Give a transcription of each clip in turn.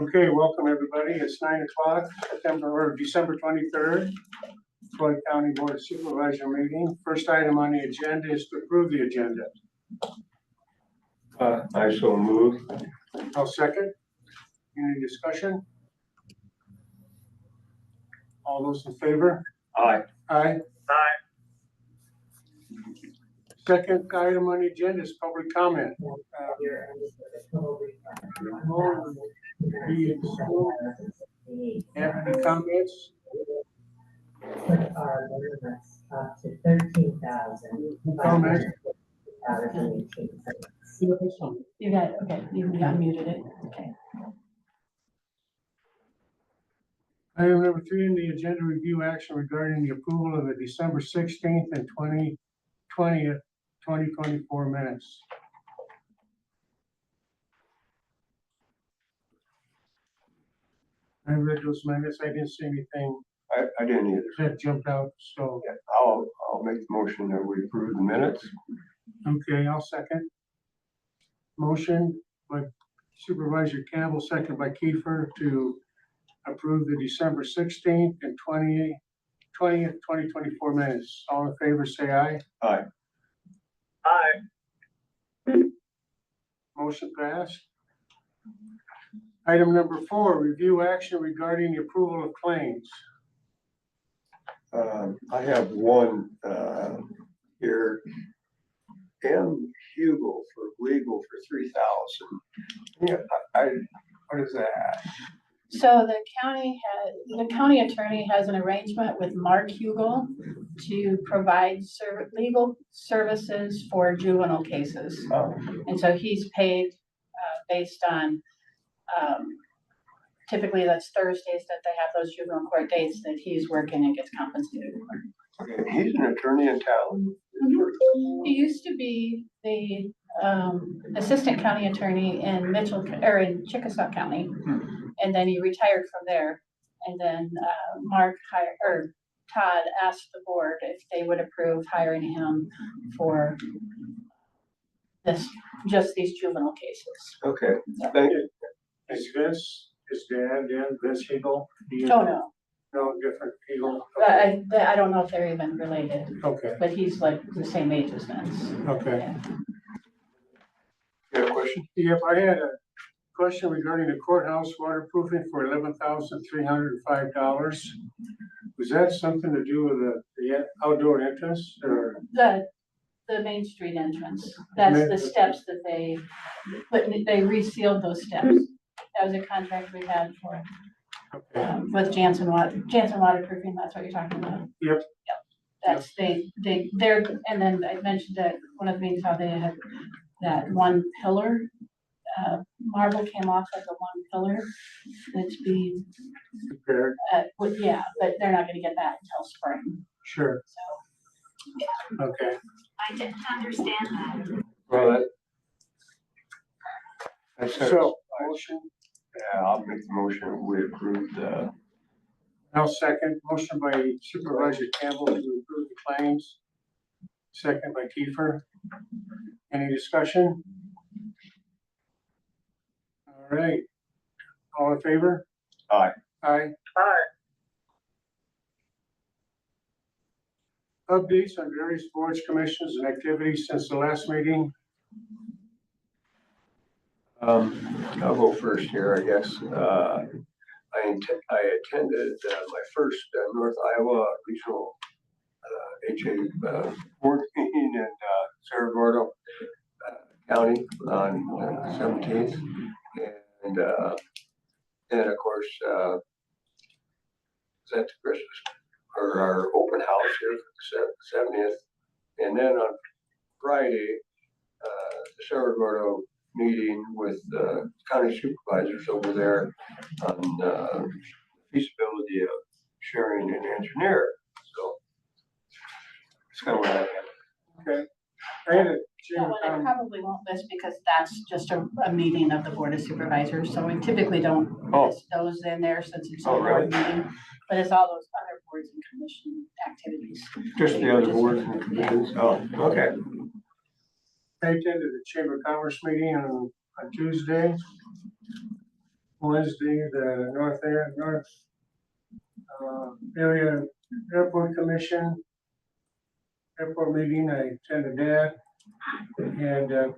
Okay, welcome everybody. It's 9 o'clock, December 23rd, Floyd County Board of Supervisor meeting. First item on the agenda is to approve the agenda. I so move. I'll second. Any discussion? All those in favor? Aye. Aye. Second item on the agenda is public comment. Have any comments? Our limits up to 13,000. Comments? You got it, okay, you got muted it, okay. Item number 3 in the agenda, review action regarding the approval of the December 16th and 2024 minutes. I read those minutes. I didn't see anything I didn't either. that jumped out, so, Yeah, I'll make the motion that we approve the minutes. okay, I'll second. Motion by Supervisor Campbell, second by Kiefer to approve the December 16th and 20th, 2024 minutes. All in favor, say aye. Aye. Motion passed. Item number 4, review action regarding the approval of claims. I have one here. M. Hugel for legal for 3,000. Yeah, what is that? So the county attorney has an arrangement with Mark Hugel to provide legal services for juvenile cases. Oh, And so he's paid based on, typically that's Thursdays that they have those juvenile court dates that he's working and gets compensated for. okay. He's an attorney in town. He used to be the assistant county attorney in in Chickasaw County. And then he retired from there. And then Todd asked the board if they would approve hiring him for just these juvenile cases. Okay, thank you. Is his dad, Vince Hegel? Oh, no, No, different Hegel? I don't know if they're even related, Okay, but he's like the same age as Vince. okay. Yeah. You have a question? Yep, I had a question regarding the courthouse waterproofing for $11,305. Was that something to do with the outdoor entrance or? The Main Street entrance, that's the steps that they resealed those steps. That was a contract we had for, Okay. with Jansen Waterproofing, that's what you're talking about. Yep. That's, they're, and then I mentioned that one of the meetings how they had that one pillar, marble came off of the one pillar that's being, Prepared, yeah, but they're not gonna get that until spring, sure, so. okay. I didn't understand that. Well, that's So, motion, yeah, I'll make the motion. We approve the. I'll second. Motion by Supervisor Campbell to approve the claims. Second by Kiefer. Any discussion? All right. All in favor? Aye. Aye. Updates on various boards, commissions, and activities since the last meeting. I'll go first here, I guess. I attended my first North Iowa Regional HA board meeting in Cerro Gordo County on the 17th. And of course, that's Christmas, or our open house here for the 70th. And then on Friday, the Cerro Gordo meeting with the county supervisors over there on the feasibility of sharing an engineer. So it's kind of what happened. Okay. I had a No, and I probably won't list because that's just a meeting of the Board of Supervisors, so we typically don't list those in there since it's a board meeting. But it's all those other boards and commission activities. Just the other boards and commissions. Oh, okay. I attended the Chamber of Commerce meeting on Tuesday. Wednesday, the North Area Airport Commission airport meeting. I attended that. And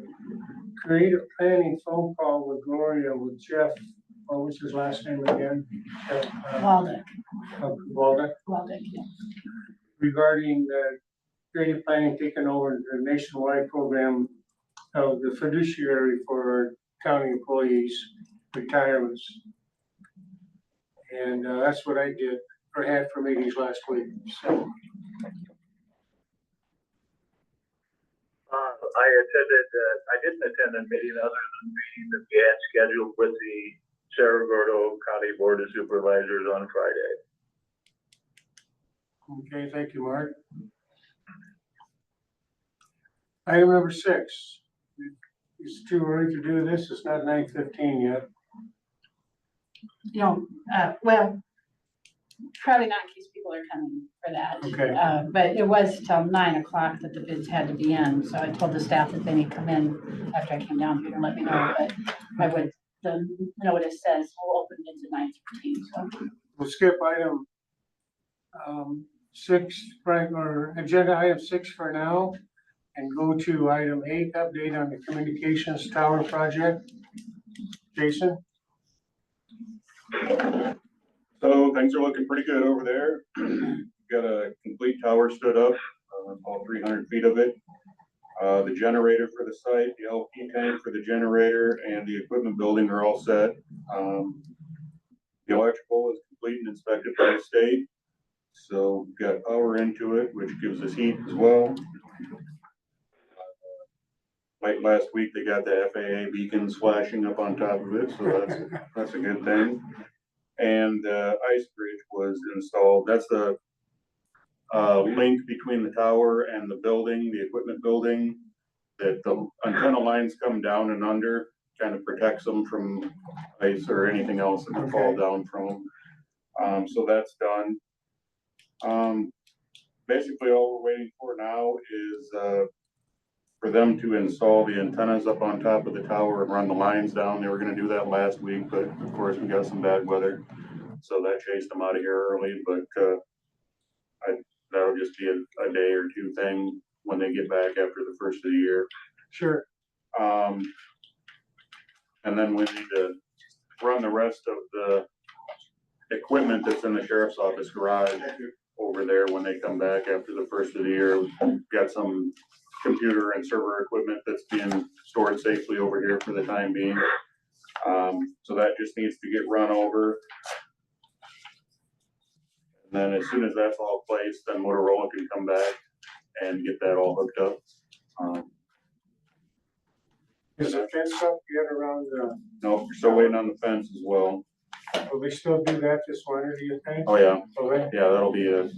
creative planning phone call with Gloria with Jeff, what was his last name again? Jeff, Waldeck, Waldeck, yeah. regarding the creative planning taking over the nationwide program of the fiduciary for county employees' retirements. And that's what I did, or had for meetings last week, so. I didn't attend a meeting other than the meeting that we had scheduled with the Cerro Gordo County Board of Supervisors on Friday. Okay, thank you, Mark. Item number 6. It's too early to do this. It's not 9:15 yet. You know, well, probably not in case people are coming for that. Okay. But it was till 9 o'clock that the bids had to be in, so I told the staff that they need to come in after I came down here to let me know, but I would, the notice says we'll open bids at 9:15, so. We'll skip item 6, right, or agenda item 6 for now, and go to item 8, update on the communications tower project. Jason? So things are looking pretty good over there. Got a complete tower stood up, all 300 feet of it. The generator for the site, the LP tank for the generator, and the equipment building are all set. The electrical is complete and inspected by the state. So we've got power into it, which gives us heat as well. Like last week, they got the FAA beacons flashing up on top of it, so that's a good thing. And the ice bridge was installed. That's the link between the tower and the building, the equipment building, that the antenna lines come down and under, kind of protects them from ice or anything else that would fall down from them. So that's done. Basically all we're waiting for now is for them to install the antennas up on top of the tower and run the lines down. They were gonna do that last week, but of course we got some bad weather. So that chased them out of here early, but that'll just be a day or two thing when they get back after the first of the year. Sure. And then we need to run the rest of the equipment that's in the sheriff's office garage over there when they come back after the first of the year. We've got some computer and server equipment that's being stored safely over here for the time being. So that just needs to get run over. And then as soon as that's all placed, then Motorola can come back and get that all hooked up. Is the fence up yet around the, No, we're still waiting on the fence as well. will they still do that this winter, do you think? Oh, yeah. Okay. Yeah, that'll be a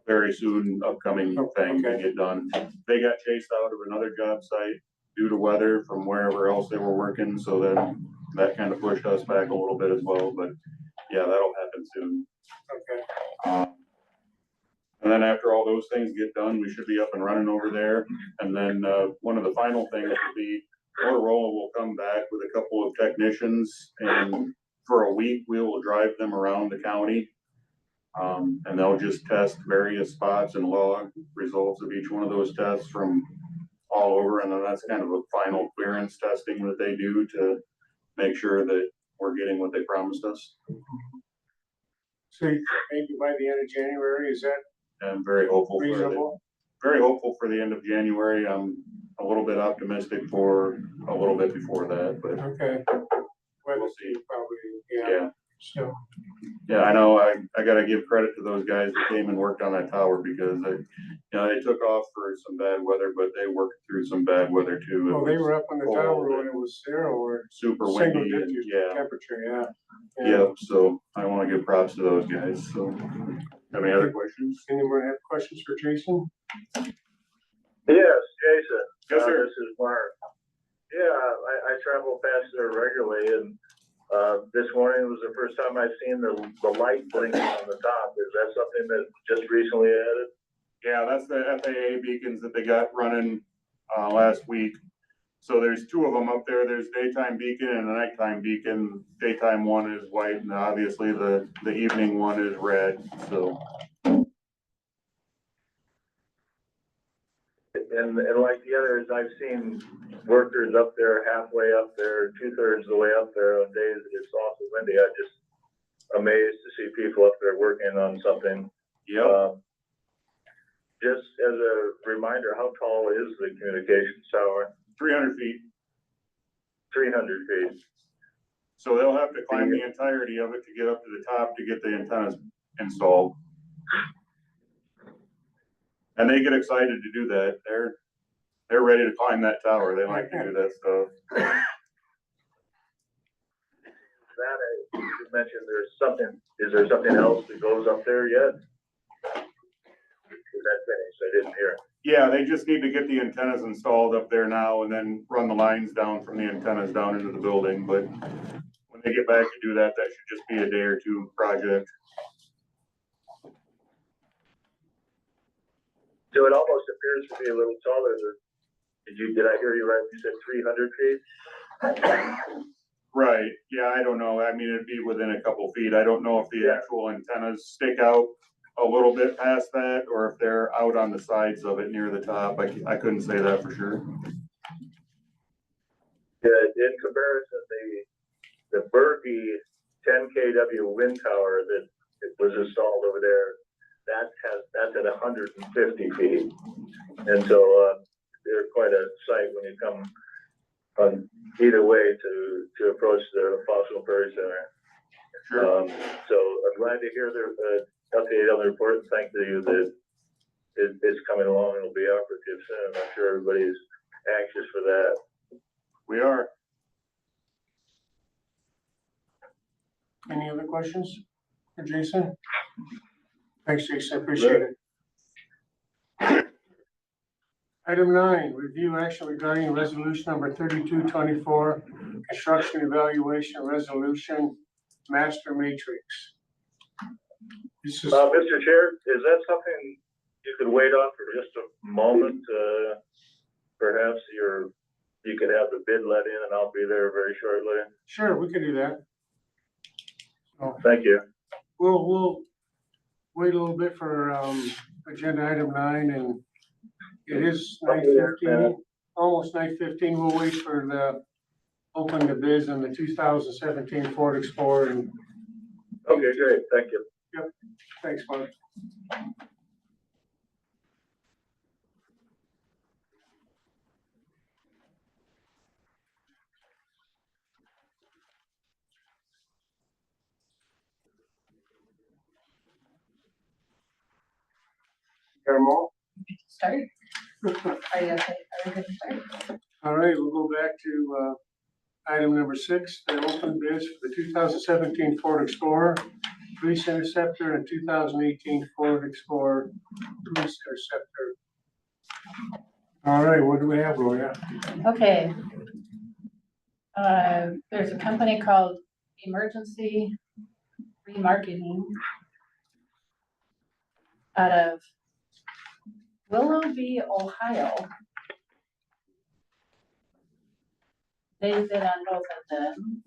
very soon upcoming thing to get done. They got chased out of another job site due to weather from wherever else they were working, so then that kind of pushed us back a little bit as well, but yeah, that'll happen soon. Okay. And then after all those things get done, we should be up and running over there. And then one of the final things will be Motorola will come back with a couple of technicians, and for a week, we will drive them around the county. And they'll just test various spots and log results of each one of those tests from all over. And then that's kind of a final clearance testing that they do to make sure that we're getting what they promised us. So maybe by the end of January, is that I'm very hopeful reasonable? Very hopeful for the end of January. I'm a little bit optimistic for a little bit before that, but Okay. we'll see. Probably, Yeah. So, Yeah, I know. I gotta give credit to those guys that came and worked on that tower because they took off for some bad weather, but they worked through some bad weather too. well, they were up on the cold tower and when it was 0 or super single windy and digit yeah. temperature, yeah. Yep, so I wanna give props to those guys, so. Have any other questions? Anyone have questions for Jason? Yes, Jason. Yes, sir. This is Mark. Yeah, I travel past there regularly, and this morning was the first time I've seen the light blinking on the top. Is that something that just recently added? Yeah, that's the FAA beacons that they got running last week. So there's two of them up there. There's daytime beacon and a nighttime beacon. Daytime one is white and obviously the evening one is red, so. And like the others, I've seen workers up there, halfway up there, 2/3 of the way up there on days that it's awful windy. I'm just amazed to see people up there working on something. Yep. Just as a reminder, how tall is the communications tower? 300 feet. 300 feet. So they'll have to climb the entirety of it to get up to the top to get the antennas installed. And they get excited to do that. They're ready to climb that tower. They like to do that stuff. That, you mentioned is there something else that goes up there yet? Is that finished? I didn't hear. Yeah, they just need to get the antennas installed up there now and then run the lines down from the antennas down into the building. But when they get back to do that, that should just be a day or two project. So it almost appears to be a little taller than, did I hear you right? You said 300 feet? Right, yeah, I don't know. I mean, it'd be within a couple feet. I don't know if the actual antennas stick out a little bit past that or if they're out on the sides of it near the top. I couldn't say that for sure. In comparison, the Berkey 10 kW wind tower that was installed over there, that's at 150 feet. And so they're quite a sight when you come on either way to approach the Fossil Prairie Center. Sure. So I'm glad to hear the update on the report, and thank you that it's coming along and will be operative soon. I'm sure everybody's anxious for that. We are. Any other questions for Jason? Thanks, Jason, I appreciate it. Item 9, review action regarding resolution number 3224, construction evaluation resolution, master matrix. This is, Mr. Chair, is that something you could wait on for just a moment? Perhaps you could have the bid let in and I'll be there very shortly. sure, we can do that. So Thank you. we'll wait a little bit for agenda item 9, and it is 9:15, almost 9:15. We'll wait for the open the bids on the 2017 Ford Explorer. And Okay, great. Thank you. thanks, Mark. Carol? Start? Are you okay? Are we good to start? All right, we'll go back to item number 6, the open bids for the 2017 Ford Explorer, Police Interceptor, and 2018 Ford Explorer Police Interceptor. All right, what do we have, Gloria? Okay. There's a company called Emergency Remarketing out of Willoughby, Ohio. They bid on both of them.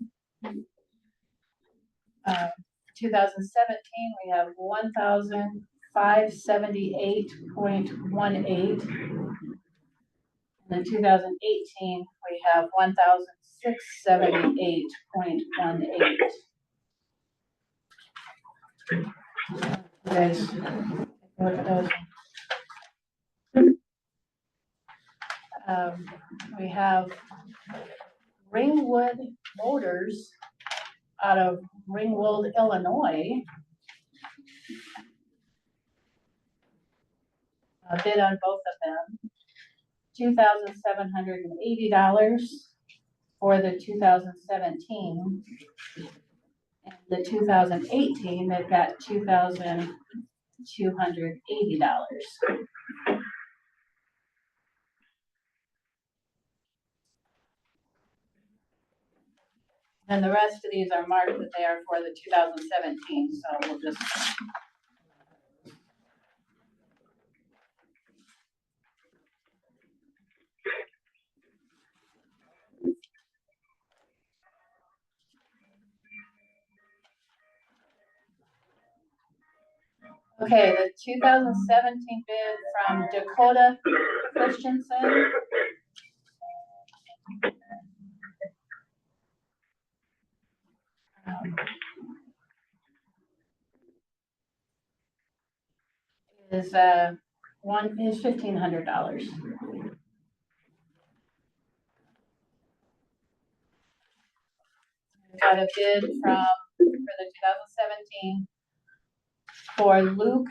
2017, we have 1,578.18. And then 2018, we have 1,678.18. Guys, look at those. We have Ringwood Motors out of Ringwood, Illinois. Bid on both of them. $2,780 for the 2017. And the 2018, they've got $2,280. And the rest of these are marked that they are for the 2017, so we'll just. Okay, the 2017 bid from Dakota Christensen. Is $1,500. Got a bid for the 2017 for Luke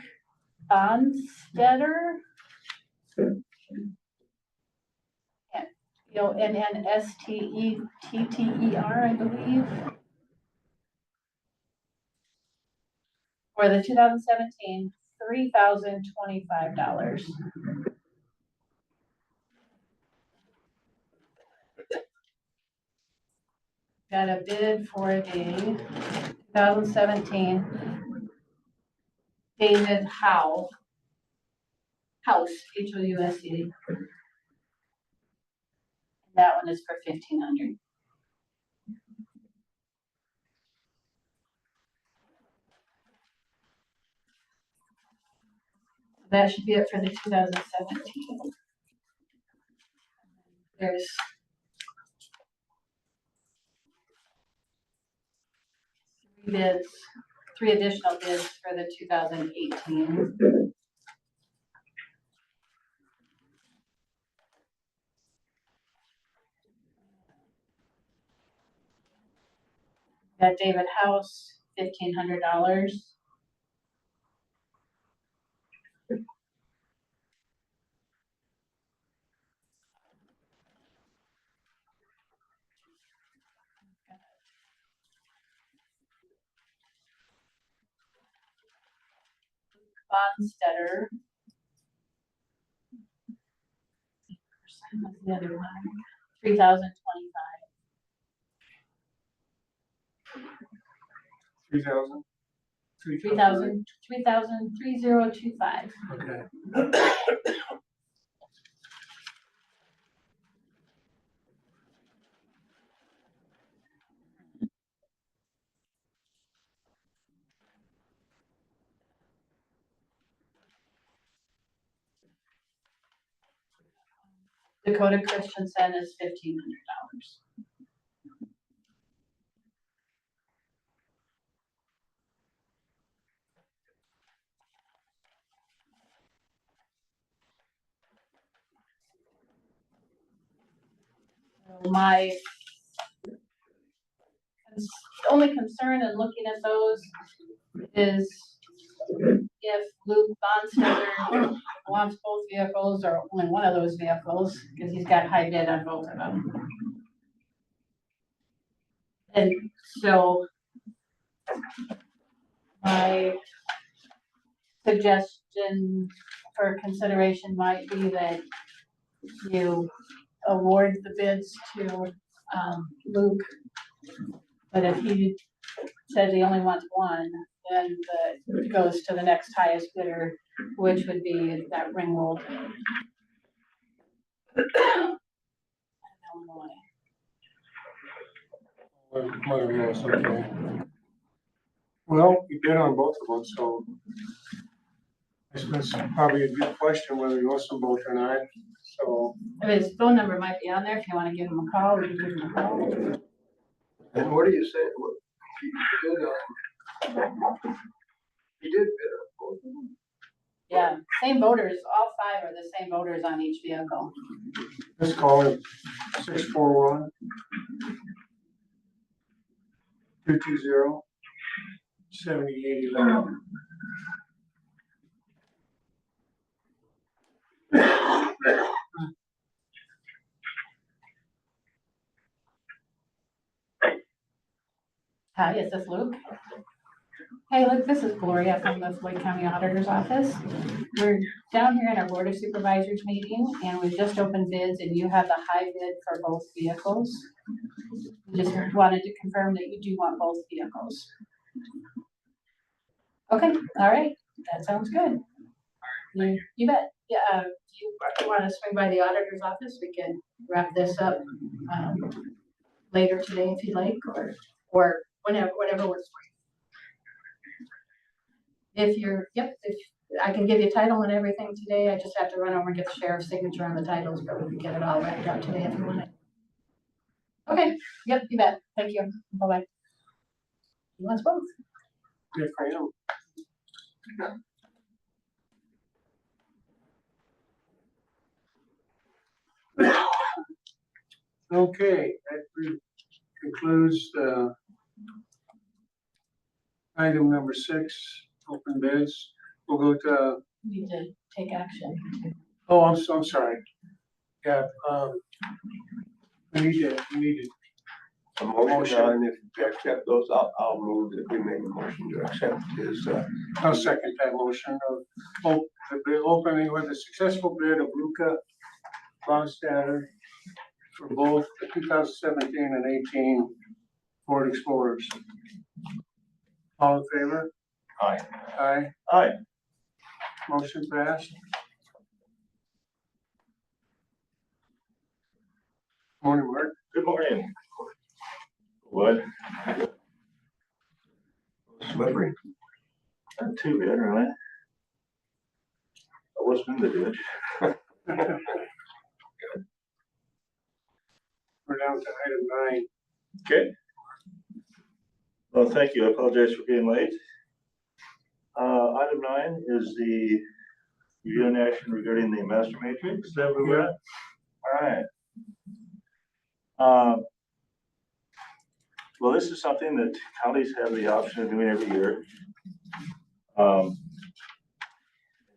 Bonstetter. Bonstetter, I believe. For the 2017, $3,025. Got a bid for the 2017 David House, House. That one is for $1,500. That should be it for the 2017. There's three additional bids for the 2018. Got David House, $1,500. Bonstetter. What's the other one? $3,025. 3,000? 3,025. Okay. Dakota Christensen is $1,500. My only concern in looking at those is if Luke Bonstetter wants both vehicles or only one of those vehicles, because he's got high bid on both of them. And so my suggestion for consideration might be that you award the bids to Luke. But if he says he only wants one, then it goes to the next highest bidder, which would be that Ringgold. Illinois. Okay. Well, we bid on both of them, so I suppose it's probably a good question whether he wants them both or not, so. I mean, his phone number might be on there. If you want to give him a call, we can give him a call. And what do you say, what, he did bid on both of them? Yeah, same voters, all five are the same voters on each vehicle. Let's call it 641 220 7811. Hi, is this Luke? Hey, look, this is Gloria from the Floyd County Auditor's Office. We're down here in our Board of Supervisors meeting, and we've just opened bids, and you have the high bid for both vehicles. We just wanted to confirm that you do want both vehicles. Okay, all right, that sounds good. You bet. Yeah, if you want to swing by the auditor's office, we can wrap this up later today if you'd like, or whenever, whatever works for If you're, yep, if, I can give you title and everything today, I just have to run over and get the sheriff's signature on the titles, but we can get it all wrapped up today if you want it. Okay, yep, you bet, thank you, bye-bye. You want us both? Good for him. Okay, that concludes item number 6, open bids. We'll go to, We need to take action. oh, I'm sorry. Yeah, we need to, A motion on if you accept those, I'll move that we make a motion to accept his, I'll second that motion of the bid opening with a successful bid of Luca Bonstatter for both the 2017 and 18 Ford Explorers. All in favor? Aye. Aye. Aye. Motion passed. Morning, Mark. Good morning. What? Slippery. Not too bad, really. I wasn't in the ditch. We're down to item 9. Okay. Well, thank you. I apologize for being late. Item 9 is the review and action regarding the master matrix. Is that where we're at? All right. Well, this is something that counties have the option of doing every year.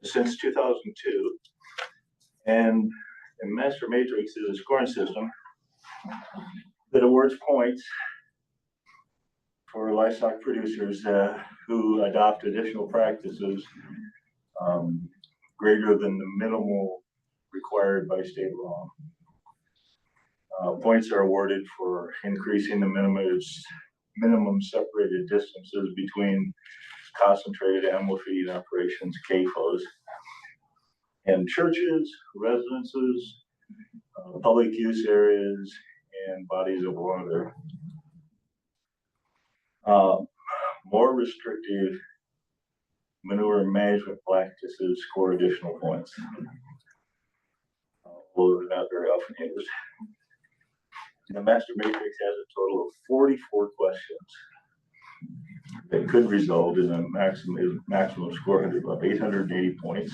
Since 2002. And the master matrix is a scoring system that awards points for livestock producers who adopt additional practices greater than the minimal required by state law. Points are awarded for increasing the minimum separated distances between concentrated animal feeding operations, CAFOs, and churches, residences, public use areas, and bodies of water. More restrictive manure management practices score additional points. Although they're not very often used. The master matrix has a total of 44 questions that could result in a maximum score of about 880 points.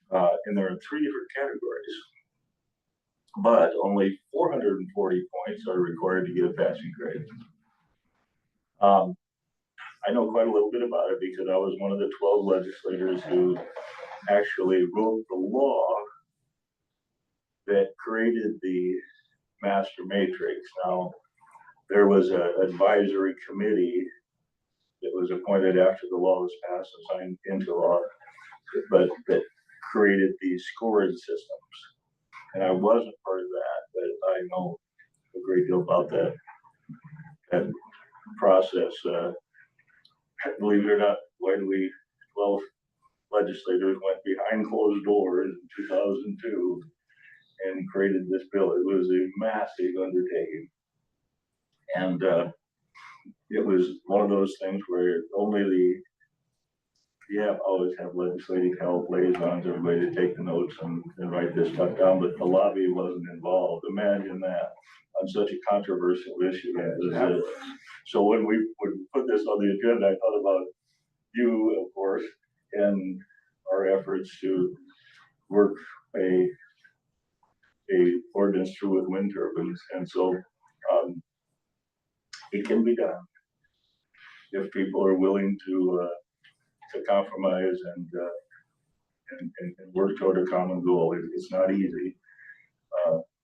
And there are 3 different categories, but only 440 points are required to get a passing grade. I know quite a little bit about it because I was one of the 12 legislators who actually wrote the law that created the master matrix. Now, there was an advisory committee that was appointed after the law was passed and signed into law, but that created these scoring systems. And I wasn't part of that, but I know a great deal about that process. Believe it or not, when we 12 legislators went behind closed doors in 2002 and created this bill, it was a massive undertaking. And it was one of those things where only always have legislative help, liaisons, everybody to take the notes and write this stuff down, but the lobby wasn't involved. Imagine that on such a controversial issue as this. So when we would put this on the agenda, I thought about you, of course, and our efforts to work a ordinance through with wind turbines. And so it can be done if people are willing to compromise and work toward a common goal. It's not easy,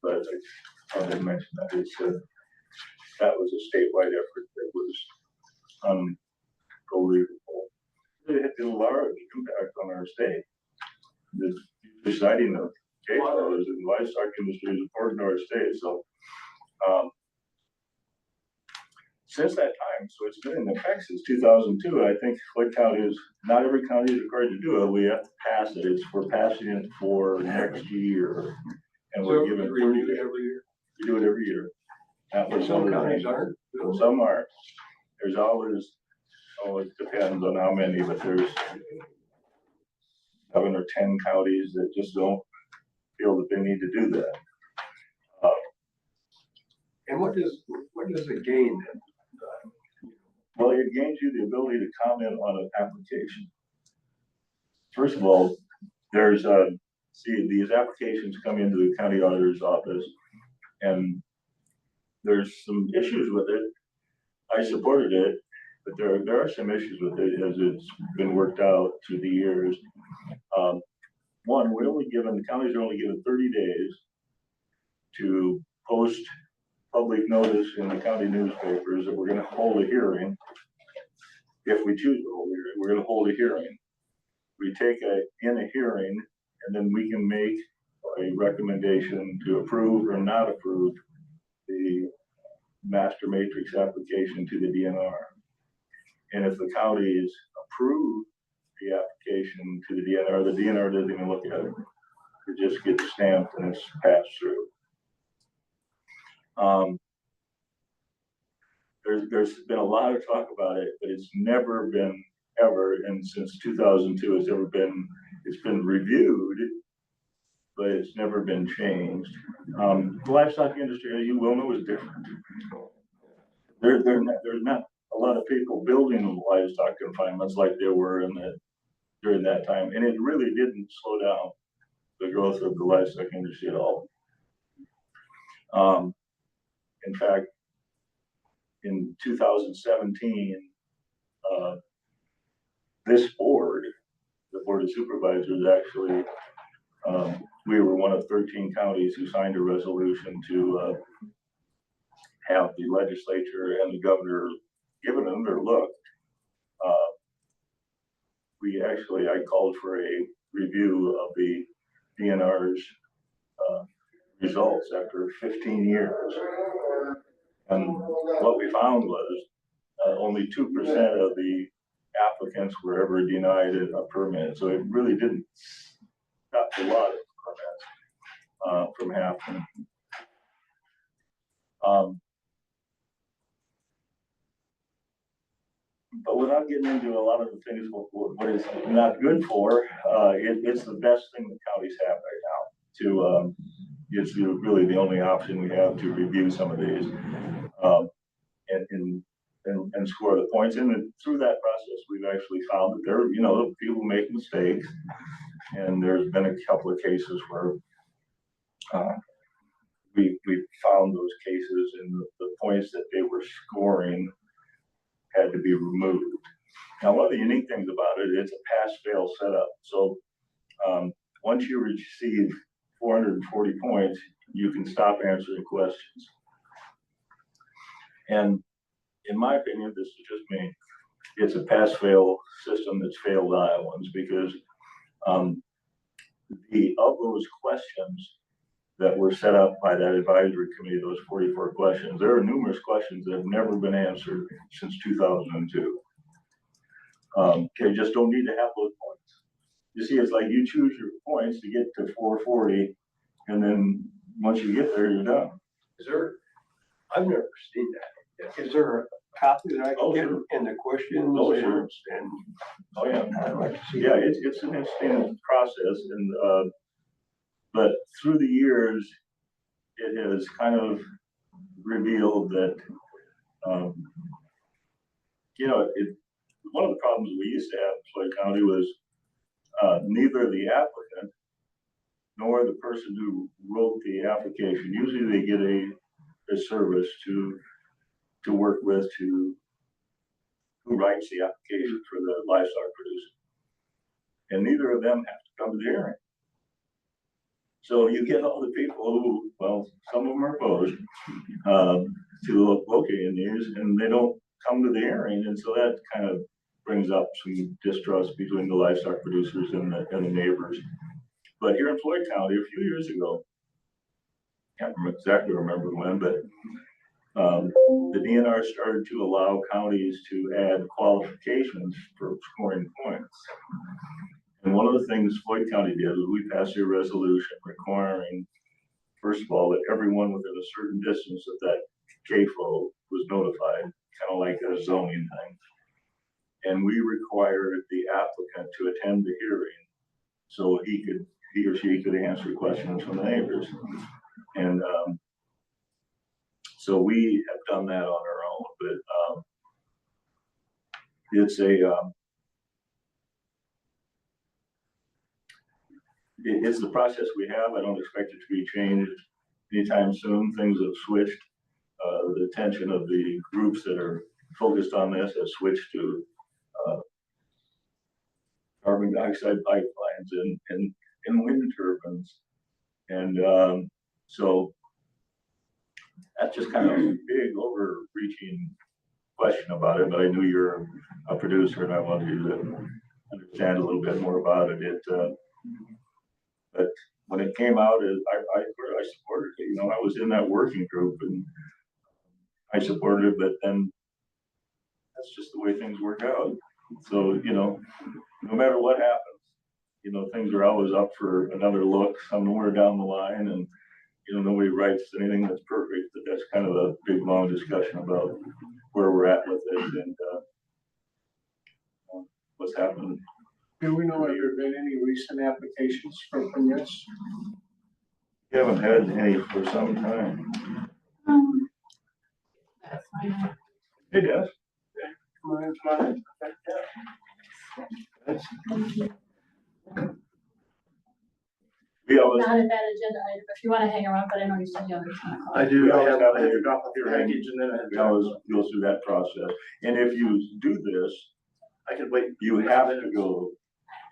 but I did mention that that was a statewide effort that was unbelievable. It had a large impact on our state. The deciding of CAFOs and livestock industry is important to our state. So since that time, so it's been in effect since 2002. I think Floyd County is, not every county is required to do it. We have to pass it. We're passing it for next year. And we're giving it every year. We do it every year. That was Some counties aren't. Some are. There's always Oh, it depends on how many, but there's 7 or 10 counties that just don't feel that they need to do that. And what does it gain then? Well, it gains you the ability to comment on an application. First of all, there's these applications come into the county auditor's office, and there's some issues with it. I supported it, but there are some issues with it as it's been worked out through the years. One, the counties are only given 30 days to post public notice in the county newspapers that we're gonna hold a hearing. If we choose to hold a hearing, we're gonna hold a hearing. We take in a hearing, and then we can make a recommendation to approve or not approve the master matrix application to the DNR. And if the counties approve the application to the DNR doesn't even look at it. It just gets stamped and it's passed through. There's been a lot of talk about it, but it's never been ever, and since 2002, it's been reviewed, but it's never been changed. The livestock industry, as you well know, is different. There's not a lot of people building livestock confinements like there were during that time, and it really didn't slow down the growth of the livestock industry at all. In fact, in 2017, this board, the Board of Supervisors, actually, we were one of 13 counties who signed a resolution to have the legislature and the governor give it another look. I called for a review of the DNR's results after 15 years. And what we found was only 2% of the applicants were ever denied a permit. So it really didn't stop a lot of permits from happening. But without getting into a lot of the things what it's not good for, it's the best thing the counties have right now. It's really the only option we have to review some of these and score the points. And through that process, we've actually found that people make mistakes, and there's been a couple of cases where we found those cases, and the points that they were scoring had to be removed. Now, one of the unique things about it, it's a pass-fail setup. So once you receive 440 points, you can stop answering questions. And in my opinion, this is just me, it's a pass-fail system that's failed Iowans, because of those questions that were set up by that advisory committee, those 44 questions, there are numerous questions that have never been answered since 2002. They just don't need to have those points. You see, it's like you choose your points to get to 440, and then once you get there, you're done. I've never seen that. Is there a copy that I can get in the questions? Oh, sure. And Oh, yeah. I'd like to see Yeah, that. it's an interesting process, and but through the years, it has kind of revealed that one of the problems we used to have in Floyd County was neither the applicant nor the person who wrote the application. Usually they get a service to work with who writes the application for the livestock producer. And neither of them have to come to the hearing. So you get all the people who, well, some of them are opposed to locating these, and they don't come to the hearing. And so that kind of brings up some distrust between the livestock producers and the neighbors. But here in Floyd County, a few years ago, can't exactly remember when, but the DNR started to allow counties to add qualifications for scoring points. And one of the things Floyd County did was we passed a resolution requiring, first of all, that everyone within a certain distance of that CAFO was notified, kind of like a zoning thing. and we required the applicant to attend the hearing so he or she could answer questions from the neighbors. And so we have done that on our own, but it's the process we have. I don't expect it to be changed anytime soon. Things have switched. The attention of the groups that are focused on this has switched to carbon dioxide pipelines and wind turbines. And so that's just kind of a big overreaching question about it, but I knew you're a producer and I wanted you to understand a little bit more about it. But when it came out, I supported it. I was in that working group and I supported it, but then that's just the way things work out. So, no matter what happens, things are always up for another look somewhere down the line, and nobody writes anything that's perfect, but that's kind of a big, long discussion about where we're at with it and what's happened. Do we know if there have been any recent applications for permits? We haven't had any for some time. That's fine. It does. Mine's not. We always, Not a bad agenda item, if you wanna hang around, but I know you said you have a 10 o'clock. I do. We I always have have a a package and then we always go through that process. And if you do this, I could wait. you have to go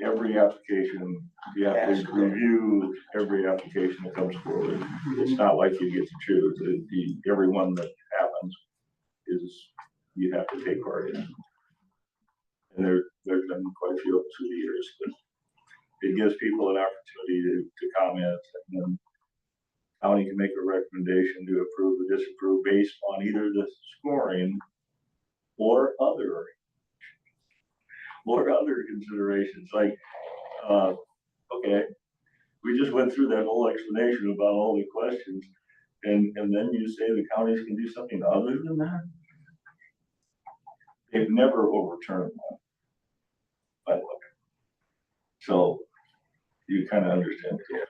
every application, you have to review every application that comes forward. It's not like you get to choose. Every one that happens you have to take part in. And there's been quite a few up through the years, but it gives people an opportunity to comment, and then county can make a recommendation to approve or disapprove based on either the scoring or other considerations. Like, okay, we just went through that whole explanation about all the questions, and then you say the counties can do something other than that? They've never overturned one, by the way. So you kind of understand it.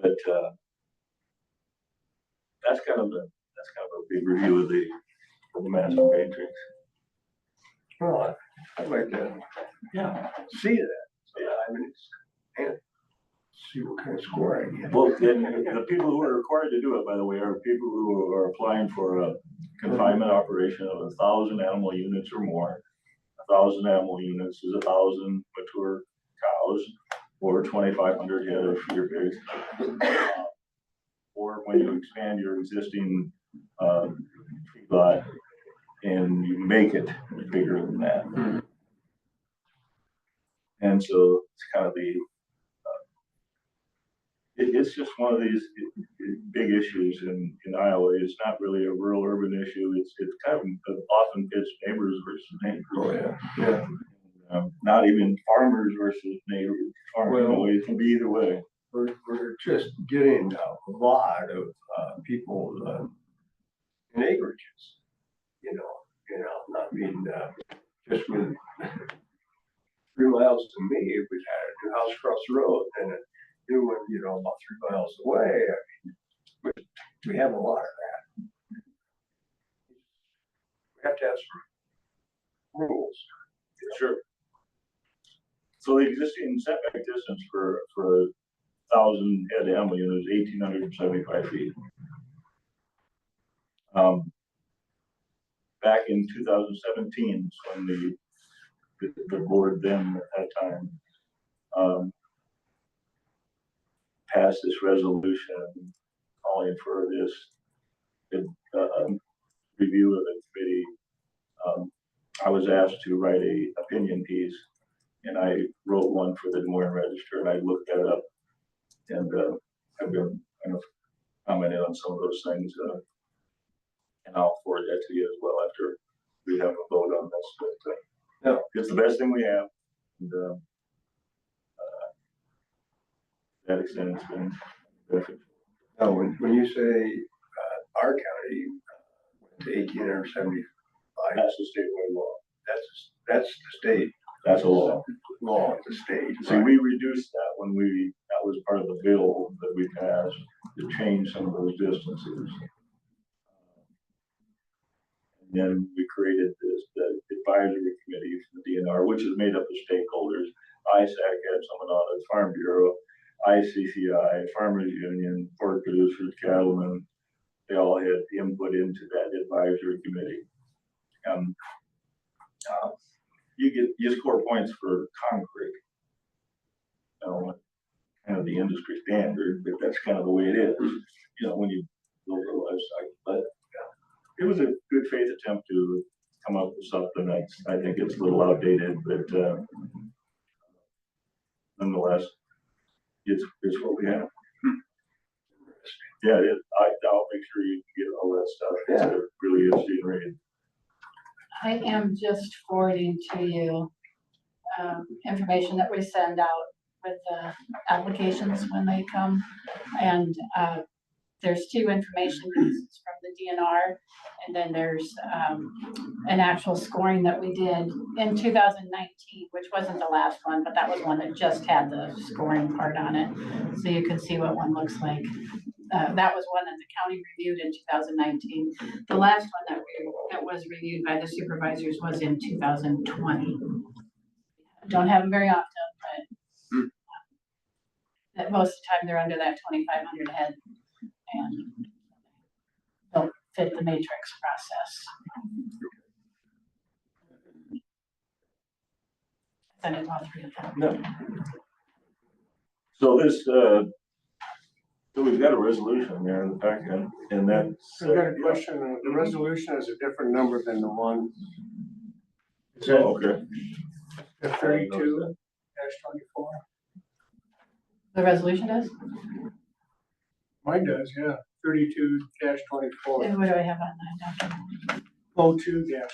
But that's kind of a big review of the master matrix. Well, I'd like to see that. And see what kind of score I get. Well, then the people who are required to do it, by the way, are people who are applying for a confinement operation of 1,000 animal units or more. 1,000 animal units is 1,000 mature cows or 2,500 head of feeder pigs. Or when you expand your existing feedlot and you make it bigger than that. And so it's kind of it's just one of these big issues in Iowa. It's not really a rural urban issue. It's kind of often it's neighbors versus neighbors. Oh, yeah. Not even farmers versus neighbors. It can be either way. We're just getting a lot of people in acreages, I mean, just with 3 miles to me, we had a new house across the road and a new one, about 3 miles away. I mean, we have a lot of that. We have to have some rules. Sure. So the existing setback distance for 1,000 head animal unit is 1,875 feet. Back in 2017, when the board then at that time passed this resolution calling for this review of the committee, I was asked to write a opinion piece, and I wrote one for the Des Moines Register, and I looked that up, and I've been kind of commenting on some of those things, and I'll forward that to you as well after we have a vote on this. But it's the best thing we have, and to that extent, it's been beneficial. Now, when you say our county went to $1,875. That's the statewide law. That's the state That's a law. law, the state. See, we reduced that when that was part of the bill that we passed to change some of those distances. And then we created the advisory committee from the DNR, which is made up of stakeholders. ISAC had someone on it, Farm Bureau, ICCI, Farmers Union, pork producers, cattlemen. They all had input into that advisory committee. You score points for concrete. Kind of the industry standard, but that's kind of the way it is, when you build a livestock. But it was a good faith attempt to come up with something I think it's a little outdated, but nonetheless, it's what we have. Yeah, I'll make sure you get all that stuff. It's a really interesting read. I am just forwarding to you information that we send out with the applications when they come. And there's 2 information pieces from the DNR, and then there's an actual scoring that we did in 2019, which wasn't the last one, but that was one that just had the scoring part on it. So you can see what one looks like. That was one that the county reviewed in 2019. The last one that was reviewed by the supervisors was in 2020. Don't have them very often, but that most of the time they're under that 2,500 head and don't fit the matrix process. Send it to all 3 of them. No. So this, so we've got a resolution there in the packet, and that's. I've got a question. The resolution has a different number than the one. Is it Okay. 32-24? The resolution is? Mine does, yeah. 32-24. And what do I have on that document? 02-24.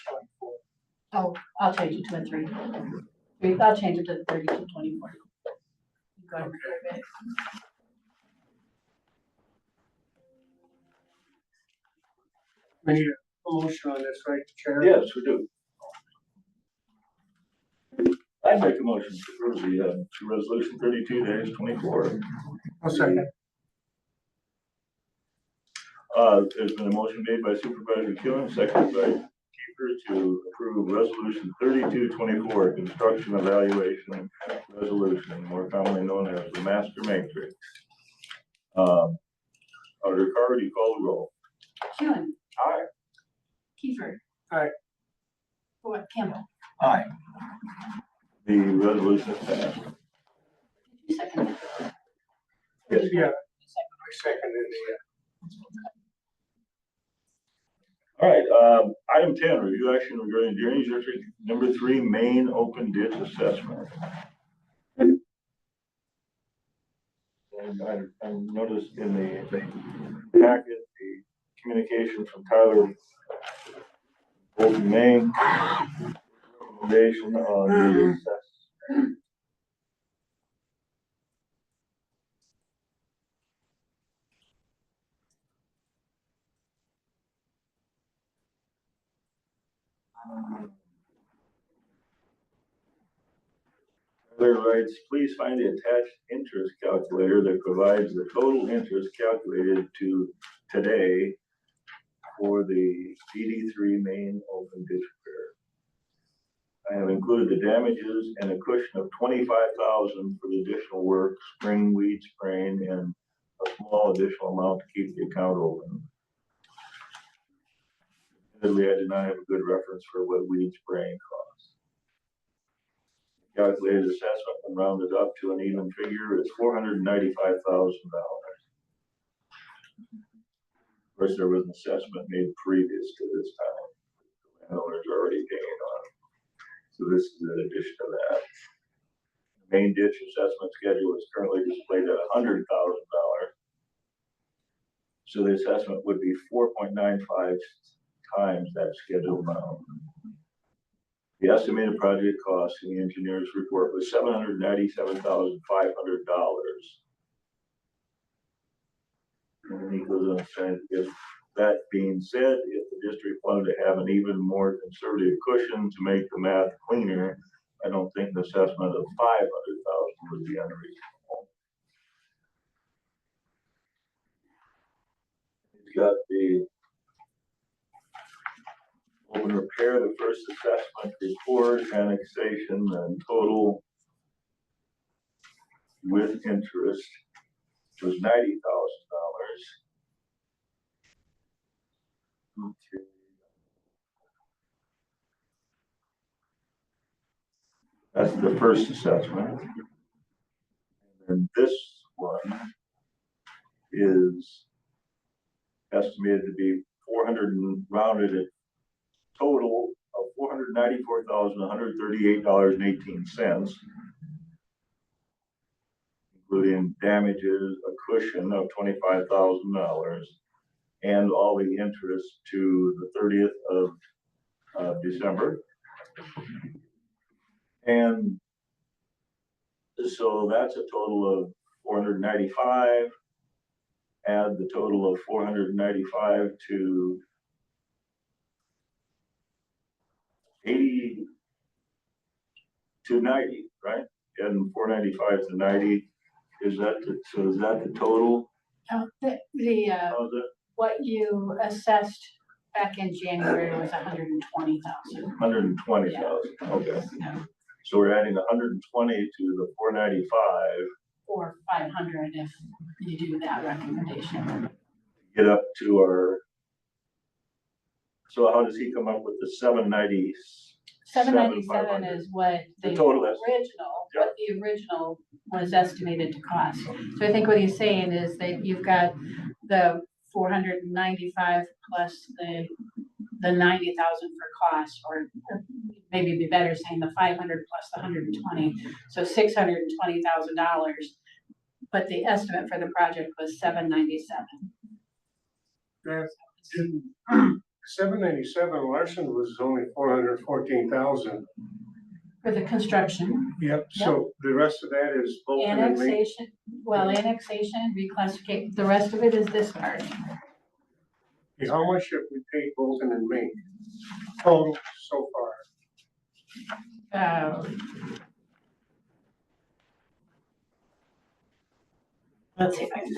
Oh, I'll change it to a 3. I'll change it to 32-24. Go ahead. Okay. We need a motion on this, right, Chair? Yes, we do. I make a motion to approve the resolution 32-24. I'll second. There's been a motion made by Supervisor Killen, seconded by Keeper to approve resolution 32-24, construction evaluation resolution, more commonly known as the master matrix. Auditor Carr, do you call the roll? Kewen. Aye. Kiefer. Aye. Campbell. Aye. The resolution is passed. You second it. Yes. Yeah. I seconded it. All right, item 10, review action regarding drainage district number 3, main open ditch assessment. And I noticed in the packet, the communication from Tyler Bolton, Maine, recommendation on the assessment. Tyler writes, please find the attached interest calculator that provides the total interest calculated to today for the DD3 main open ditch repair. I have included the damages and a cushion of $25,000 for the additional work, spring weed spraying, and a small additional amount to keep the account open. Admittedly, I did not have a good reference for what weed spraying costs. Calculated assessment when rounded up to an even figure is $495,000. Of course, there was an assessment made previous to this time. The landowners already paying on it. So this is in addition to that. The main ditch assessment schedule is currently displayed at $100,000. So the assessment would be 4.95 times that scheduled amount. The estimated project cost in the engineer's report was $797,500. And then he goes on saying, if That being said, if the district wanted to have an even more conservative cushion to make the math cleaner, I don't think an assessment of 500,000 would be unreasonable. He's got the open repair, the first assessment report, annexation, and total with interest was $90,000. Okay. That's the first assessment. And this one is estimated to be 400 and rounded at total of $494,138.18, including damages, a cushion of $25,000, and all the interest to the 30th of December. And so that's a total of 495. Add the total of 495 to 80 to 90, right? And 495 to 90, is that the total? The, How's it? what you assessed back in January was 120,000. 120,000, okay. Yeah. So we're adding 120 to the 495, Or 500 if you do that recommendation. get up to our, so how does he come up with the 790? 797 is what The the total is. original was estimated to cost. So I think what he's saying is that you've got the 495 plus the 90,000 for cost, or maybe it'd be better saying the 500 plus the 120, so $620,000. But the estimate for the project was 797. That's 797, Larson was only 414,000. For the construction, Yep, so the rest of that is Bolton and Mink. annexation, reclassification, the rest of it is this part. Okay, how much have we paid Bolton and Mink total so far? Let's see if I can.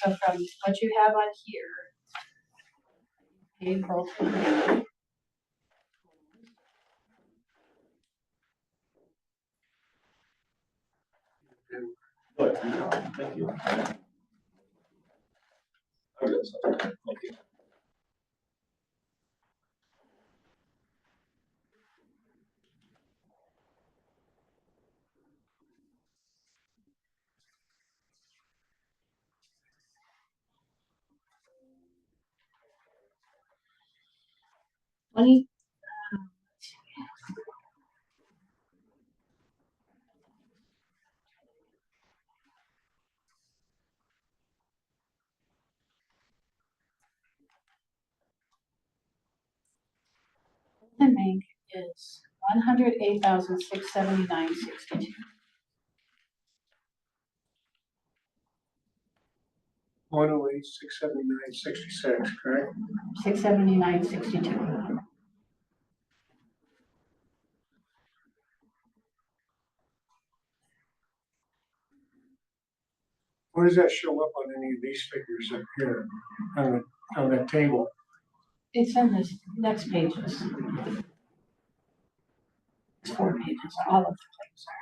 So from what you have on here, paid Bolton. Good. Thank you. Okay, so, thank you. Money. Bolton Bank is 108,679.62. 108, 679, 66, correct? 679.62. Where does that show up on any of these figures up here on that table? It's in this next pages. It's 4 pages, all of the claims are.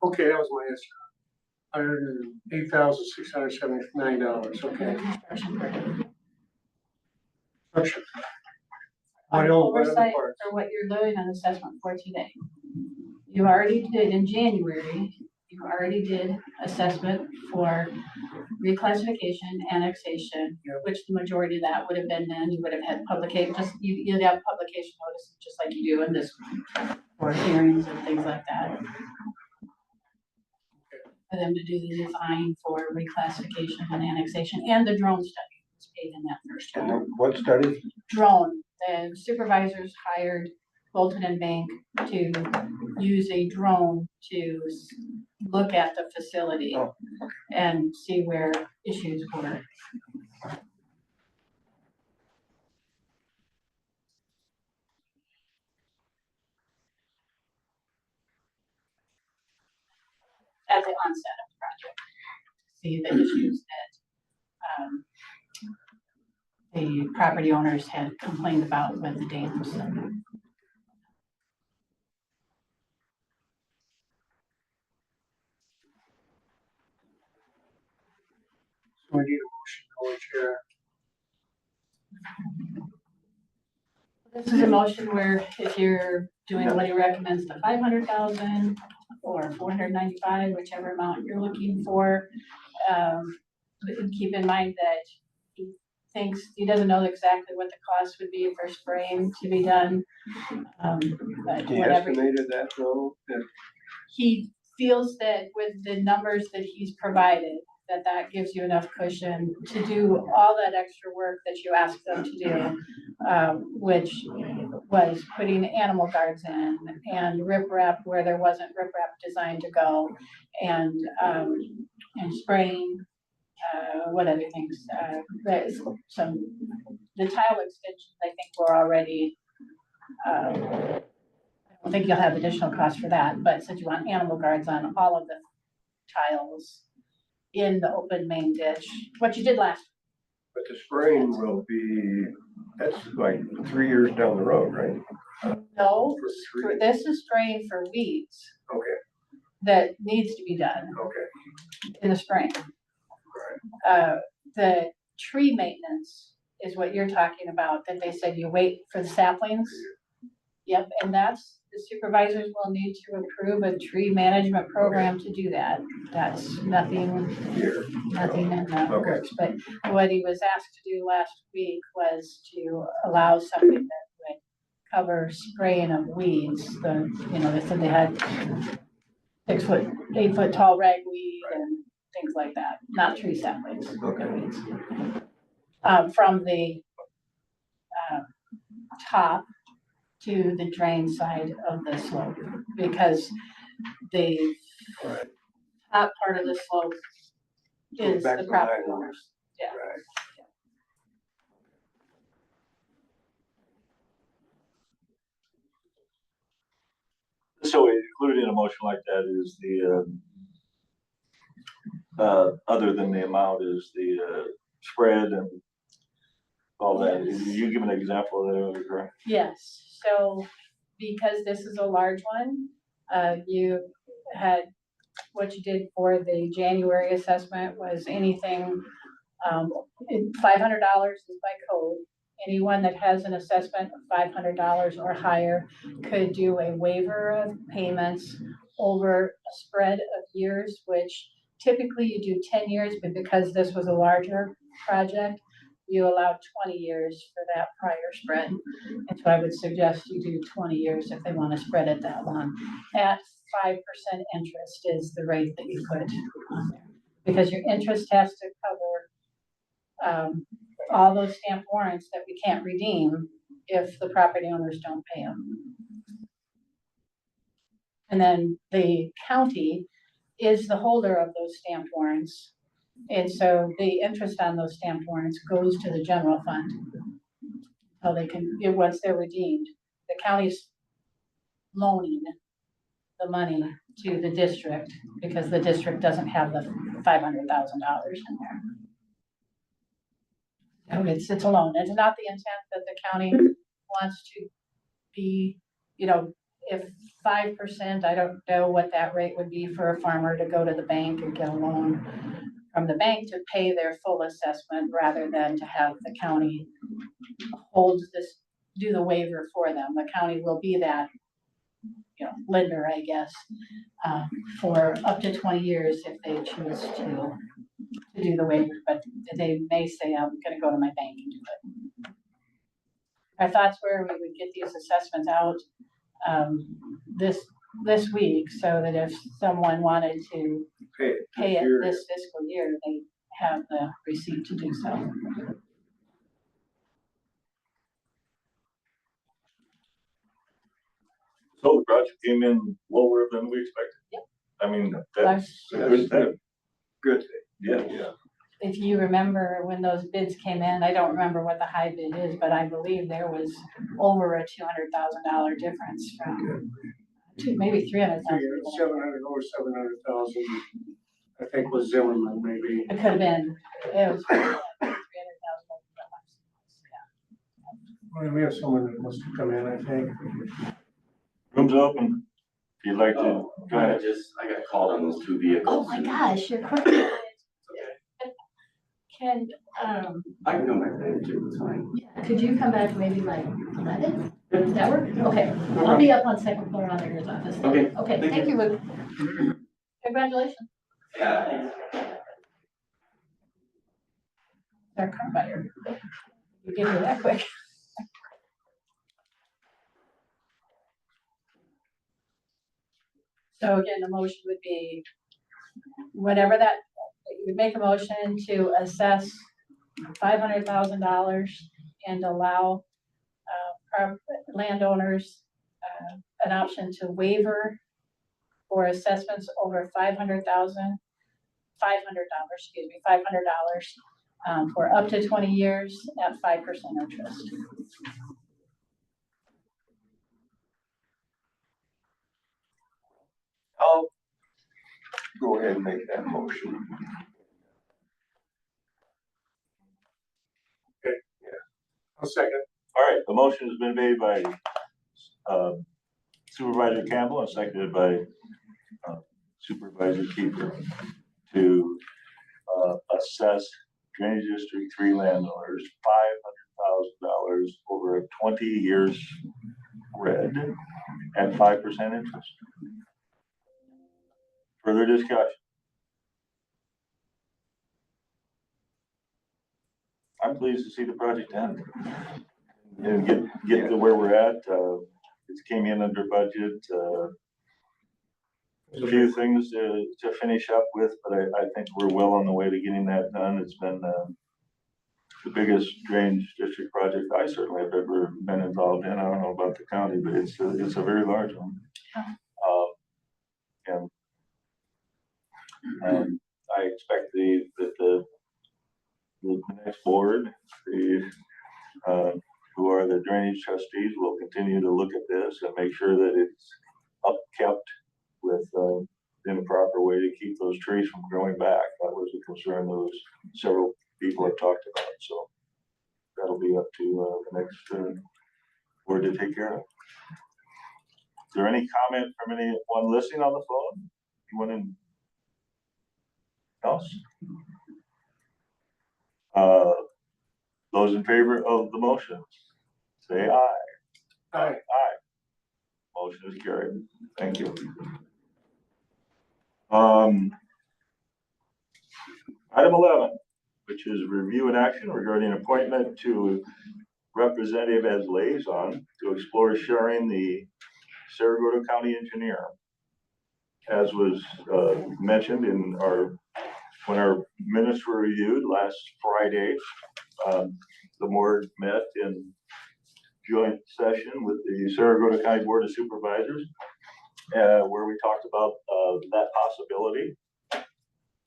Okay, that was my answer. $108,679, okay. Construction project. Construction. On What else, what other oversight parts? for what you're doing on assessment for today. You already did in January, you already did assessment for reclassification, annexation, Yep. which the majority of that would have been then, you would have had publication, you'd have publication notice, just like you do in this for hearings and things like that. For them to do the design for reclassification and annexation, and the drone study was paid in that first And job. then what study? Drone, the supervisors hired Bolton and Bank to use a drone to look at the facility Oh. and see where issues were. At the onset of the project, see the issues that the property owners had complained about with the dams. So we need a motion, co-chair. This is a motion where if you're doing what he recommends, the 500,000 or 495, whichever amount you're looking for, keep in mind that he doesn't know exactly what the cost would be for spraying to be done. But He whatever, estimated that though? he feels that with the numbers that he's provided, that gives you enough cushion to do all that extra work that you asked them to do, which was putting animal guards in and riprap where there wasn't riprap designed to go, and spraying, what other things, there's the tile extensions, I think were already, I don't think you'll have additional costs for that, but since you want animal guards on all of the tiles in the open main ditch, what you did last. But the spraying will be, that's like 3 years down the road, right? No, For 3? this is spraying for weeds Okay, that needs to be done okay. in the spring. The tree maintenance is what you're talking about, that they said you wait for the saplings. Yep, and that's, the supervisors will need to approve a tree management program to do that. That's nothing Here. in the Okay. works, but what he was asked to do last week was to allow something that would cover spraying of weeds. They said they had 6 foot, 8 foot tall ragweed and things like that, not tree saplings. Okay. Weeds. From the top to the drain side of the slope, because the Right. top part of the slope Goes is back the to property line. owners. Yeah. Right. So included in a motion like that is other than the amount, is the spread and all that. Yes. You give an example of that, correct? Yes, so because this is a large one, you had, what you did for the January assessment was anything, $500 is by code. Anyone that has an assessment of $500 or higher could do a waiver of payments over a spread of years, which typically you do 10 years, but because this was a larger project, you allowed 20 years for that prior spread. And so I would suggest you do 20 years if they want to spread it that long. At 5% interest is the rate that you put on there. Because your interest has to cover all those stamp warrants that we can't redeem if the property owners don't pay them. And then the county is the holder of those stamp warrants. And so the interest on those stamp warrants goes to the general fund. So they can, once they're redeemed, the county's loaning the money to the district because the district doesn't have the $500,000 in there. So it's a loan. It's not the intent that the county wants to be, if 5%, I don't know what that rate would be for a farmer to go to the bank and get a loan from the bank to pay their full assessment rather than to have the county hold this, do the waiver for them. The county will be that, lender, I guess, for up to 20 years if they choose to do the waiver, but they may say, I'm gonna go to my bank and do it. Our thoughts were we would get these assessments out this week, so that if someone wanted to pay it this fiscal year, they have the receipt to do so. So the project came in lower than we expected. Yep. I mean, that's a good thing. Good. Yeah. If you remember when those bids came in, I don't remember what the high bid is, but I believe there was over a $200,000 difference from maybe 300,000. 700, over 700,000, I think was Zimmerman, maybe. It could have been, it was 300,000. Well, we have someone that wants to come in, I think. Room's open. If you'd like to, go ahead. I got called on those two vehicles. Oh my gosh, you're quick. Can, I can come back later too, it's fine. could you come back maybe like 11? Does that work? Okay, I'll be up on second floor on your office. Okay. Okay, thank you, Luke. Congratulations. Yeah. Our car buyer. You get here that quick. So again, the motion would be whatever that, you would make a motion to assess $500,000 and allow our landowners an option to waiver for assessments over $500,000, for up to 20 years at 5% interest. I'll go ahead and make that motion. I'll second. All right, the motion has been made by Supervisor Campbell and seconded by Supervisor Keeper to assess Drainage District 3 landowners $500,000 over a 20 years spread at 5% interest. Further discussion? I'm pleased to see the project end and get to where we're at. It came in under budget. A few things to finish up with, but I think we're well on the way to getting that done. It's been the biggest drainage district project I certainly have ever been involved in. I don't know about the county, but it's a very large one. And I expect that the next board, who are the drainage trustees, will continue to look at this and make sure that it's upkept with in a proper way to keep those trees from growing back. That was a concern that several people have talked about. So that'll be up to the next board to take care of. Is there any comment from anyone listening on the phone? Anyone else? Those in favor of the motion, say aye. Aye. Aye. Motion is carried. Thank you. Item 11, which is review and action regarding appointment to representative as liaison to explore sharing the Sarasota County engineer. As was mentioned in when our minutes were reviewed last Friday, the board met in joint session with the Sarasota County Board of Supervisors, where we talked about that possibility.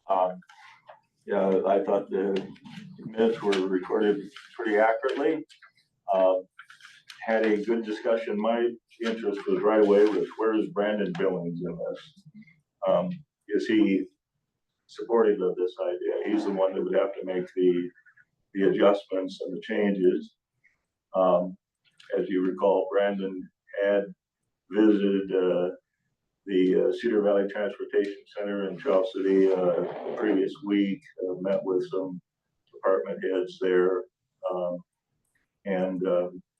I thought the minutes were recorded pretty accurately. Had a good discussion. My interest was right away with where is Brandon Billings in this? Is he supportive of this idea? He's the one that would have to make the adjustments and the changes. As you recall, Brandon had visited, the Cedar Valley Transportation Center in Charles City, the previous week, met with some department heads there.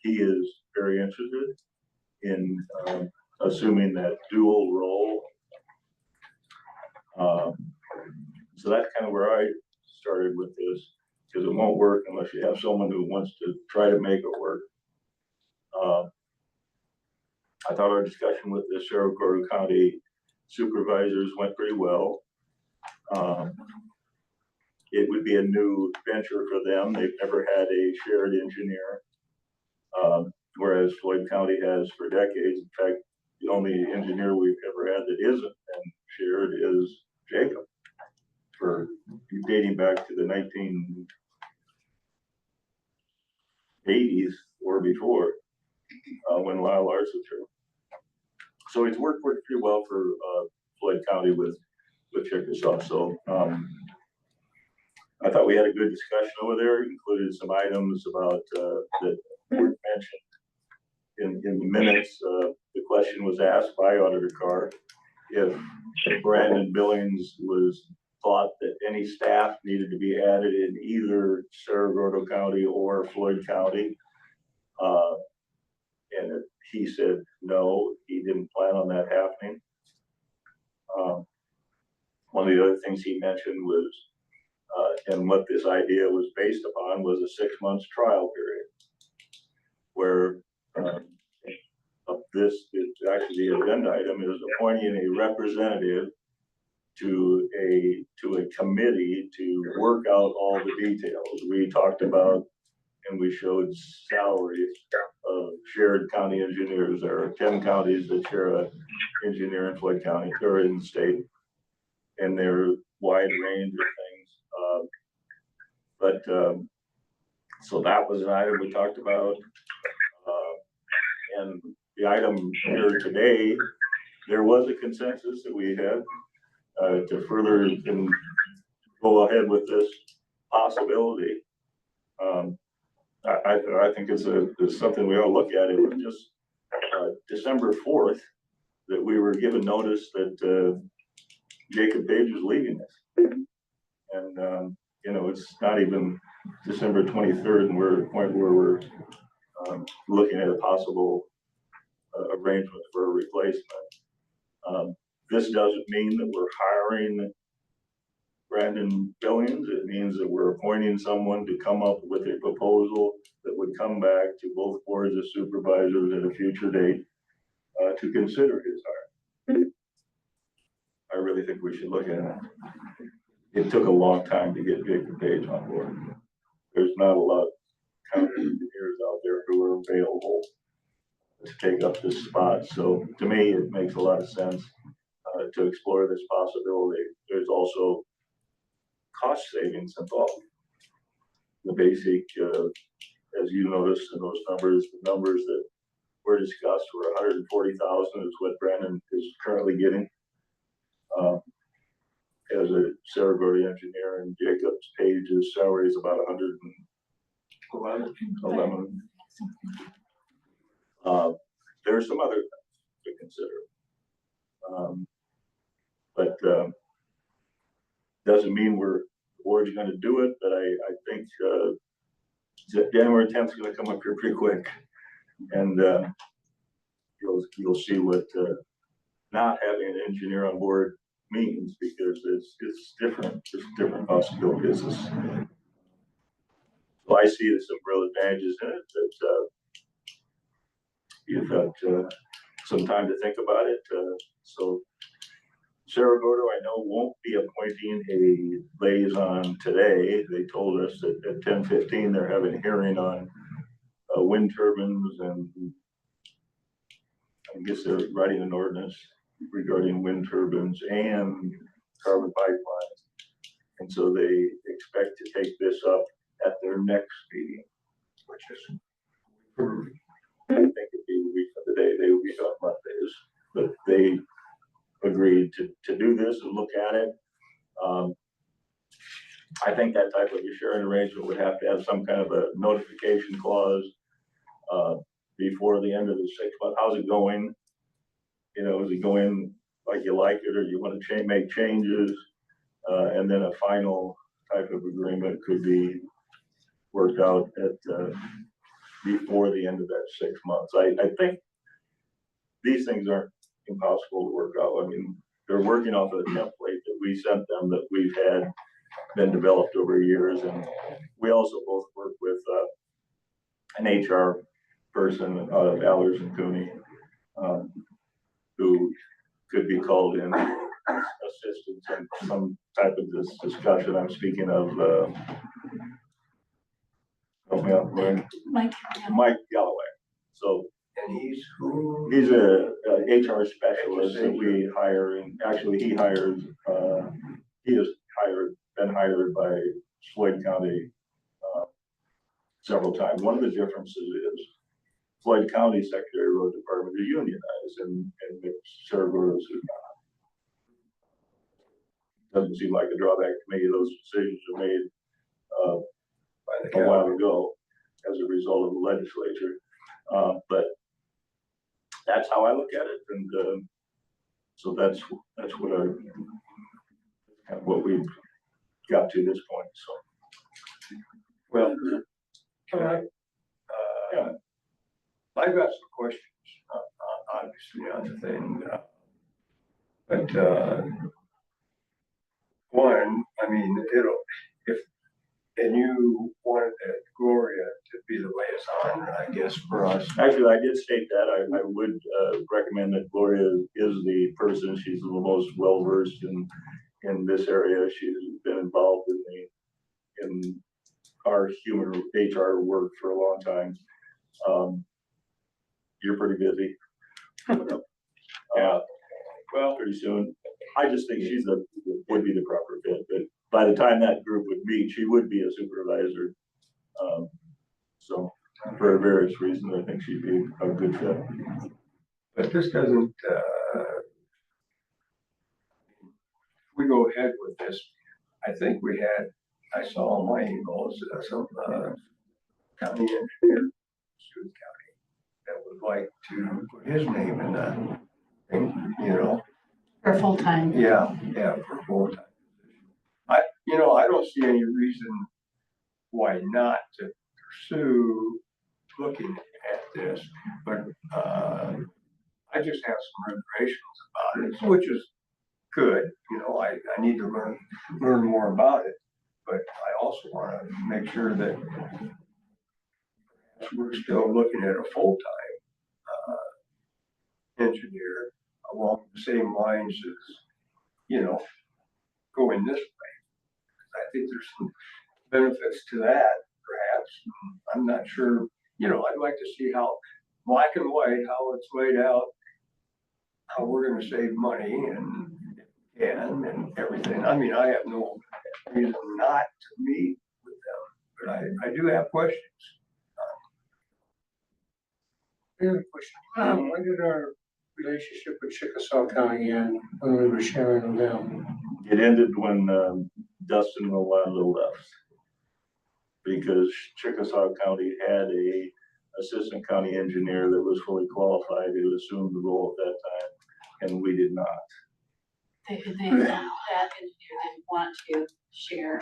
He is very interested in, assuming that dual role. So that's kind of where I started with this, because it won't work unless you have someone who wants to try to make it work. I thought our discussion with the Cerro Gordo County supervisors went pretty well. It would be a new venture for them. They've never had a shared engineer, whereas Floyd County has for decades. In fact, the only engineer we've ever had that isn't been shared is Jacob, for dating back to the 1980s or before, when Lyle Lars was here. So it's worked pretty well for Floyd County with Chickasaw. So I thought we had a good discussion over there. It included some items about that were mentioned in the minutes. The question was asked by Auditor Carr if Brandon Billings was thought that any staff needed to be added in either Cerro Gordo County or Floyd County. And he said no, he didn't plan on that happening. One of the other things he mentioned was, and what this idea was based upon, was a 6 months trial period, where this is actually the agenda item is appointing a representative to a committee to work out all the details. We talked about and we showed salaries of shared county engineers. There are 10 counties that share an engineer in Floyd County or in the state, and they're wide range of things. So that was an item we talked about. And the item here today, there was a consensus that we had to further go ahead with this possibility. I think it's something we ought to look at. It was just December 4th that we were given notice that Jacob Page was leaving us. And, it's not even December 23rd, and we're at a point where we're looking at a possible arrangement for a replacement. This doesn't mean that we're hiring Brandon Billings. It means that we're appointing someone to come up with a proposal that would come back to both boards of supervisors at a future date to consider his hire. I really think we should look at it. It took a long time to get Jacob Page on board. There's not a lot of county engineers out there who are available to take up this spot. So to me, it makes a lot of sense to explore this possibility. There's also cost savings involved. The basic, as you noticed in those numbers, the numbers that were discussed were 140,000 is what Brandon is currently getting as a Cerro Gordo engineer, and Jacob's Page's salary is about 111. There are some other things to consider, but doesn't mean the board's going to do it. But I think January 10th is going to come up here pretty quick, and you'll see what not having an engineer on board means, because it's different. There's different possibilities. So I see there's some real advantages in it that you've got some time to think about it. So Cerro Gordo, I know, won't be appointing a liaison today. They told us that at 10:15 they're having a hearing on wind turbines, and I guess they're writing an ordinance regarding wind turbines and carbon pipelines. And so they expect to take this up at their next meeting, which is, I think it'd be a week from the day. They will be on Mondays, but they agreed to do this and look at it. I think that type of a sharing arrangement would have to have some kind of a notification clause before the end of the 6 months. How's it going? you know, does it go in like you like it, or you want to make changes? And then a final type of agreement could be worked out at, before the end of that 6 months. I think these things aren't impossible to work out. I mean, they're working off of a template that we sent them that we've had been developed over years. And we also both work with an HR person out of Allers and Cooney, who could be called in assistance in some type of this discussion. I'm speaking of, help me out, Mike Galloway. So, And he's who? he's a HR specialist that we hire, and actually he hires, he has been hired by Floyd County several times. One of the differences is Floyd County Secretary Road Department are unionized, and Saragordo's is not. Doesn't seem like a drawback to me. Those decisions were made a while ago as a result of the legislature. But that's how I look at it, and so that's what kind of what we've got to this point. So, Well, can I, yeah, I've got some questions, obviously, on the thing. But one, I mean, and you wanted Gloria to be the liaison, I guess, for us. actually, I did state that I would recommend that Gloria is the person. She's the most well versed in this area. She's been involved in our human HR work for a long time. You're pretty busy. Yeah. Well, pretty soon. I just think would be the proper fit, but by the time that group would meet, she would be a supervisor. So for various reasons, I think she'd be a good fit. But this doesn't, we go ahead with this. I think I saw in my emails, some county engineer, Sioux County, that would like to put his name in that thing, you know. For full-time. Yeah, for full-time position. I don't see any reason why not to pursue looking at this, but I just have some reservations about it, which is good. I need to learn more about it, but I also want to make sure that we're still looking at a full-time engineer along the same lines as, going this way. I think there's some benefits to that, perhaps. I'm not sure, I'd like to see how black and white, how it's laid out, how we're gonna save money and everything. I mean, I have no reason not to meet with them, but I do have questions. I have a question. When did our relationship with Chickasaw County end when we were sharing with them? It ended when Dustin Rolando left, because Chickasaw County had a assistant county engineer that was fully qualified who assumed the role at that time, and we did not. That engineer didn't want to share,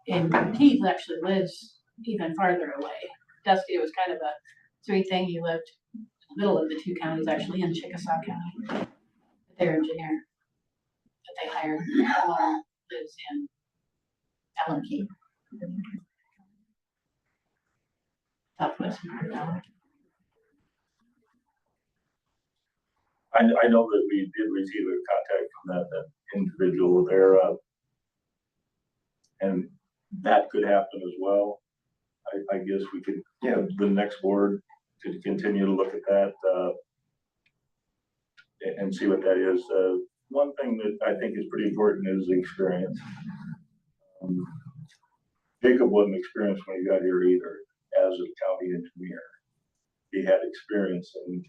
and he actually lives even farther away. Dusty, it was kind of a sweet thing. He lived in the middle of the two counties, actually in Chickasaw County. Their engineer that they hired lives in Allen Key. Southwest. I know that we did receive a contact from that individual there, and that could happen as well. I guess we could, the next board could continue to look at that and see what that is. One thing that I think is pretty important is the experience. Jacob wasn't experienced when he got here either as a county engineer. He had experience in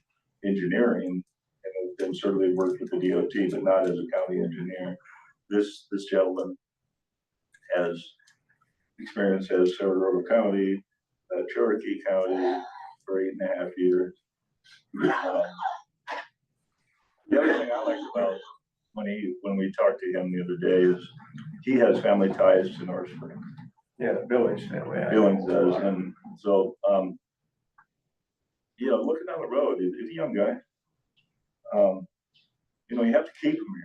engineering and certainly worked with the DOT, but not as a county engineer. This gentleman has experience as Saragordo County, Cherokee County for 8.5 years. The other thing I like about when we talked to him the other day is he has family ties to North Spring. Yeah, Billings family. Billings does, and so, you know, looking down the road, he's a young guy. You know, you have to keep him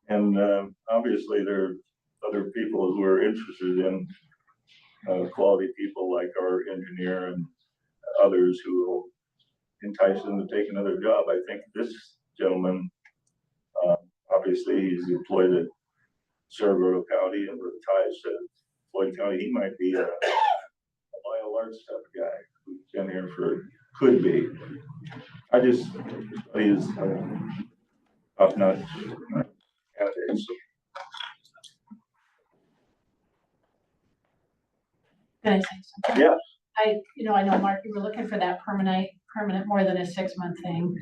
here. And, obviously there are other people who are interested in, quality people like our engineer and others who will entice them to take another job. I think this gentleman, obviously he's employed at Saragordo County and with ties to Floyd County. He might be a bio arts type of guy who's been here could be. I just, he's top-notch candidate. So Can I say something? yeah, I know, Mark, you were looking for that permanent, more than a 6-month thing.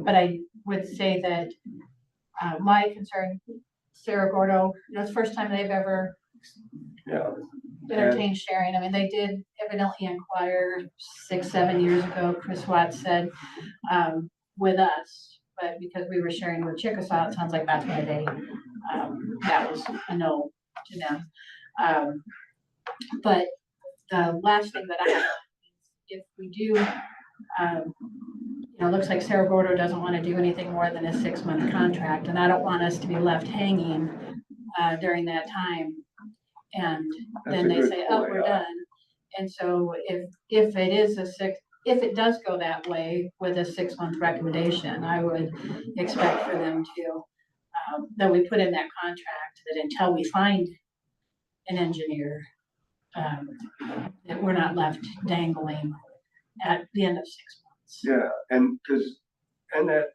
But I would say that, my concern, Sarah Gordo, it's the first time they've ever Yeah, entertained sharing. I mean, they did evidently inquire 6-7 years ago, Chris Watts said, with us, but because we were sharing with Chickasaw, it sounds like that's why that was a no to them. But the last thing that I have, if we do, it looks like Sarah Gordo doesn't want to do anything more than a 6-month contract, and I don't want us to be left hanging during that time. And That's then a they good say, oh, point, we're yeah. done. And so if it is if it does go that way with a 6-month recommendation, I would expect for them to, that we put in that contract that until we find an engineer, that we're not left dangling at the end of 6 months. yeah, and that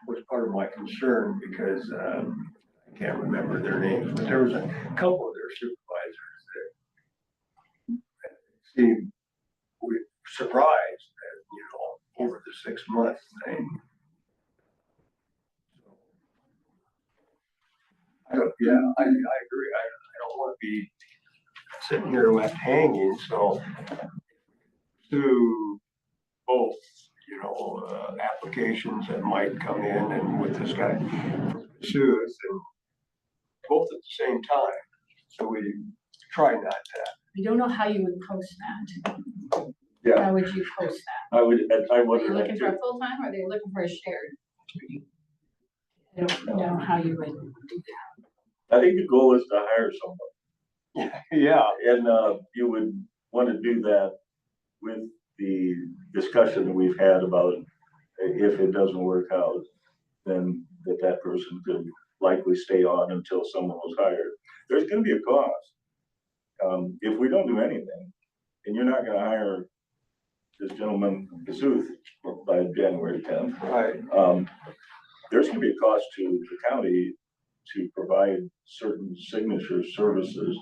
was part of my concern because, I can't remember their names, but there was a couple of their supervisors that seemed surprised that, over the 6-month thing. I agree. I don't want to be sitting here left hanging, so to both, applications that might come in and with this guy pursue us and both at the same time. So we try not to. I don't know how you would post that. Yeah. How would you post that? I Are wonder you that looking for too. a full-time or are they looking for a shared? I don't know how you would do that. I think the goal is to hire someone. Yeah, And, you would want to do that with the discussion that we've had about if it doesn't work out, then that person could likely stay on until someone was hired. There's gonna be a cost. If we don't do anything, and you're not gonna hire this gentleman, Cassuth, by January 10th, right. there's gonna be a cost to the county to provide certain signature services.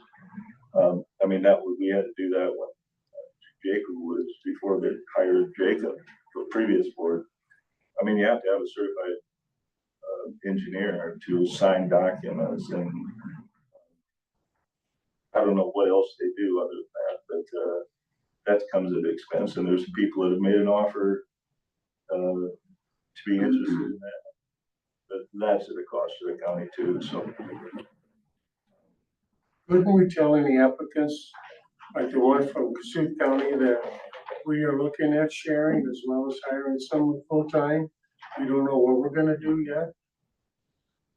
I mean, we had to do that when Jacob was, before they hired Jacob, the previous board. I mean, you have to have a certified engineer to sign documents, and I don't know what else they do other than that, but that comes at expense, and there's people that have made an offer to be interested in that. But that's at a cost to the county too, so. Couldn't we tell any applicants, like the one from Cassuth County, that we are looking at sharing as well as hiring someone full-time? We don't know what we're gonna do yet.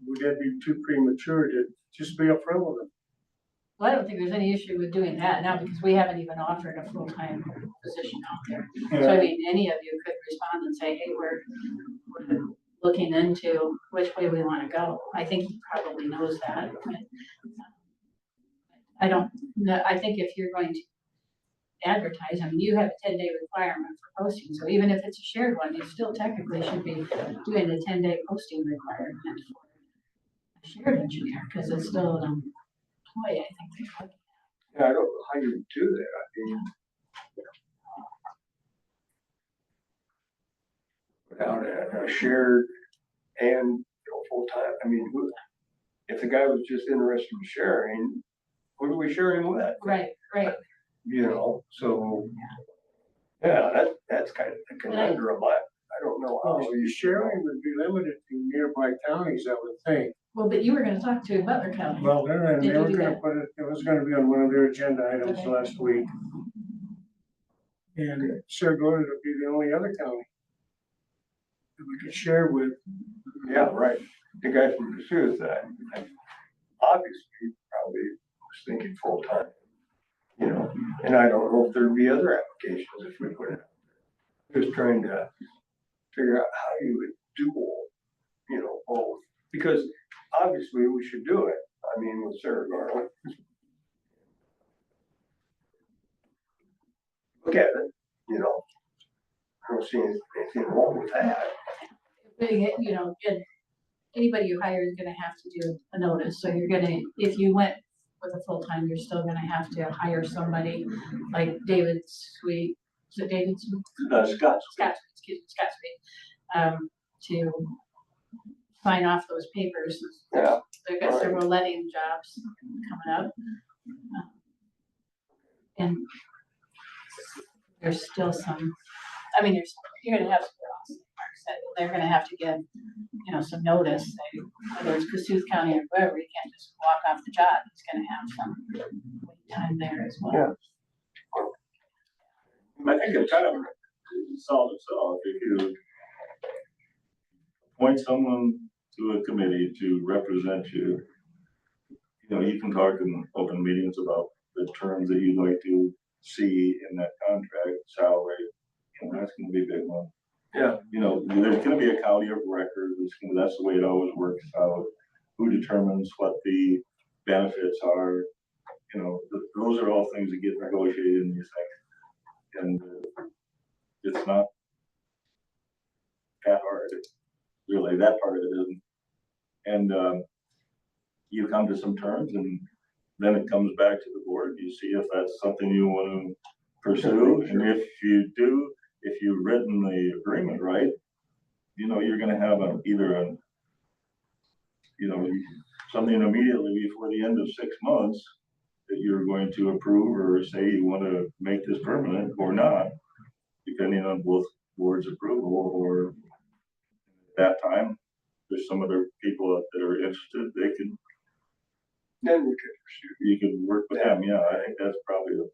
Would that be too premature to just be upfront with them? Well, I don't think there's any issue with doing that now because we haven't even offered a full-time position out there. So I mean, any of you could respond and say, hey, we're looking into which way we want to go. I think he probably knows that. But I don't know. I think if you're going to advertise, I mean, you have a 10-day requirement for posting. So even if it's a shared one, you still technically should be doing the 10-day posting requirement for a shared engineer because it's still an employee, I think they're looking at. Yeah, I don't know how you would do that. I mean, without a shared and, full-time, I mean, if the guy was just interested in sharing, who are we sharing with? Right. So, yeah, that's kind of the conundrum I don't know Well, how the you sharing would be limited to nearby counties, I would think. Well, but you were gonna talk to Butler County. Well, then Did they you were do gonna that? put it, it was gonna be on one of their agenda items Okay. last week. And Saragordo would be the only other county that we could share with. Yeah, right. The guy from Cassuth, obviously probably was thinking full time, you know, and I don't know if there'd be other applications if we put it. Just trying to figure out how you would dual, you know, both, because obviously we should do it. I mean, with Saragordo. Look at it, you know. I don't see anything wrong with that. But again, you know, and anybody you hire is gonna have to do a notice, so you're gonna, if you went with a full-time, you're still gonna have to hire somebody like David Sweet, is it David Sweet? Scott. Excuse me, Scott Sweet, to sign off those papers. Yeah. They've got several letting jobs coming up. And there's still some, I mean, you're gonna have some costs, like Mark said, they're gonna have to give, you know, some notice, say, whether it's Cassuth County or wherever, you can't just walk off the job, it's gonna have some wait time there as well. Yeah. I think it kind of solves itself if you appoint someone to a committee to represent you. You know, you can talk in open meetings about the terms that you'd like to see in that contract, salary, you know, that's gonna be a big one. Yeah. You know, there's gonna be a county of record, that's the way it always works out. Who determines what the benefits are, you know, those are all things that get negotiated in these things. And it's not that hard, really, that part of it isn't. And you come to some terms and then it comes back to the board, you see if that's something you want to pursue. And if you do, if you've written the agreement right, you know, you're gonna have you know, something immediately before the end of 6 months that you're going to approve or say you want to make this permanent or not, depending on both boards' approval. Or at that time, there's some other people that are interested, they can, Then we could pursue. you can work with them. Yeah, I think that's probably the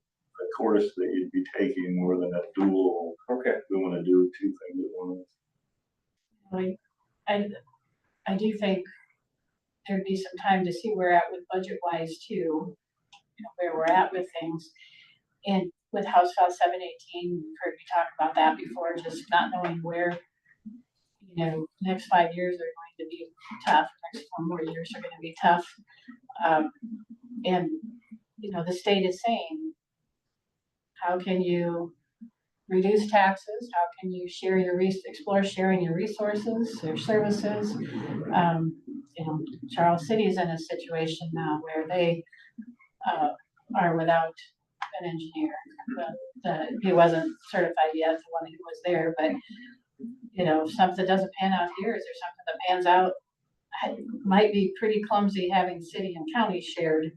course that you'd be taking more than a dual. Okay. We want to do two things at once. I do think there'd be some time to see where we're at with budget wise too, you know, where we're at with things. And with House File 718, you've heard me talk about that before, just not knowing where, you know, next 5 years are going to be tough, next 4 more years are gonna be tough. And, you know, the state is saying, how can you reduce taxes? How can you share explore sharing your resources, your services? You know, Charles City is in a situation now where they are without an engineer. He wasn't certified yet, the one who was there, but you know, if something doesn't pan out here, is there something that pans out? It might be pretty clumsy having city and county shared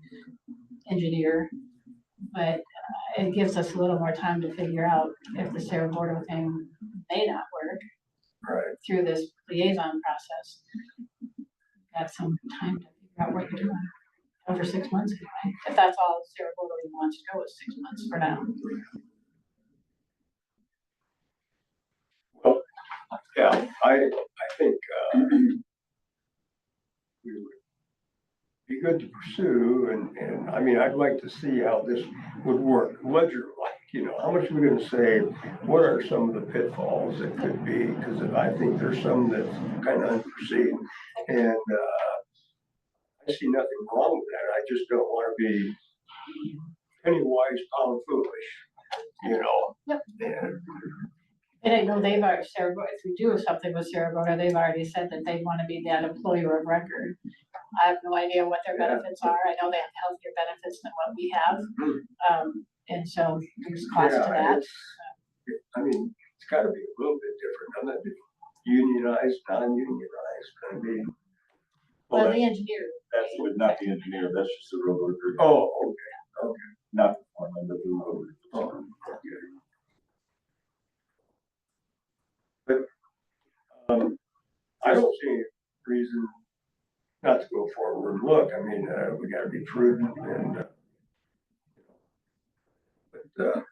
engineer, but it gives us a little more time to figure out if the Saragordo thing may not work. Right. Through this liaison process. Got some time to figure out what you're doing over 6 months anyway. If that's all Saragordo even wants to go is 6 months for now. Well, yeah, I think, we would be good to pursue, and I mean, I'd like to see how this would work, ledger like, you know, how much are we gonna save? What are some of the pitfalls that could be? Because I think there's some that's kind of unforeseen, and I see nothing wrong with that. I just don't want to be penny wise, pound foolish, you know? Yep. And And I know they've already, Saragordo, if we do something with Saragordo, they've already said that they want to be that employer of record. I have no idea what their benefits are. I know they have healthier benefits than what we have. And so there's cost to that. I mean, it's gotta be a little bit different. I'm not unionized, non-unionized, gonna be. Well, the engineer. That's not the engineer, that's just the road worker. Oh, okay. Not the foreman, but the road worker. Oh, okay. But don't see any reason not to go forward. Look, I mean, we gotta be prudent and, but,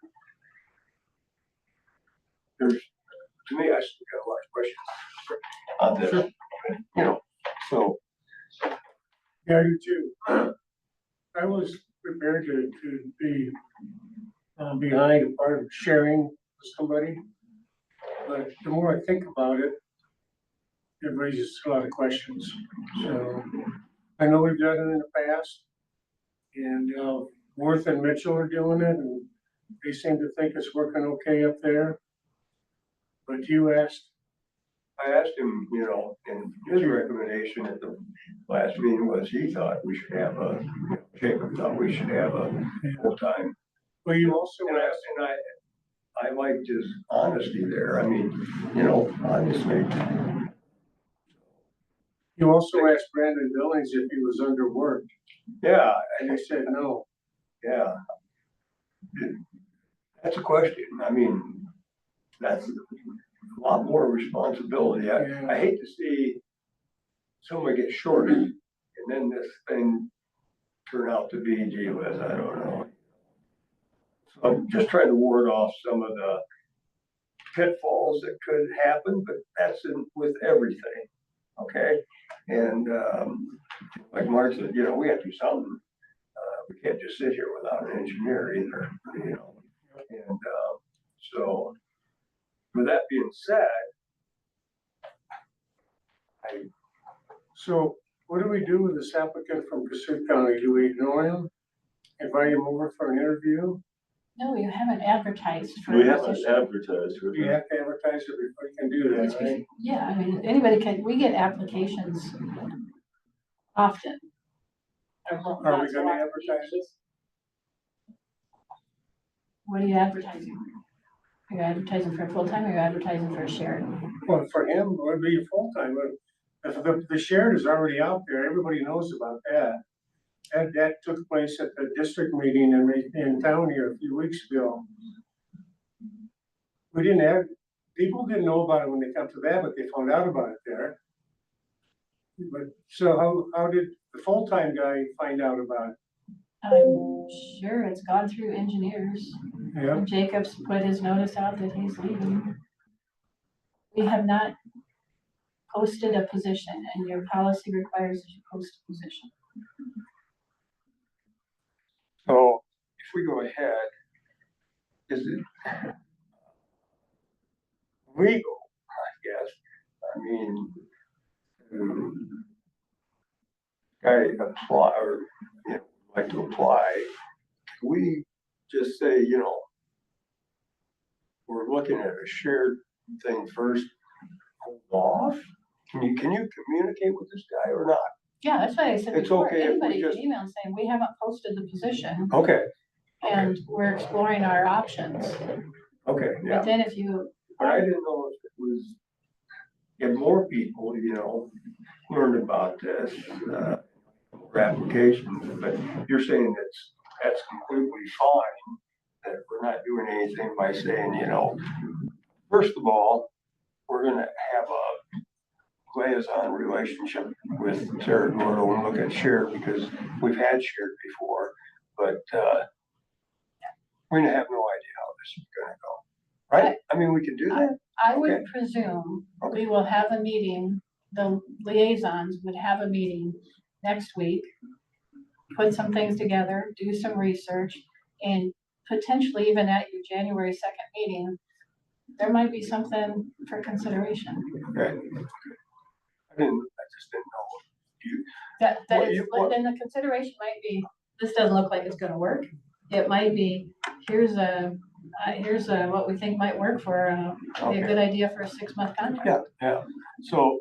there's, to me, I still got a lot of questions on this, you know, so. Yeah, I do too. I was prepared to be behind a part of sharing with somebody. But the more I think about it, it raises a lot of questions. So I know we've done it in the past. And Worth and Mitchell are doing it and they seem to think it's working okay up there. But you asked, I asked him, you know, and his recommendation at the last meeting was he thought we should have Jacob thought we should have a full-time. well, you also asked, And I liked his honesty there. I mean, you know, honestly. you also asked Brandon Billings if he was underworked Yeah, and he said no. yeah. That's a question. I mean, that's a lot more responsibility. Yeah. I hate to see someone get shorted and then this thing turn out to be, gee whiz, I don't know. So I'm just trying to ward off some of the pitfalls that could happen, but that's with everything, okay? And like Mark said, you know, we have to do something. We can't just sit here without an engineer either, you know? And so with that being said, So what do we do with this applicant from Cassuth County? Do we ignore him? Invite him over for an interview? No, you haven't advertised for. We a haven't position. advertised for Do you that. have to advertise it before you can do that, right? Yeah, I mean, anybody can, we get applications often. Are we gonna advertise it? What are you advertising? Are you advertising for full-time or are you advertising for a shared? Well, for him, it would be full-time, but if the shared is already out there, everybody knows about that. That took place at the district meeting in town here a few weeks ago. We didn't have, people didn't know about it when they come to that, but they found out about it there. But, so how did the full-time guy find out about it? I'm sure it's gone through engineers. Yeah, Jacobs put his notice out that he's leaving. We have not posted a position and your policy requires that you post a position. so if we go ahead, is it legal, I guess? I mean, guy apply or, you know, like to apply, can we just say, you know, we're looking at a shared thing first, hold off? Can you communicate with this guy or not? Yeah, that's what I said It's before. okay if we Anybody can just- email and say, we haven't posted the position Okay, and we're exploring our options. okay, yeah. But then if you, But I didn't know if it was, if more people, you know, learned about this, more applications, but you're saying that's completely fine, that we're not doing anything by saying, you know, first of all, we're gonna have a liaison relationship with Sarah Gordo and look at shared because we've had shared before, but, we're gonna have no idea how this is gonna go, right? I mean, we can do that. I would Okay. presume Okay. we will have a meeting, the liaisons would have a meeting next week. Put some things together, do some research, and potentially even at your January 2nd meeting, there might be something for consideration. Okay. I just didn't know. That What is, you- but then the consideration might be, this doesn't look like it's gonna work. It might be, here's what we think might work for, be a Okay. good idea for a 6-month contract. Yeah. So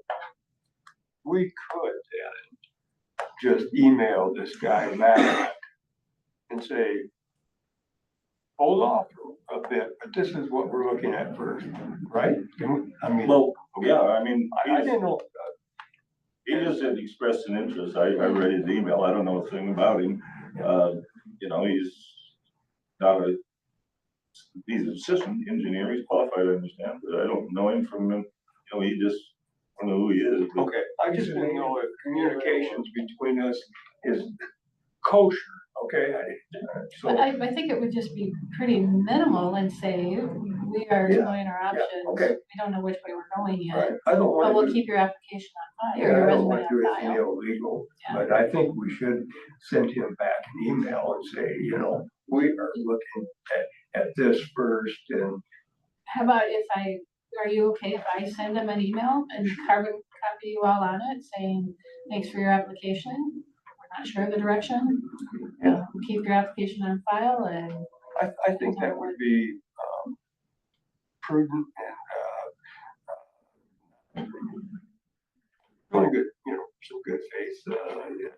we could then just email this guy back and say, hold off a bit, but this is what we're looking at first, right? I mean, Well, yeah, I mean, I didn't know. he just had expressed an interest. I read his email. I don't know a thing about him. You know, he's an assistant engineer. He's qualified, I understand, but I don't know him from, you know, he just don't know who he is, but Okay, I just want to know if communications between us is kosher, okay? So, But I think it would just be pretty minimal and say, we are Yeah, exploring our options. okay. We don't know which way we're going yet, right, I don't but want we'll to do, keep your application on file, yeah, your I don't resume want to do on anything file. illegal, Yeah. but I think we should send him back an email and say, you know, we are looking at this first and, How about are you okay if I send them an email and copy you all on it saying, thanks for your application? We're not sure of the direction. Keep your application on file and I think that would be prudent and doing good, you know, some good faith. Yeah, we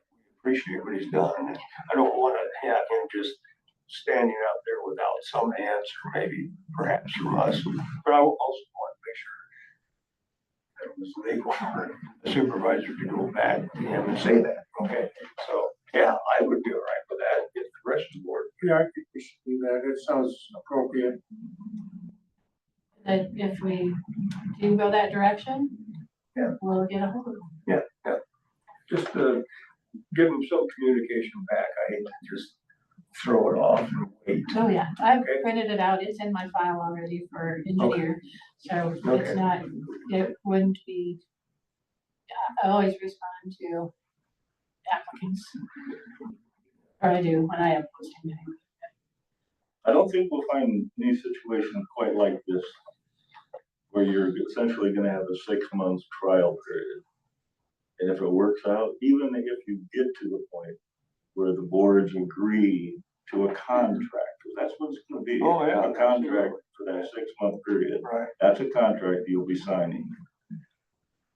appreciate what he's done. And I don't want to have him just standing out there without some answer, maybe perhaps from us. But I also want to make sure that it was legal for the supervisor to go back to him and say that. Okay, so yeah, I would be all right with that if the rest of the board. Yeah, I think we should do that. It sounds appropriate. that if we do go that direction, Yeah. we'll get a hold of them. Just to give them some communication back. I hate to just throw it off and wait. Oh, yeah, I've Okay. printed it out. It's in my file already for engineer. So Okay. it's not, it wouldn't be, I always respond to applicants. Or I do when I have posting anyway. I don't think we'll find any situation quite like this, where you're essentially gonna have a 6 month trial period. And if it works out, even if you get to the point where the boards agree to a contract, 'cause that's what it's gonna be. Oh, yeah. A contract for that 6 month period. Right. That's a contract you'll be signing.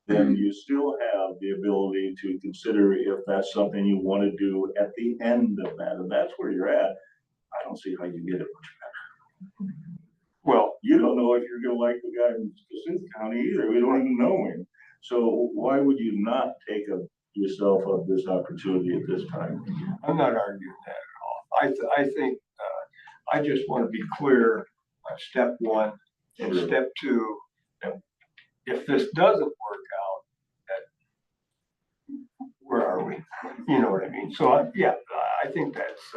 Then you still have the ability to consider if that's something you want to do at the end of that, and that's where you're at. I don't see how you get it much better. Well, you don't know if you're gonna like the guy in Cassuth County either. We don't even know him. So why would you not take yourself of this opportunity at this time? I'm not arguing that at all. I think, I just want to be clear on step one and Sure. step two. And if this doesn't work out, where are we? You know what I mean? So, yeah, I think that's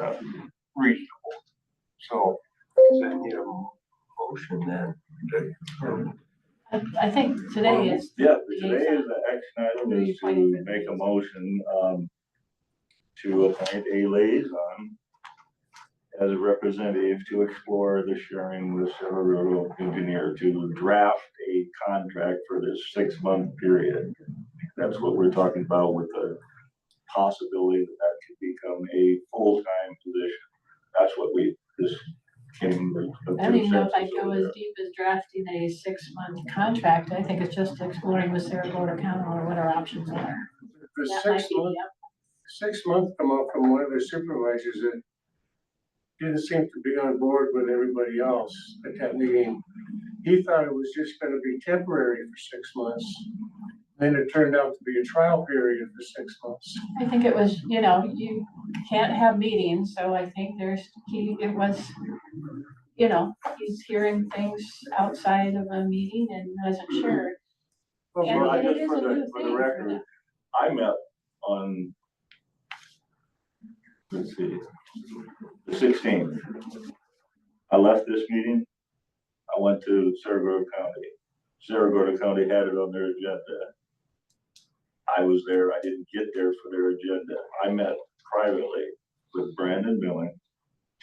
reasonable. So, does that need a motion then? I think today is. Yeah, today is the action item is to make a motion, to appoint a liaison as a representative to explore the sharing with Cerro engineer to draft a contract for this 6 month period. That's what we're talking about with the possibility that that could become a full-time position. That's what this came. I don't even know if I go as deep as drafting a 6 month contract. I think it's just exploring with Saragordo County or what our options are. For That 6 might be, months, 6 months come up from one of the supervisors that didn't seem to be on board with everybody else at that meeting. He thought it was just gonna be temporary for 6 months. Then it turned out to be a trial period for 6 months. I think it was, you can't have meetings, so I think it was, he's hearing things outside of a meeting and wasn't sure. Well, And Well, it just is for a new the thing for record, them. I met on, let's see, the 16th. I left this meeting. I went to Saragordo County. Saragordo County had it on their agenda. I was there. I didn't get there for their agenda. I met privately with Brandon Milling,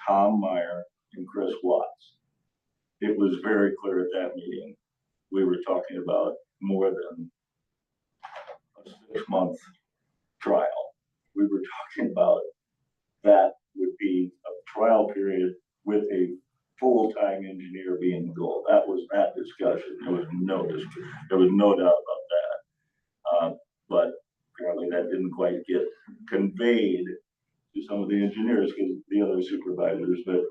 Tom Meyer, and Chris Watts. It was very clear at that meeting, we were talking about more than a 6 month trial. We were talking about that would be a trial period with a full-time engineer being the goal. That was that discussion. There was no doubt about that. But apparently that didn't quite get conveyed to some of the engineers because the other supervisors, but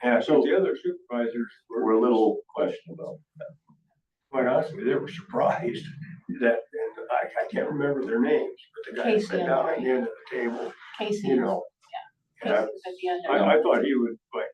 Yeah, so the other supervisors we're a little questionable. quite honestly, they were surprised that, and I can't remember their names, but the guy that Casey sat and down Ray. at the end of the table, Casey, you know. and Casey's at the end of it. I thought he would, like,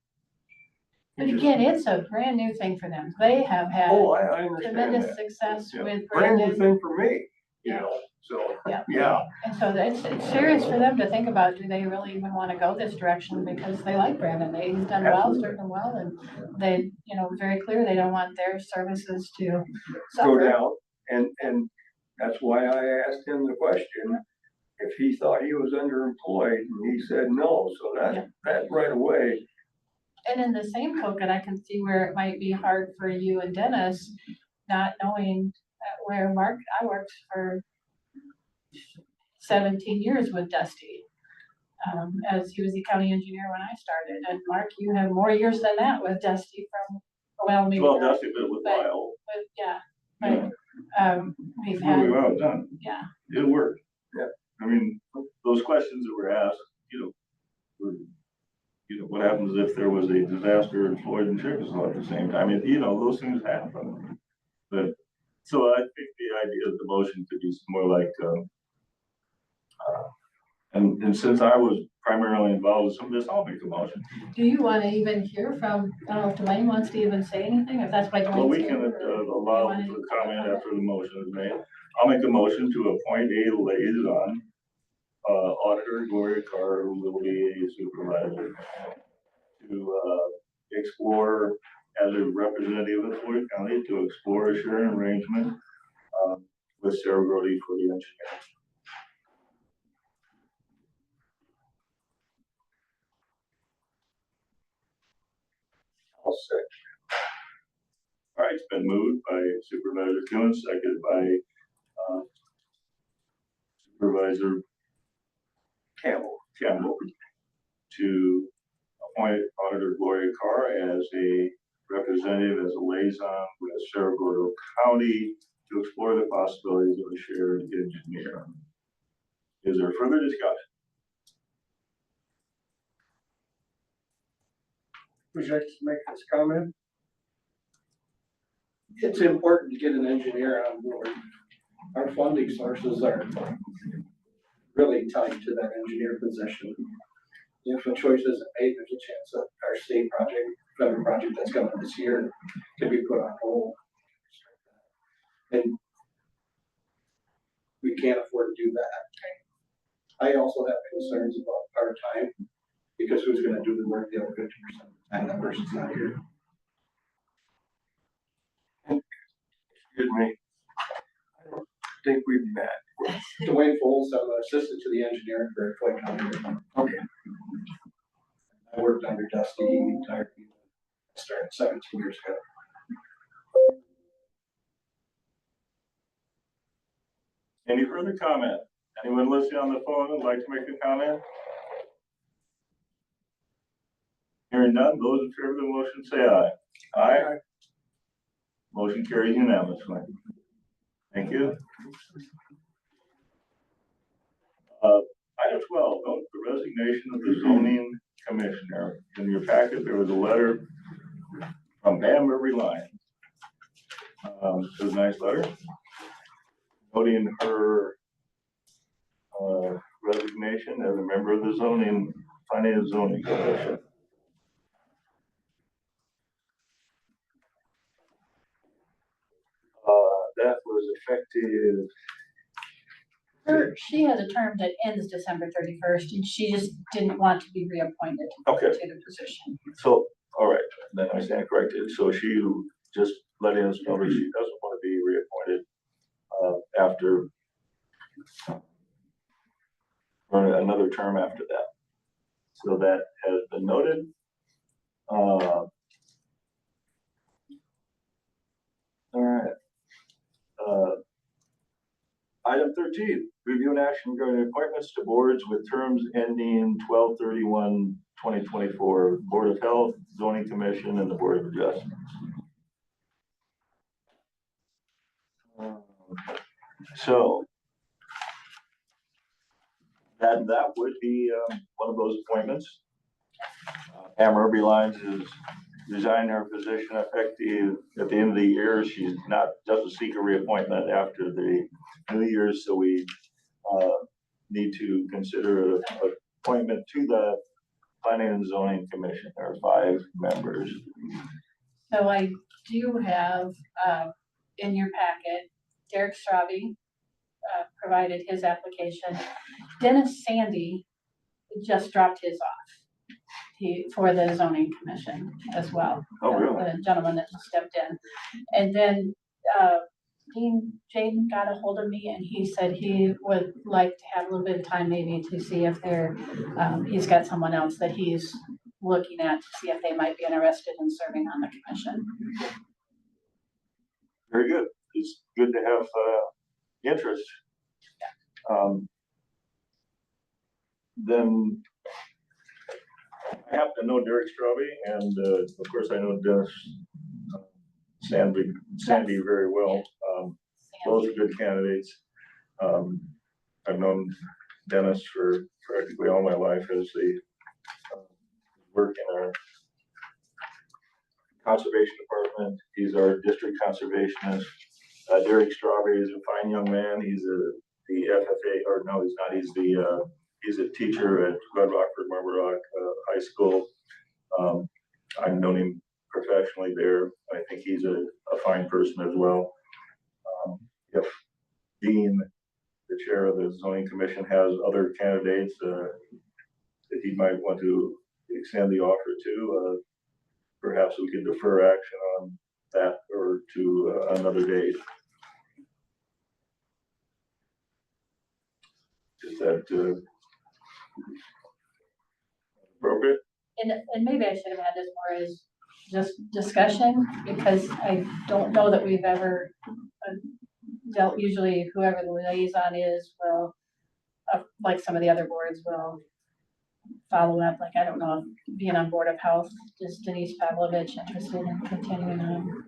But again, it's a brand new thing for them. They have had Oh, I understand tremendous that. success Yeah. with Brand new branded. thing for me, you Yeah. know, so, Yeah. yeah. And so it's serious for them to think about, do they really even want to go this direction? Because they like Brandon. He's done well, Absolutely. served them well, and they, very clear they don't want their services to Go suffer. down, and that's why I asked him the question, if he thought he was underemployed, and he said no, so Yeah. that right away, And in the same token, I can see where it might be hard for you and Dennis, not knowing where Mark, I worked for 17 years with Dusty. As he was the county engineer when I started, and Mark, you have more years than that with Dusty maybe Well, not, Dusty, but with but- Lyle, but yeah, Yeah. but, we've really had, well done. yeah, It worked. Yeah. I mean, those questions that were asked, were, what happens if there was a disaster in Floyd and Chickasaw at the same time? Those things happen. But, so I think the idea of the motion could be more like, and since I was primarily involved with some of this, I'll make a motion. do you want to even hear from, I don't know if Dwayne wants to even say anything, if that's why Well, Dwayne's we can here? or allow you wanna- for comment after the motion is made. I'll make a motion to appoint a liaison, auditor Gloria Carr, who will be a supervisor, to explore, as a representative of Floyd County, to explore a sharing arrangement with Sarah Brody for the engineer. I'll say, All right, it's been moved by Supervisor Kuhn, seconded by Supervisor Campbell to appoint Auditor Gloria Carr as a representative, as a liaison with Cerro Gordo County to explore the possibilities of a shared engineer. Is there further discussion? would you like to make this comment? It's important to get an engineer on board. Our funding sources are really tied to that engineer position. If a choice isn't made, there's a chance that our state project, federal project that's coming this year can be put on hold. And we can't afford to do that. I also have concerns about part-time, because who's gonna do the work the other 50% of the time that person's not here? Excuse me. I don't think we've met. Dwayne Foles, I'm an assistant to the engineer for Floyd County. Okay. I worked under Dusty, he retired, started 17 years ago. Any further comment? Anyone listening on the phone would like to make a comment? Hearing none, those in favor of the motion say aye. Aye. Motion carries unanimously. Thank you. Item 12, note the resignation of the zoning commissioner. In your packet, there was a letter from Pam Lyons. It was a nice letter, noting her resignation as a member of the Finance Zoning Commission. That was effective. She has a term that ends December 31st, and she just didn't want to be reappointed Okay, to the position. so, all right, then I stand corrected. So she just letting us know that she doesn't want to be reappointed after for another term after that. So that has been noted. All right. Item 13, review and action regarding appointments to boards with terms ending 12/31/2024, Board of Health, Zoning Commission, and the Board of Adjustments. So that would be one of those appointments. Pam Lyons is resigning her position effective at the end of the year. She's doesn't seek a reappointment after the New Year's, so we need to consider an appointment to the Planning and Zoning Commission. There are 5 members. So I do have, in your packet, Derek Straube, provided his application. Dennis Sandy just dropped his off. For the zoning commission as well. Oh, really? The gentleman that stepped in. And then, Dean Jaden got a hold of me and he said he would like to have a little bit of time maybe to see if he's got someone else that he's looking at to see if they might be interested in serving on the commission. Very good. It's good to have interest. Then I happen to know Derek Straube, and of course I know Dennis Sandy very well. Both are good candidates. I've known Dennis for practically all my life as the work in our conservation department. He's our district conservationist. Derek Straube is a fine young man. He's the FFA, or no, he's not. He's a teacher at Red Rockford Marble Rock High School. I've known him professionally there. I think he's a fine person as well. If Dean, the chair of the zoning commission, has other candidates that he might want to extend the offer to, perhaps we could defer action on that or to another date. Is that appropriate? And maybe I should have had this more as just discussion, because I don't know that we've ever dealt, usually whoever the liaison is will, like some of the other boards will follow up. Like, I don't know, if being on Board of Health, is Denise Pavlovich interested in continuing on?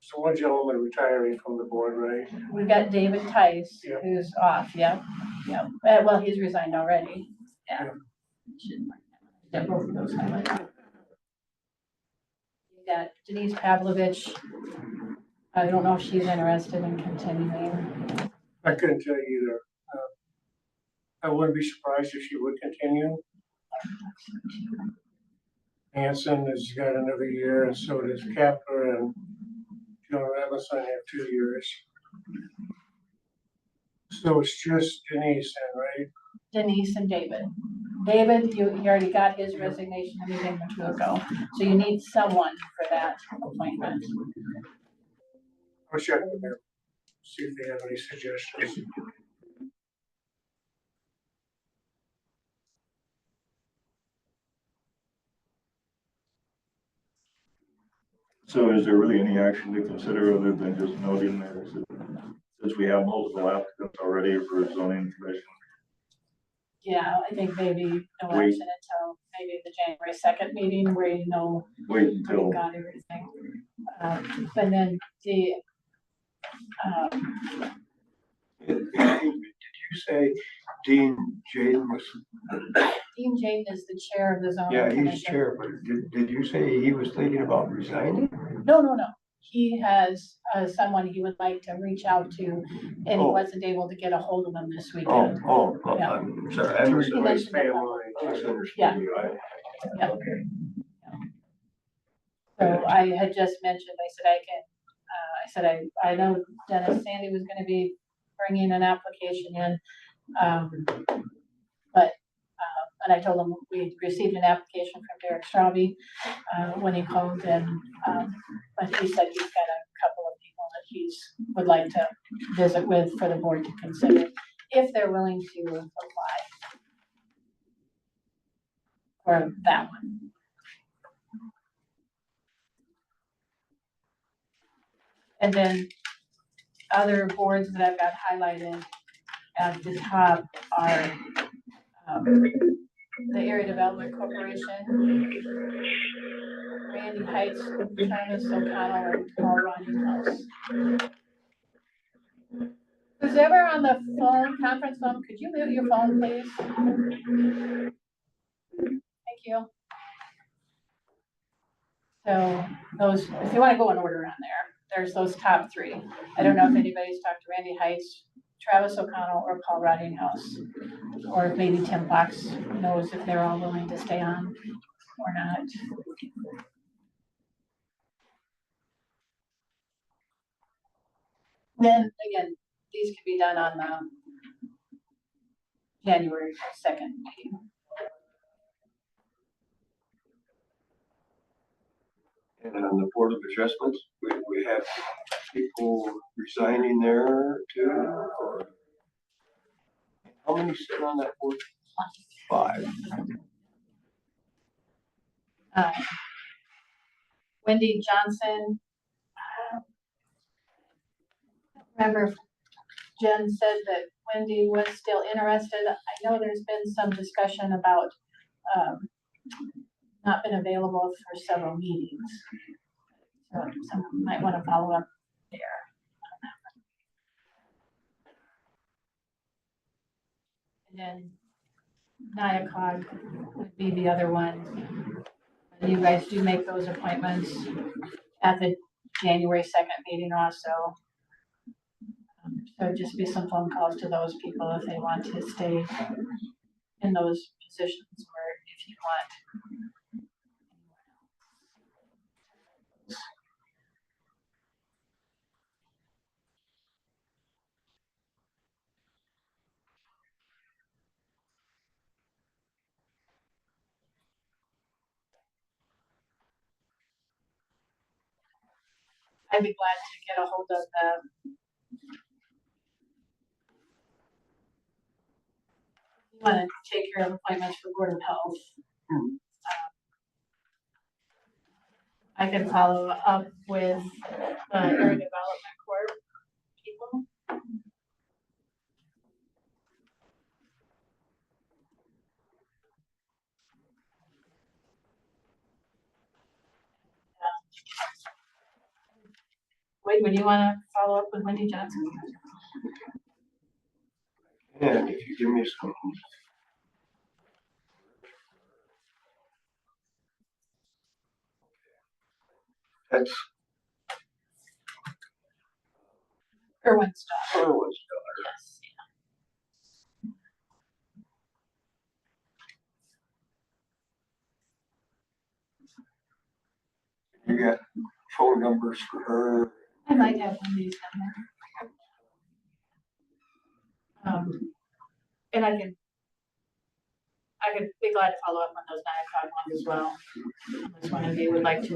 So one gentleman retiring from the board, right? We've got David Tice, Yeah. who's off, yep. Well, he's resigned already, yeah. Yeah, both of those highlighted. We got Denise Pavlovich. I don't know if she's interested in continuing. I couldn't tell you either. I wouldn't be surprised if she would continue. Hanson has got another year, and so does Kepler, and Joan Robinson have 2 years. So it's just Denise then, right? Denise and David. David, he already got his resignation and everything 2 ago. So you need someone for that appointment. I'll check with them, see if they have any suggestions. So is there really any action to consider other than just noting that since we have multiple applicants already for a zoning commission? Yeah, I think maybe no action until maybe the January 2nd meeting where you know Wait we until, got everything. And then the, Did you say Dean Jaden was? Dean Jaden is the chair of the zoning Yeah, commission. he's chair, but did you say he was thinking about resigning? No. He has someone he would like to reach out to, and he Oh. wasn't able to get a hold of them this weekend. Yeah. I'm sorry. I He mentioned it. misunderstood Yeah. you. Yeah. Okay. So I had just mentioned, I said I know Dennis Sandy was gonna be bringing an application in. And I told him we received an application from Derek Straube, when he called and, but he said he's got a couple of people that he's would like to visit with for the board to consider if they're willing to apply for that one. And then other boards that I've got highlighted at the top are the Area Development Corporation, Randy Heights, Travis O'Connell, and Paul Ronnie House. Who's ever on the phone, conference phone, could you mute your phone, please? Thank you. So those, if you want to go in order on there, there's those top 3. I don't know if anybody's talked to Randy Heights, Travis O'Connell or Paul Rottinghouse. Or if maybe Tim Fox knows if they're all willing to stay on or not. Then again, these could be done on the January 2nd meeting. And on the Board of Adjustments, we have people resigning there too, or? How many sit on that board? 5. Wendy Johnson. Remember, if Jen said that Wendy was still interested. I know there's been some discussion about not been available for several meetings. So someone might want to follow up there. And then NIACOG would be the other one. And you guys do make those appointments at the January 2nd meeting also. So just be some phone calls to those people if they want to stay in those positions, or if you want. I'd be glad to get a hold of the. You want to take care of appointments for Board of Health. I can follow up with the Area Development Corp people. Wade, would you want to follow up with Wendy Johnson? And if you give me some. That's Irwin's daughter. Irwin's Yes. daughter. You got phone numbers for her? I might have Wendy's number. And I could be glad to follow up on those 9 o'clock ones as well. Unless one of you would like to.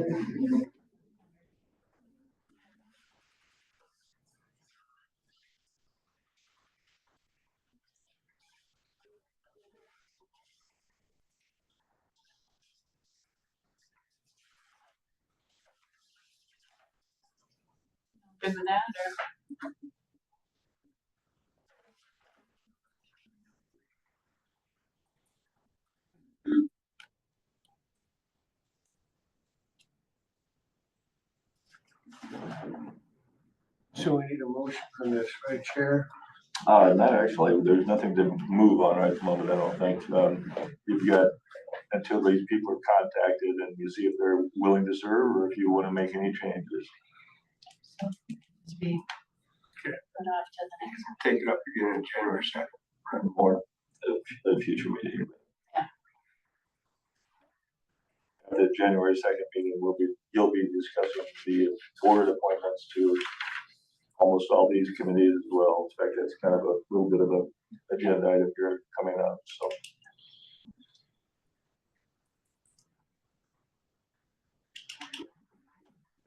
Good with that, or? So we need a motion on this, right, Chair? Not actually, there's nothing to move on right at the moment, I don't think. You've got, until these people are contacted and you see if they're willing to serve or if you want to make any changes. So, to be put off to the next. Take it up again in January 2nd. Or the future meeting. Yeah. At the January 2nd meeting, you'll be discussing the board appointments to almost all these committees as well. In fact, that's kind of a little bit of a agenda item here coming up, so.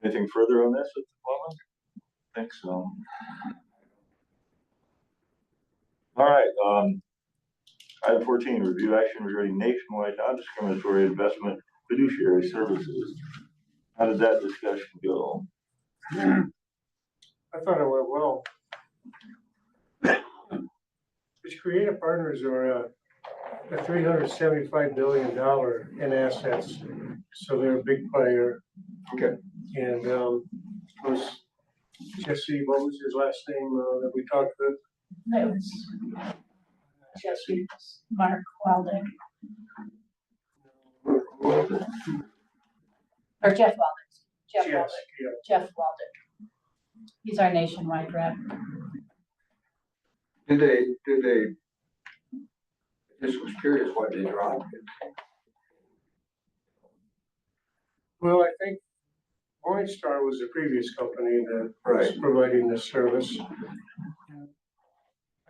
Anything further on this at the moment? I think so. All right, item 14, review action regarding nationwide non-discriminatory investment fiduciary services. How did that discussion go? I thought it went well. These creative partners are a $375 billion in assets, so they're a big player. Okay. And of course, Jesse, what was his last name that we talked with? That was Jesse, Mark Walden. Or Jeff Walden. Jeff Yes, Walden. yeah. Jeff Walden. He's our nationwide rep. Did they, just was curious why they dropped it. Well, I think Morningstar was the previous company that was Right. providing this service.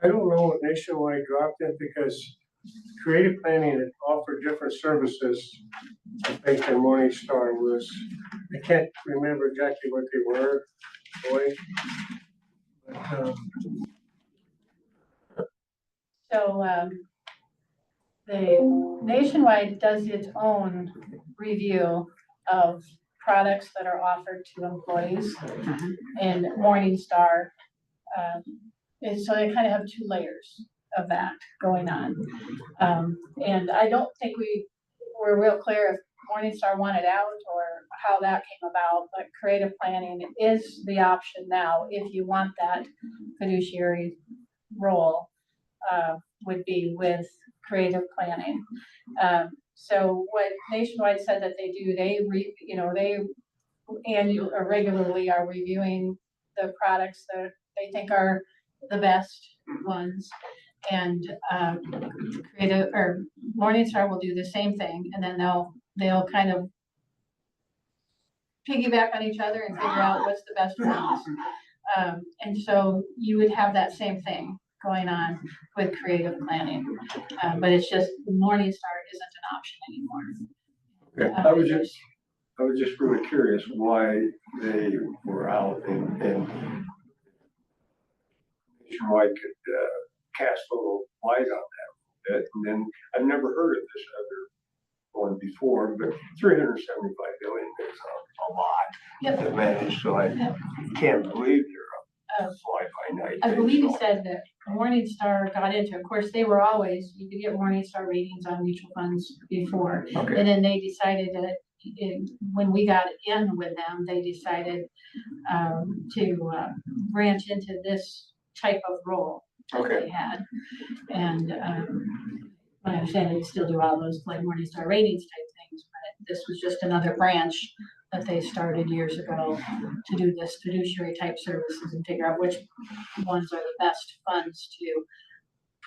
I don't know if Nationwide dropped it because creative planning had offered different services. I think in Morningstar was, I can't remember exactly what they were, boy. But, So, the Nationwide does its own review of products that are offered to employees. And Morningstar, and so they kind of have two layers of that going on. And I don't think we were real clear if Morningstar wanted out or how that came about, but creative planning is the option now if you want that fiduciary role, would be with creative planning. So what Nationwide said that they do, they annually or regularly are reviewing the products that they think are the best ones. And creative or Morningstar will do the same thing, and then they'll kind of piggyback on each other and figure out what's the best ones. And so you would have that same thing going on with creative planning, but it's just Morningstar isn't an option anymore. Okay. I was just really curious why they were out and Nationwide could cast a little light on that a bit. And then I've never heard of this other one before, but 375 billion is a lot to manage. So I can't believe you're a fly-by-night. I believe he said that Morningstar got into, of course, they were always, you could get Morningstar ratings on mutual funds before. Okay. And then they decided that when we got in with them, they decided to branch into this type of role that Okay. they had. And I understand they still do all those like Morningstar ratings type things, but this was just another branch that they started years ago to do this fiduciary type services and figure out which ones are the best funds to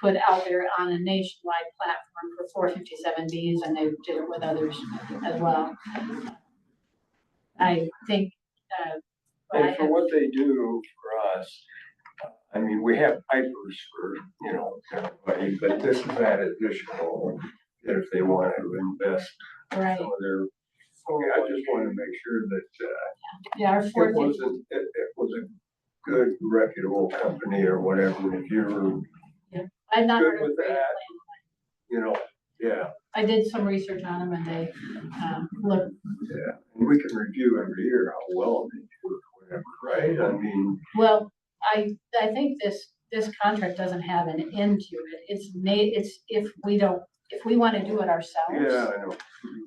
put out there on a nationwide platform for 457Bs, and they did it with others as well. I think, And for what they do for us, I mean, we have pipers for, everybody, but this is that additional, that if they want to invest right, some of their, I just wanted to make sure that, yeah, our it 450, was a good reputable company or whatever, if you're I've not good heard of with Creative that, Plan. yeah, I did some research on them and they look, yeah. And we can review every year how well they do or whatever, right? I mean, well, I think this contract doesn't have an end to it. It's if we want to do it ourselves. yeah, I know.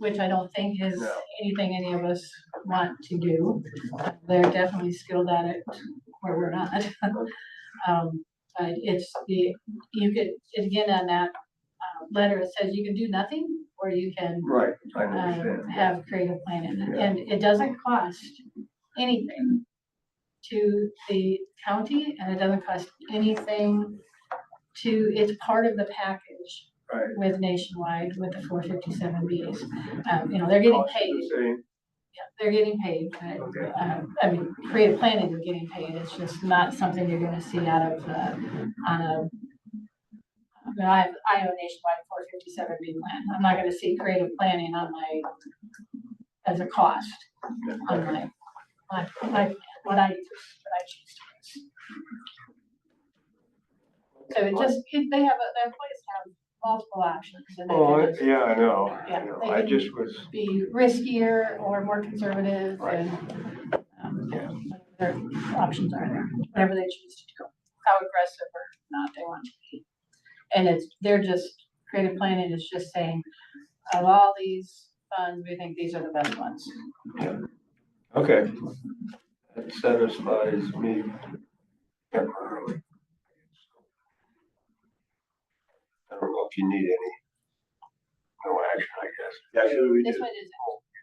Which I don't think is No. anything any of us want to do. They're definitely skilled at it where we're not. But it's you could, again, on that letter, it says you can do nothing or you can Right, I understand. have creative planning. Yeah. And it doesn't cost anything to the county, and it doesn't cost anything it's part of the package. Right. With Nationwide, with the 457Bs. They're getting Cost is paid. the same. Yeah, they're getting paid, but, Okay. I mean, creative planning is getting paid. It's just not something you're gonna see out of, I own a Nationwide 457B plan. I'm not gonna see creative planning on as a cost on my plan, what I choose to use. So they have, the employees have multiple options. And they Oh, can just- yeah, I know. Yeah, they I can just was, be riskier or more conservative Right. and, Yeah. their options are there, whatever they choose to do, how aggressive or not they want to be. And they're just, creative planning is just saying, of all these funds, we think these are the best ones. okay. That satisfies me temporarily. I don't know if you need any, no action, I guess. Actually, we This do. one is,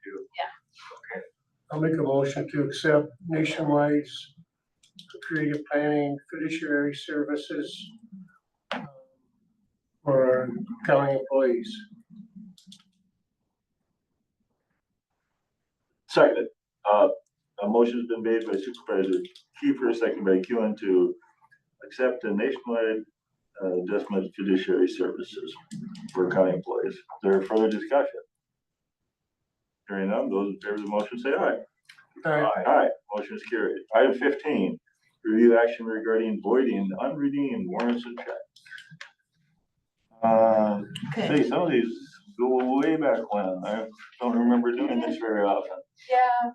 You do? I'll make a motion to accept Nationwide's creative planning fiduciary services our county employees. Second, a motion's been made by Supervisor Kiefer, second by Kewen to accept a nationwide adjustment fiduciary services for county employees. Is there further discussion? Hearing none, those in favor of the motion say aye. Aye, motion is carried. Item 15, review action regarding voiding unredeemed warrants and checks. Okay. See, some of these go way back when. I don't remember doing this very often. Yeah, I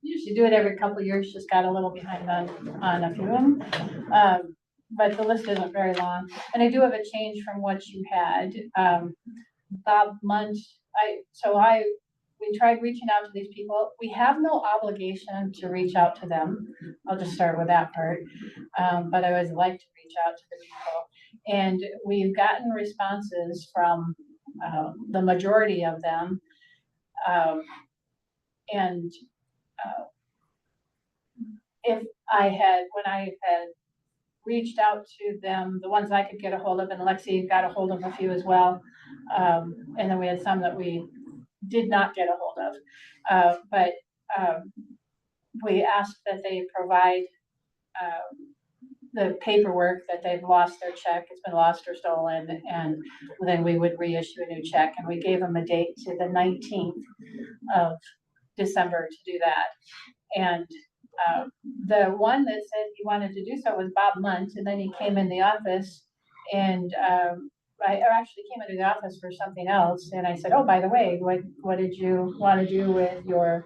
usually do it every couple of years, just got a little behind on a few of them. But the list isn't very long, and I do have a change from what you had. Bob Munt, we tried reaching out to these people. We have no obligation to reach out to them. I'll just start with that part. But I always like to reach out to the people. And we've gotten responses from the majority of them. If when I had reached out to them, the ones I could get a hold of, and Lexi got a hold of a few as well. And then we had some that we did not get a hold of. But we asked that they provide the paperwork that they've lost their check, it's been lost or stolen, and then we would reissue a new check. And we gave them a date to the 19th of December to do that. And the one that said he wanted to do so was Bob Munt, and then he came in the office and I actually came into the office for something else, and I said, oh, by the way, what did you want to do with your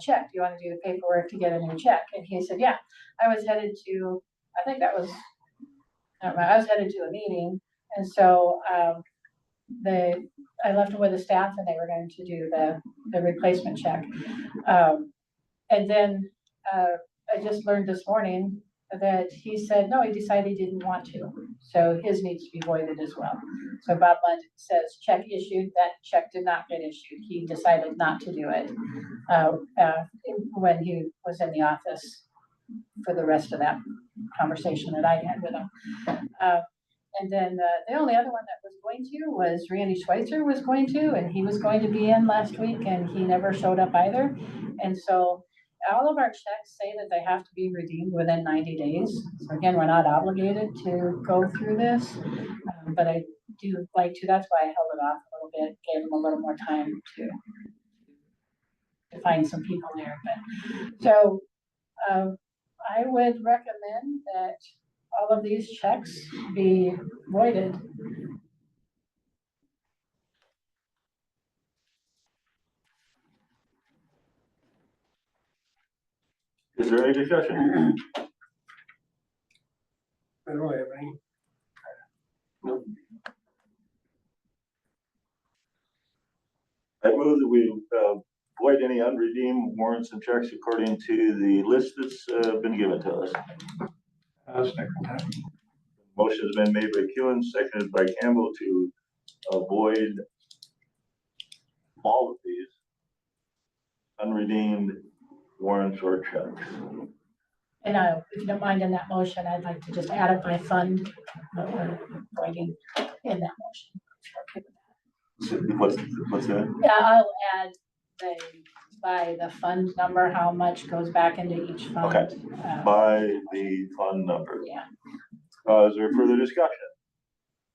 check? Do you want to do the paperwork to get a new check? And he said, yeah, I was headed to, I think that was, I don't know, I was headed to a meeting, and so I left him with the staff, and they were going to do the replacement check. And then I just learned this morning that he said, no, he decided he didn't want to. So his needs to be voided as well. So Bob Munt says check issued, that check did not get issued. He decided not to do it when he was in the office for the rest of that conversation that I had with him. And then the only other one that was going to was Randy Schweitzer was going to, and he was going to be in last week, and he never showed up either. And so all of our checks say that they have to be redeemed within 90 days. So again, we're not obligated to go through this, but I do like to, that's why I held it off a little bit, gave them a little more time to find some people there. But so I would recommend that all of these checks be voided. Is there any discussion? I don't have any. I move that we void any unredeemed warrants and checks according to the list that's been given to us. I'll second that. Motion has been made by Kewen, seconded by Campbell to avoid all of these unredeemed warrants or checks. And if you don't mind in that motion, I'd like to just add up my fund voiding in that motion. What's that? Yeah, I'll add by the fund number, how much goes back into each fund. Okay. By the fund number. Yeah. Is there further discussion?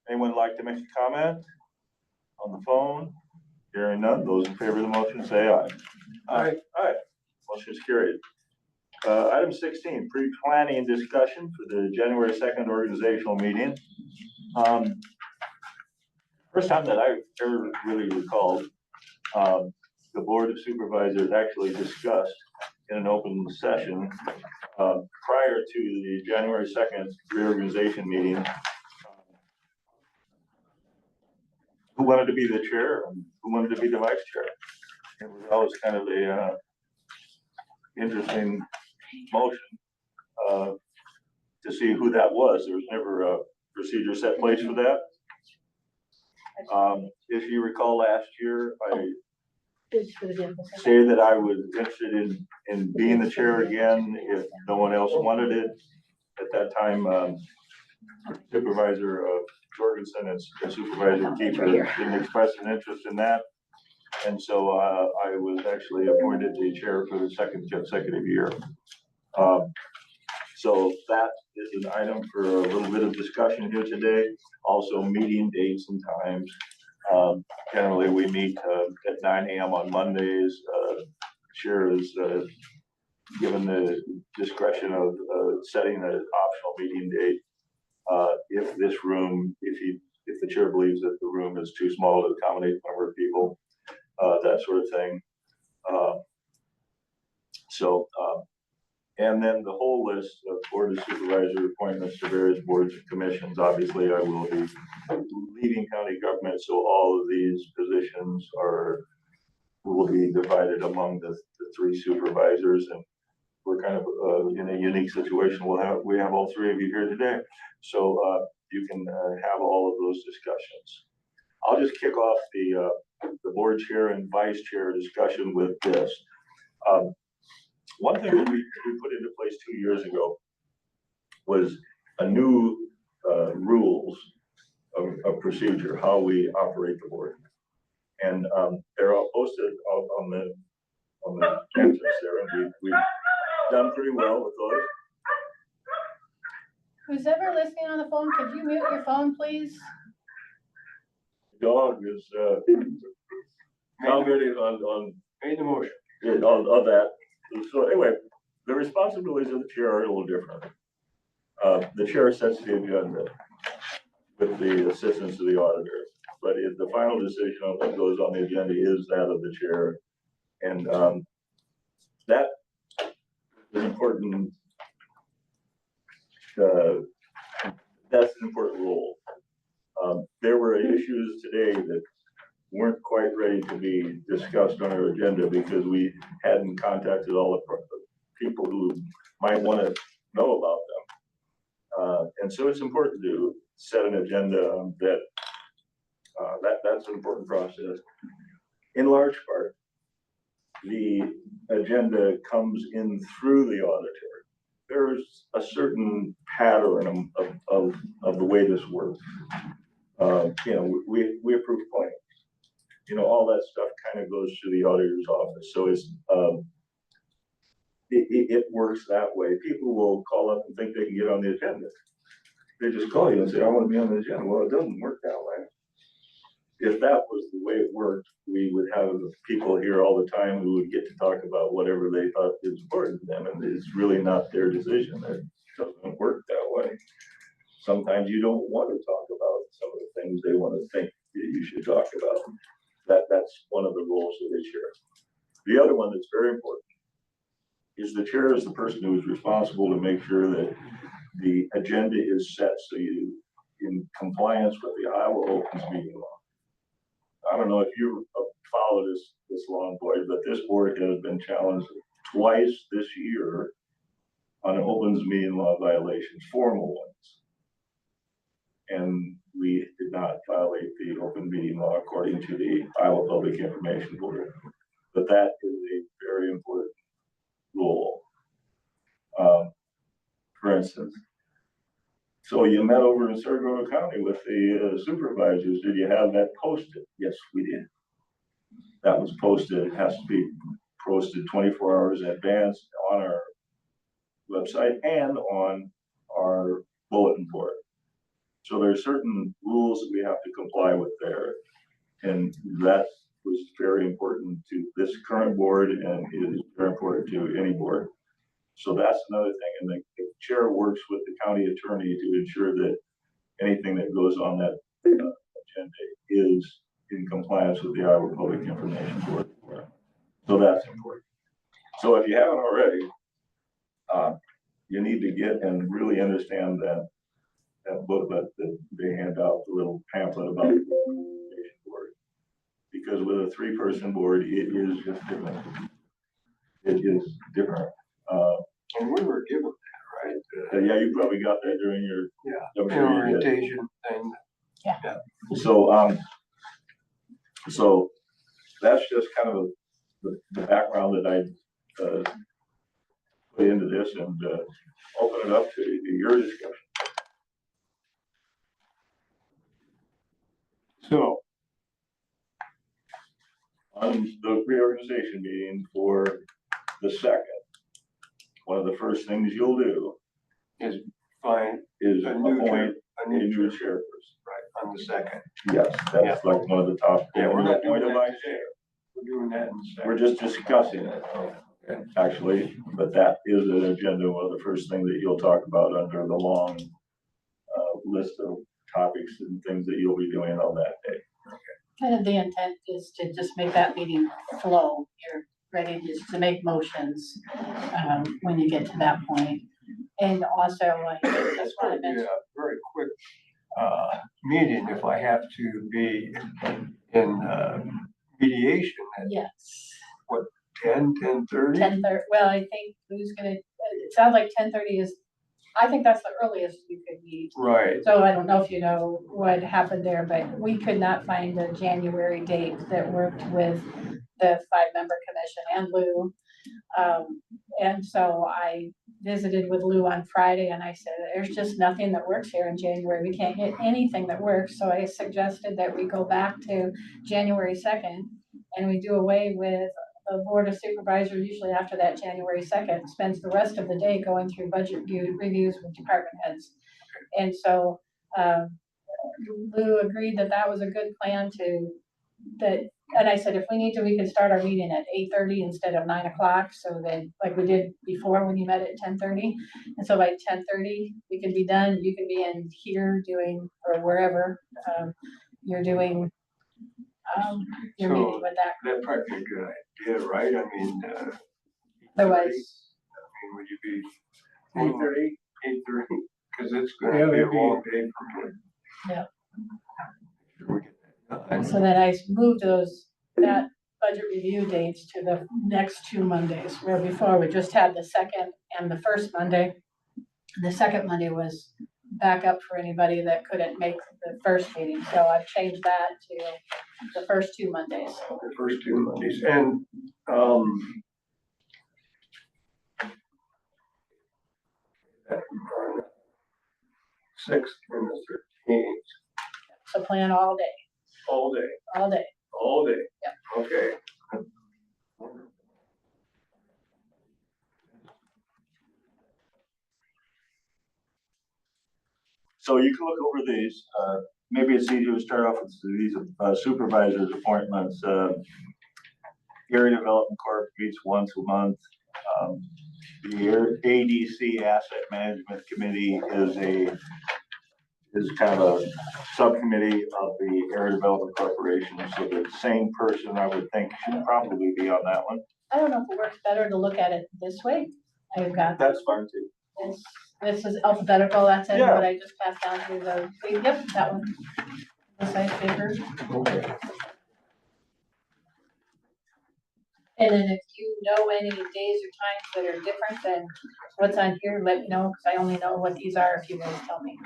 Anyone like to make a comment on the phone? Hearing none, those in favor of the motion say aye. Aye. Aye. Motion is carried. Item 16, pre-planning discussion for the January 2nd organizational meeting. First time that I ever really recalled, the Board of Supervisors actually discussed in an open session prior to the January 2nd reorganization meeting who wanted to be the chair and who wanted to be the vice chair. It was always kind of a interesting motion to see who that was. There was never a procedure set place for that. If you recall last year, I stated that I was interested in being the chair again if no one else wanted it. At that time, Supervisor Jorgensen and Supervisor Kiefer didn't express an interest in that. And so I was actually appointed the chair for the second consecutive year. So that is an item for a little bit of discussion here today. Also meeting dates and times. Generally, we meet at 9 a.m. on Mondays. Chair is given the discretion of setting an optional meeting date. If the chair believes that the room is too small to accommodate a number of people, that sort of thing. And then the whole list of board of supervisor appointments to various boards and commissions. Obviously, I will be leaving county government, so all of these positions will be divided among the three supervisors, and we're kind of in a unique situation. We have all three of you here today, so you can have all of those discussions. I'll just kick off the board chair and vice chair discussion with this. One thing that we put into place 2 years ago was a new rules of procedure, how we operate the board. And they're all posted on the campus there, and we've done pretty well with those. Who's ever listening on the phone, could you mute your phone, please? Dog is commenting on Made the motion. on that. So anyway, the responsibilities of the chair are a little different. The chair sets the agenda with the assistance of the auditor, but the final decision on what goes on the agenda is that of the chair. And that is important. That's an important role. There were issues today that weren't quite ready to be discussed on our agenda because we hadn't contacted all the people who might want to know about them. And so it's important to set an agenda that's an important process. In large part, the agenda comes in through the auditor. There's a certain pattern of the way this works. We approve claims. All that stuff kind of goes to the auditor's office. So it works that way. People will call up and think they can get on the agenda. They just call you and say, I want to be on the agenda. Well, it doesn't work that way. If that was the way it worked, we would have people here all the time who would get to talk about whatever they thought is important to them. And it's really not their decision. It doesn't work that way. Sometimes you don't want to talk about some of the things they want to think that you should talk about. That's one of the roles of the chair. The other one that's very important is the chair is the person who is responsible to make sure that the agenda is set so you in compliance with the Iowa Opens Meeting Law. I don't know if you follow this long, Boyd, but this board has been challenged twice this year on Opens Meeting Law violations, formal ones. And we did not violate the open meeting law according to the Iowa Public Information Board. But that is a very important rule. For instance, so you met over in Saragota County with the supervisors. Did you have that posted? Yes, we did. That was posted. It has to be posted 24 hours in advance on our website and on our bulletin board. So there are certain rules that we have to comply with there. And that was very important to this current board, and it is very important to any board. So that's another thing. And the chair works with the county attorney to ensure that anything that goes on that agenda is in compliance with the Iowa Public Information Board. So that's important. So if you haven't already, you need to get and really understand that booklet that they hand out, the little pamphlet about the information board. Because with a 3-person board, it is just different. It is different. And we were given that, right? Yeah, you probably got that during your Orientation thing. Yeah. So that's just kind of the background that I put into this, and open it up to your discussion. So, On the reorganization meeting for the second, one of the first things you'll do Is fine, is a new appoint a a new new chair, chairperson. right, on the second. Yes, that's like one of the top. Yeah, we're not doing Appoint a that vice today. We're doing that in the second. We're just discussing it, actually, but that is an agenda, one of the first things that you'll talk about under the long list of topics and things that you'll be doing on that day. Kind of the intent is to just make that meeting flow. You're ready just to make motions, when you get to that point. And also, I just It's want gonna to be a mention, very quick, meeting if I have to be in, mediation at yes, 10:30. 10:30, well, I think who's gonna, it sounds like 10:30 is, I think that's the earliest you could meet. Right, So I don't know if you know what happened there, but we could not find a January date that worked with the 5-member commission and Lou. And so I visited with Lou on Friday and I said, there's just nothing that works here in January. We can't get anything that works. So I suggested that we go back to January 2nd and we do away with the board of supervisors. Usually after that January 2nd spends the rest of the day going through budget reviews with department heads. And so, Lou agreed that that was a good plan and I said, if we need to, we can start our meeting at 8:30 instead of 9 o'clock. So that, like we did before when you met at 10:30. And so by 10:30, we can be done. You can be in here doing, or wherever, you're doing, your meeting So with that. that'd probably be a good idea, right? I mean, Otherwise, would you be 8:30? 8:30? Because it's Yeah, gonna be a that'd be- long day for me. Yeah. Sure we get that done. so then I moved that budget review dates to the next 2 Mondays, where before we just had the second and the first Monday. The second Monday was backup for anybody that couldn't make the first meeting, so I've changed that to the first 2 Mondays. The first 2 Mondays, and, sixth and the 13th, So plan all day, all day, all day. all day. Yep. Okay. So you can look over these, maybe it's easier to start off with these supervisors appointments. Area Development Corp meets once a month. The ADC Asset Management Committee is kind of a subcommittee of the Area Development Corporation. So the same person, I would think, should probably be on that one. I don't know if it works better to look at it this way. I've got That's fine too. this is alphabetical, that's it, Yeah. what I just passed down through yep, that one. This size paper. Okay. And then if you know any days or times that are different than what's on here, let me know, because I only know what these are if you guys tell me.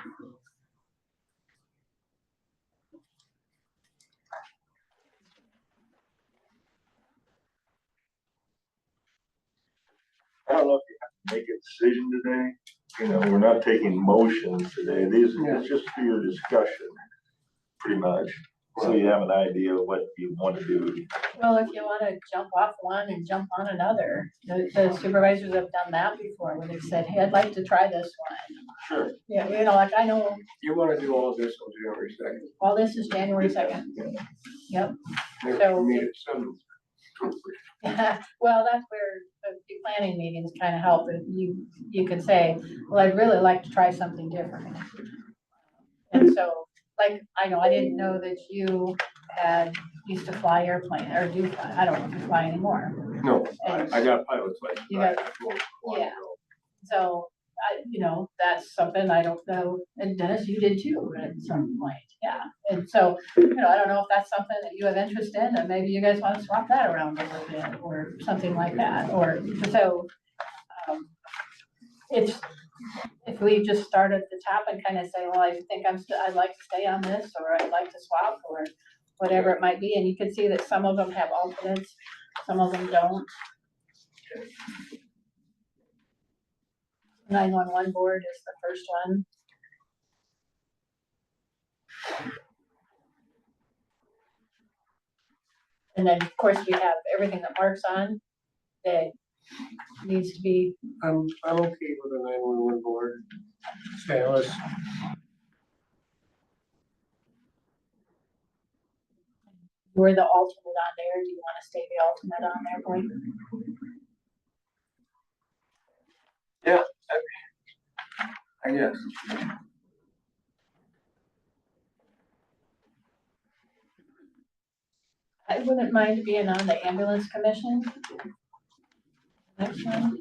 I don't know if you have to make a decision today. You know, we're not taking motions today. These it's just for your discussion, pretty much. So you have an idea of what you want to do. Well, if you want to jump off one and jump on another, the supervisors have done that before, when they've said, hey, I'd like to try this one. Sure. Yeah, you know, like I know, You wanna do all this on January 2nd? all this is January 2nd. Yep. Maybe So- we meet at 7. Well, that's where the planning meetings kind of help. If you could say, well, I'd really like to try something different. And so, like, I know, I didn't know that you used to fly airplane, or do fly, I don't know if you fly anymore. No, I got pilot's license. You got- yeah. So, that's something I don't know, and Dennis, you did too at some point, yeah. And so, I don't know if that's something that you have interest in, and maybe you guys want to swap that around a little bit, or something like that, or so. If we just start at the top and kind of say, well, I think I'd like to stay on this, or I'd like to swap, or whatever it might be, and you can see that some of them have alternates, some of them don't. 911 board is the first one. And then, of course, we have everything that Mark's on that needs to be, I'm okay with the 911 board. Stanless, we're the alternate on there. Do you want to stay the alternate on there, Boyd? Yeah, I guess. I wouldn't mind being on the ambulance commission. Next one.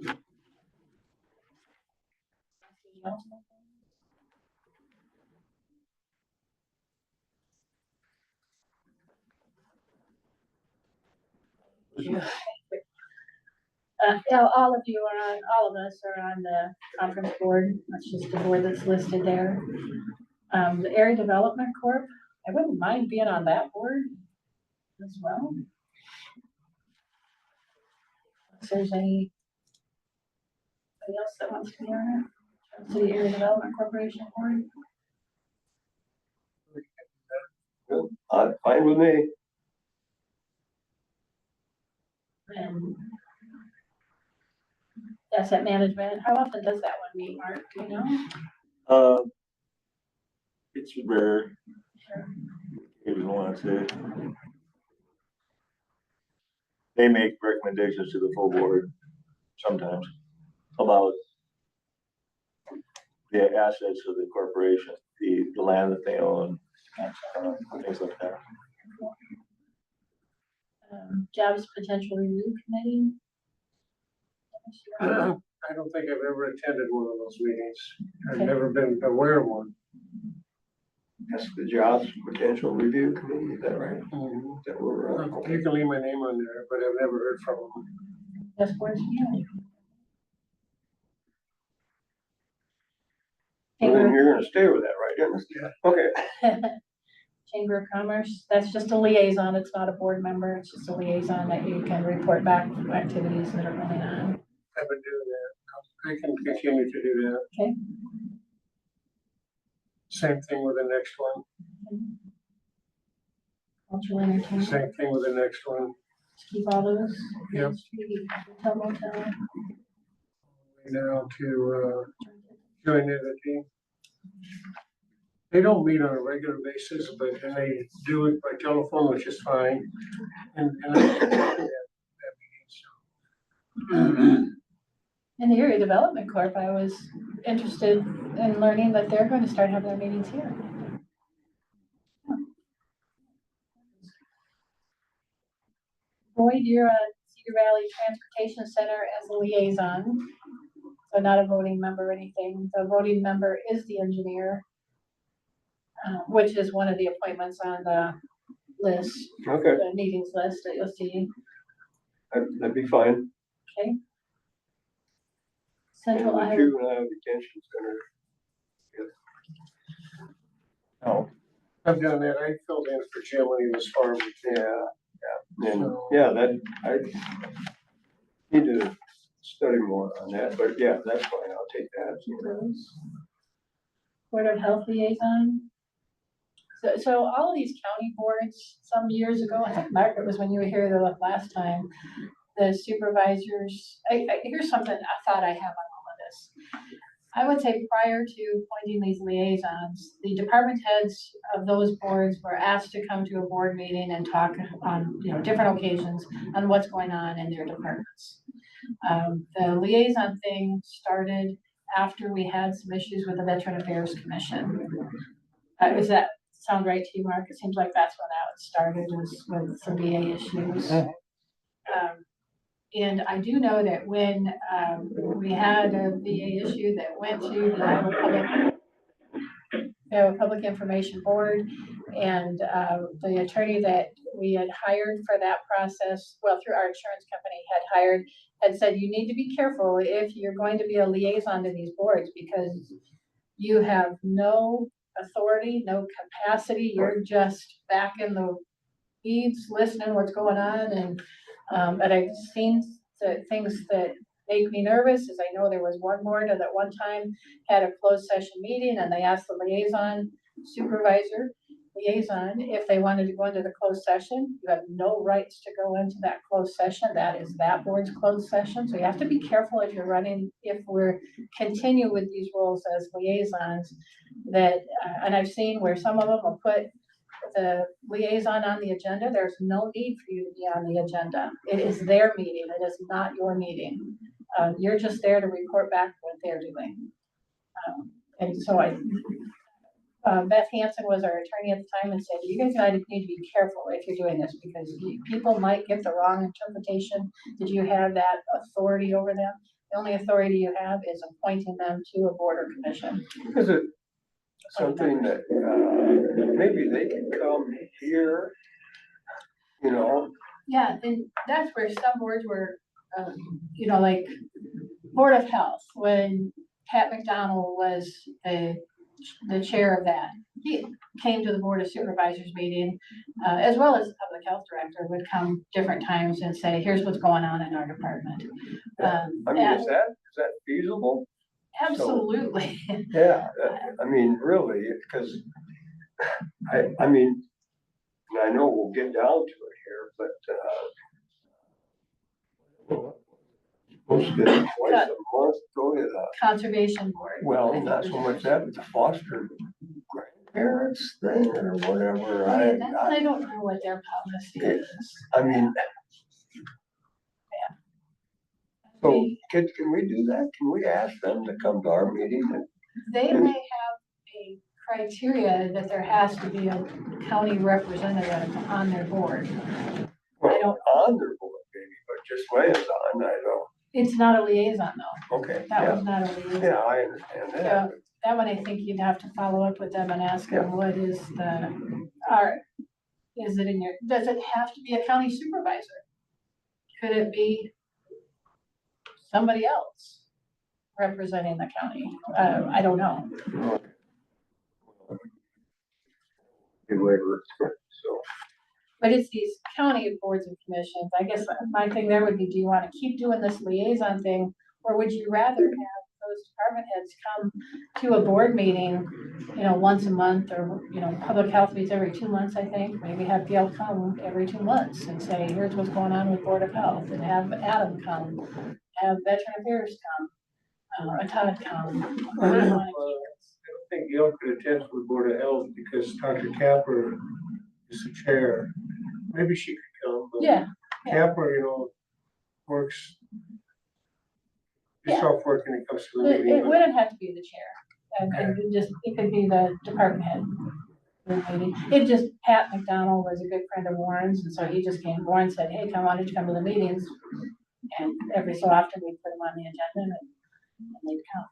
Yeah, all of you are on, all of us are on the conference board. That's just the board that's listed there. The Area Development Corp, I wouldn't mind being on that board as well. If there's anybody else that wants to be on it, City Area Development Corporation board. Good. Fine with me. And asset management, how often does that one meet, Mark, do you know? It's rare. Sure. If you want to. They make recommendations to the full board sometimes about the assets of the corporation, the land that they own, things like that. Jobs Potential Review Committee. I don't think I've ever attended one of those meetings. I've Okay. never been aware of one. That's the Jobs Potential Review Committee, is that right? That we're, You can leave my name on there, but I've never heard from them. Yes, boards, yeah. well, then you're gonna stay with that, right, Dennis? Yeah. Okay. Chamber of Commerce, that's just a liaison, it's not a board member, it's just a liaison that you can report back activities that are going on. I've been doing that. I can continue to do that. Okay. Same thing with the next one. Cultural entertainment, Same thing with the next one. keep all those. Yep. Street, hotel, motel. Now to joint entity. They don't meet on a regular basis, but then they do it by telephone, which is fine. And I that meeting, In the Area Development Corp, I was interested in learning that they're going to start having their meetings here. Boyd, you're on Cedar Valley Transportation Center as a liaison, so not a voting member or anything. The voting member is the engineer, which is one of the appointments on the list, Okay, the meetings list that you'll see. that'd be fine. Okay. And Central the Iowa. Juvenile Detention Center. Oh, I've done that. I filled in for Jim when he was farming. And, So- yeah, that, I need to study more on that, but yeah, that's fine, I'll take that. Board of Health Liaison. So all of these county boards, some years ago, I think Margaret was when you were here the last time, the supervisors, here's something I thought I have on all of this. I would say prior to appointing these liaisons, the department heads of those boards were asked to come to a board meeting and talk on, different occasions on what's going on in their departments. The liaison thing started after we had some issues with the Veteran Affairs Commission. Does that sound right to you, Mark? It seems like that's when that started, was with some VA issues. And I do know that when we had a VA issue that went to the Iowa Public Information Board, and the attorney that we had hired for that process, well, through our insurance company had said, you need to be careful if you're going to be a liaison to these boards, because you have no authority, no capacity, you're just back in the weeds, listening what's going on, and but I've seen the things that make me nervous is I know there was one board that at one time had a closed session meeting and they asked the liaison supervisor liaison, if they wanted to go into the closed session, you have no rights to go into that closed session. That is that board's closed session. So you have to be careful if you're running, if we're continue with these roles as liaisons that, and I've seen where some of them will put the liaison on the agenda. There's no need for you to be on the agenda. It is their meeting. It is not your meeting. You're just there to report back what they're doing. And so Beth Hansen was our attorney at the time and said, you guys need to be careful if you're doing this because people might get the wrong interpretation. Did you have that authority over them? The only authority you have is appointing them to a board or commission. Is it something that, maybe they can come here, you know? Yeah, and that's where some boards were, you know, like Board of Health, when Pat McDonald was the chair of that. He came to the Board of Supervisors meeting, as well as the Public Health Director would come different times and say, here's what's going on in our department. I mean, is that feasible? Absolutely. Yeah, I mean, really, because I mean, and I know we'll get down to it here, but, supposed to get it twice a month, go to the, Conservation Board. well, not so much that, but the foster grandparents thing or whatever. I don't know what their policy is. I mean, so can we do that? Can we ask them to come to our meeting? They may have a criteria that there has to be a county representative on their board. Well, on their board, maybe, but just liaison, I don't. It's not a liaison though. Okay, That yeah, was not a liaison. yeah, I understand Yeah, that. that one, I think you'd have to follow up with them and ask them, what is is it in your, does it have to be a county supervisor? Could it be somebody else representing the county? I don't know. Whatever, so. But it's these county boards and commissions. I guess my thing there would be, do you want to keep doing this liaison thing? Or would you rather have those department heads come to a board meeting, you know, once a month or, you know, public health meets every 2 months, I think. Maybe have Gail come every 2 months and say, here's what's going on with Board of Health, and have Adam come, have Veteran Affairs come, Todd come. Or do you want to keep it? I don't think Gail could attend to the Board of Health because Dr. Capper is the chair. Maybe she could come, but Yeah. Capper, you know, works. Yeah. It's off work when it comes to the It meeting. wouldn't have to be the chair. It could be the department head. Maybe. It just, Pat McDonald was a good friend of Warren's, and so he just came, Warren said, hey, why don't you come to the meetings? And every so often we put them on the agenda and they'd come.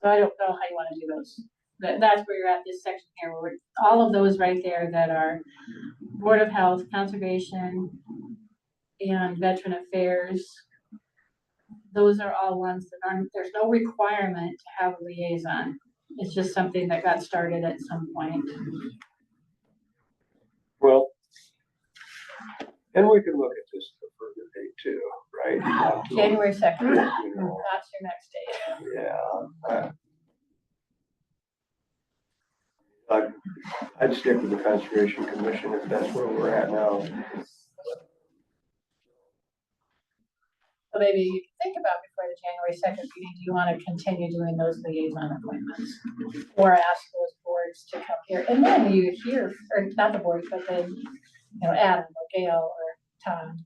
So I don't know how you want to do those. That's where you're at, this section here, where all of those right there that are Board of Health, Conservation, and Veteran Affairs. Those are all ones that aren't, there's no requirement to have a liaison. It's just something that got started at some point. Well, and we can look at this at a further date too, right? January 2nd, You that's know, your next date. yeah. I'd stick with the Conservation Commission if that's where we're at now. So maybe you can think about before the January 2nd meeting, do you want to continue doing those liaison appointments? Or ask those boards to come here, and then you hear, or not the boards, but then, you know, Adam or Gail or Tom,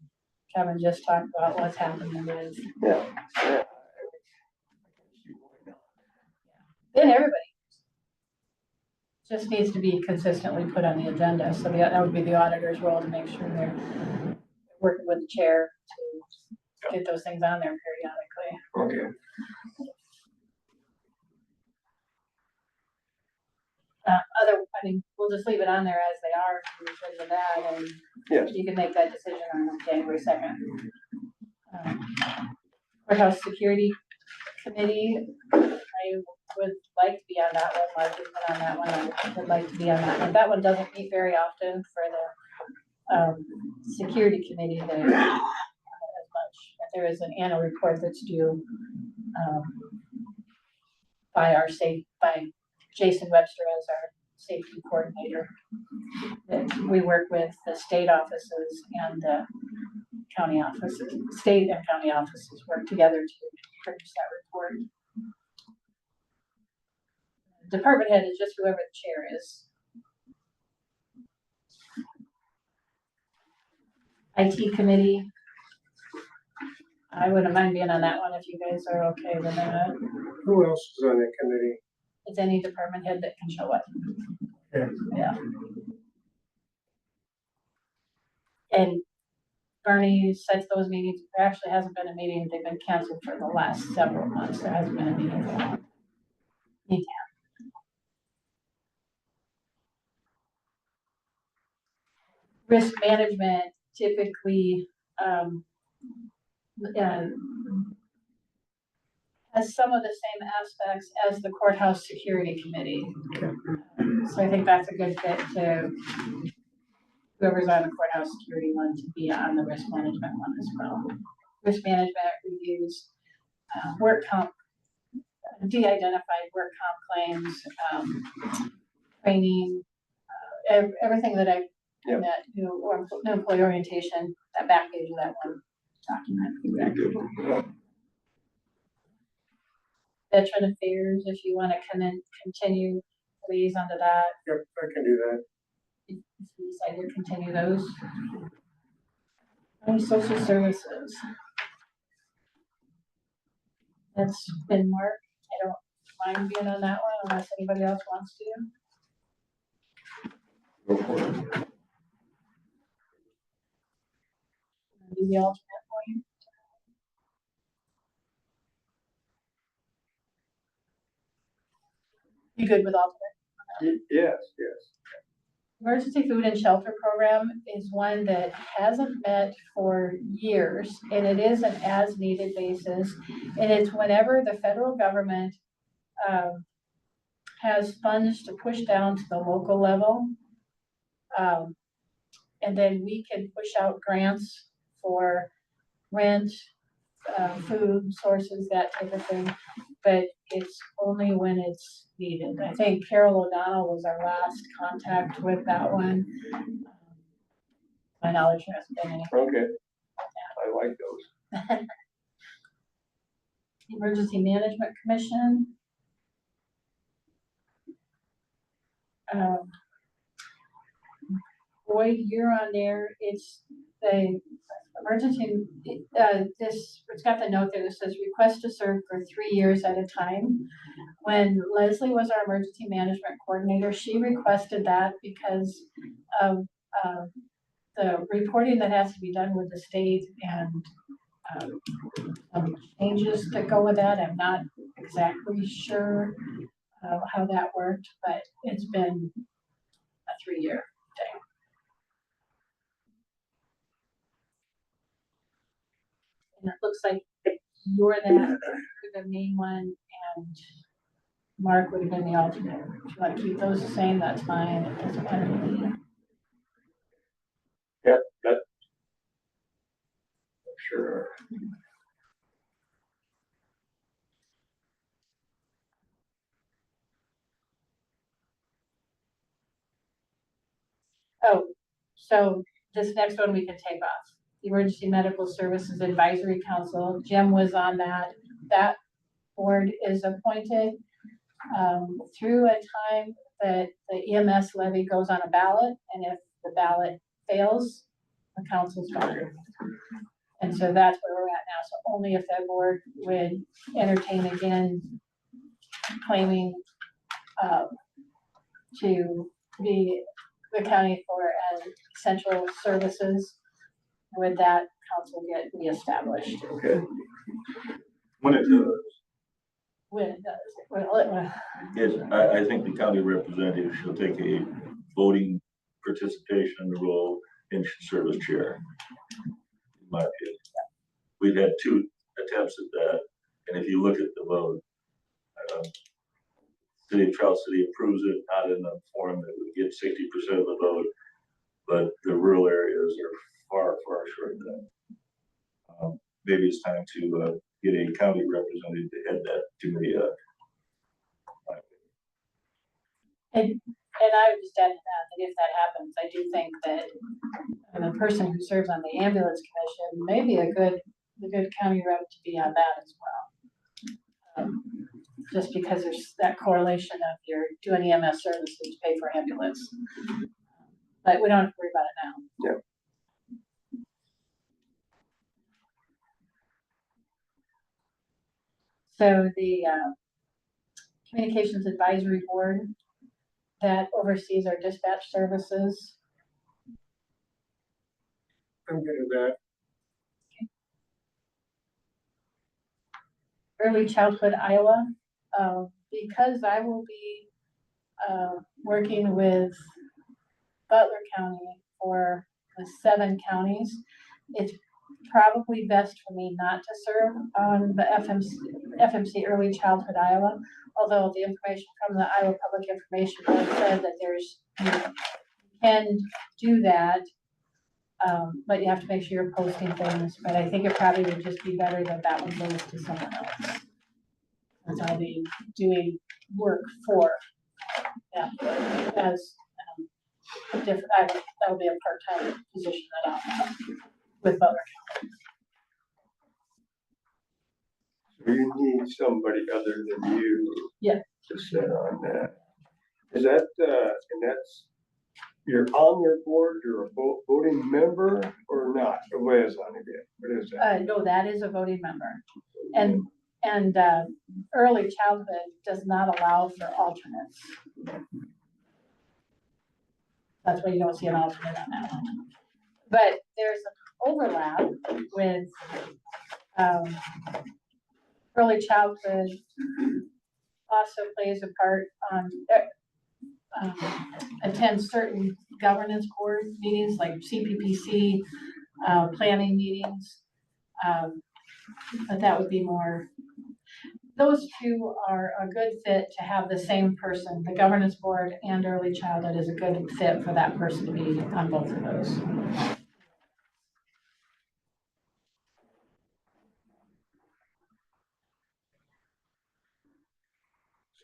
come and just talk about what's happening with. Yeah. Then everybody just needs to be consistently put on the agenda, so that would be the auditor's role to make sure they're working with the chair to get those things on there periodically. Okay. I mean, we'll just leave it on there as they are, we're good with that, and Yes. you can make that decision on January 2nd. Courthouse Security Committee, I would like to be on that one, Mark has been on that one, I would like to be on that one. That one doesn't meet very often for the Security Committee there as much. There is an annual report that's due by Jason Webster as our safety coordinator. That we work with the state offices and the county offices, state and county offices work together to produce that report. Department head is just whoever the chair is. IT committee. I wouldn't mind being on that one if you guys are okay with that. Who else is on that committee? It's any department head that can show up. Okay. Yeah. And Bernie sets those meetings. There actually hasn't been a meeting. They've been canceled for the last several months. There hasn't been a meeting. Need to have. Risk management typically has some of the same aspects as the courthouse security committee. So I think that's a good fit to whoever's on the courthouse security one to be on the risk management one as well. Risk management reviews work comp, de-identified work comp claims, training, everything that I met, or employee orientation, that back page of that one document. Veteran affairs, if you want to continue, please onto that. Yep, I can do that. If you decide to continue those. And social services. That's been Mark. I don't mind being on that one unless anybody else wants to. Go for it. Do the alternate for you. You good with alternate? Yes. Emergency food and shelter program is one that hasn't met for years, and it is an as-needed basis. And it's whenever the federal government has funds to push down to the local level. And then we can push out grants for rent, food sources, that type of thing. But it's only when it's needed. I think Carol O'Donnell was our last contact with that one. My knowledge hasn't been any. Okay. I like those. Emergency Management Commission. Boyd, you're on there. It's the emergency, it's got the note there that says request to serve for 3 years at a time. When Leslie was our emergency management coordinator, she requested that because of the reporting that has to be done with the state and some changes that go with that. I'm not exactly sure how that worked, but it's been a 3-year thing. And it looks like you're the main one, and Mark would have been the alternate. If you want to keep those the same, that's fine. It doesn't matter to me. Yep, that's sure. Oh, so this next one we can take off. Emergency Medical Services Advisory Council. Jim was on that. That board is appointed through a time that the EMS levy goes on a ballot, and if the ballot fails, the council's fired. And so that's where we're at now. So only if that board would entertain again claiming to be accounting for as essential services, would that council get reestablished? Okay. When it does, When it does. Well, yes, I think the county representative shall take a voting participation in the role and should serve as chair. In my opinion, we've had 2 attempts at that, and if you look at the vote, City of Charles City approves it, not in a form that would get 60% of the vote, but the rural areas are far short of that. Maybe it's time to get a county representative to head that committee up. And I would just add to that, that if that happens, I do think that the person who serves on the ambulance commission may be a good county rep to be on that as well. Just because there's that correlation of you're doing EMS services to pay for ambulance. But we don't have to worry about it now. Yeah. So the Communications Advisory Board that oversees our dispatch services. I'm good with that. Early Childhood Iowa, because I will be working with Butler County for the 7 counties, it's probably best for me not to serve on the FMC Early Childhood Iowa, although the information from the Iowa Public Information Board said that you can do that, but you have to make sure you're posting things. But I think it probably would just be better that that one goes to someone else. Since I'll be doing work for that board as different. That will be a part-time position that I'll have with Butler County. So you need somebody other than you. Yeah. To sit on that. Is that, and that's, you're on their board, you're a voting member or not? Or what is on it yet? What is that? No, that is a voting member. And early childhood does not allow for alternates. That's why you don't see an alternate on that one. But there's an overlap with early childhood also plays a part on, attends certain governance board meetings like CPPC, planning meetings. But that would be more, those two are a good fit to have the same person. The governance board and early childhood is a good fit for that person to be on both of those.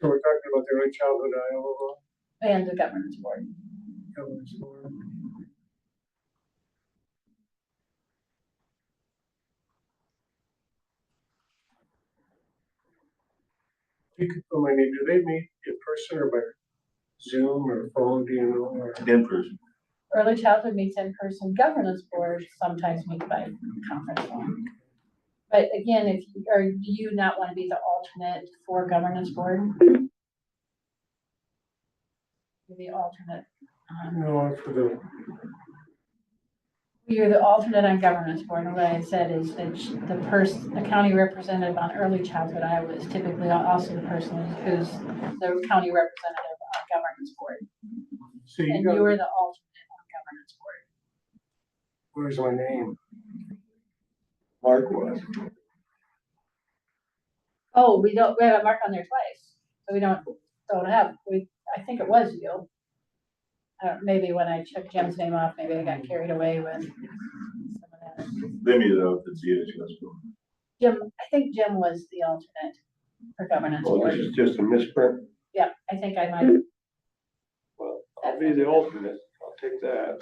So we're talking about the early childhood Iowa law, And the governance board. governance board. You could put my name, do they meet in person or by Zoom or phone, do you know? Or? In person. Early childhood meets in person. Governance board sometimes meet by conference phone. But again, if you, or do you not want to be the alternate for governance board? You're the alternate. No, for the, You're the alternate on governance board, and what I said is that the county representative on early childhood Iowa is typically also the person who's the county representative on governance board. so you And got, you are the alternate on governance board. where's my name? Mark was. Oh, we have a mark on there twice, so we don't have, I think it was you. Maybe when I took Jim's name off, maybe I got carried away with someone else. They meet it out at the DHS. Jim, I think Jim was the alternate for governance Well, board. this is just a misprint. Yeah, I think I might. Well, I'll be the alternate. I'll take that.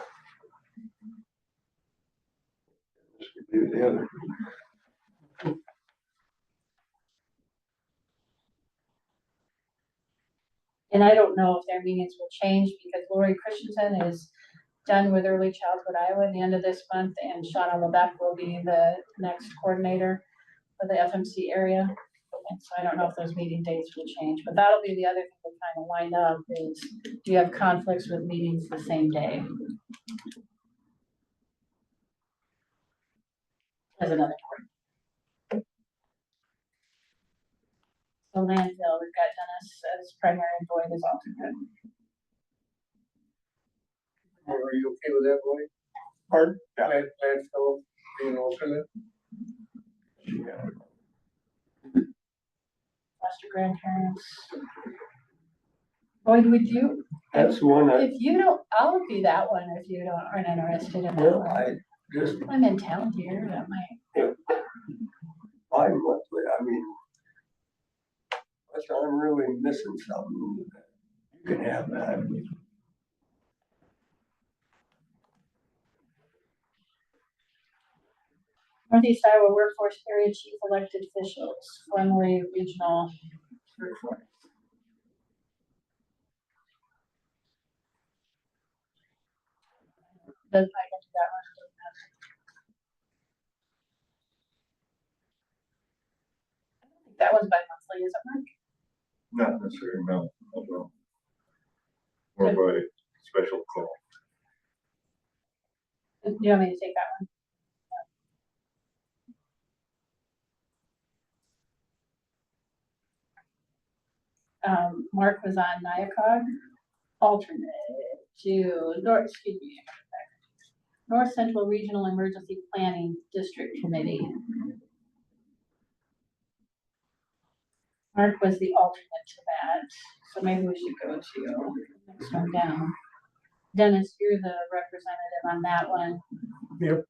This would be the other. And I don't know if their meetings will change because Lori Christensen is done with early childhood Iowa at the end of this month, and Shauna Lebeck will be the next coordinator for the FMC area. And so I don't know if those meeting dates will change, but that'll be the other thing to kind of line up is, do you have conflicts with meetings the same day? As another point. So landfill, we've got Dennis as primary and Boyd as alternate. Are you okay with that, Lloyd? Pardon? Yeah. Landfill being alternate? Yeah. Foster grandparents. Boyd, would you? That's the one If you don't, I'll be that one if you aren't interested in that well, one. I just, I'm in town here, that might. I'm unless I'm really missing something, you can have that. Northeast Iowa Workforce Area Chief Elected Officials, formerly Regional Workforce. I can do that one. That one's bi-monthly, is it, Mark? Not necessarily, no, no. More by special call. Do you want me to take that one? Mark was on NIACOG, alternate to North Central Regional Emergency Planning District Committee. Mark was the alternate to that, so maybe we should go to the next one down. Dennis, you're the representative on that one. Yep.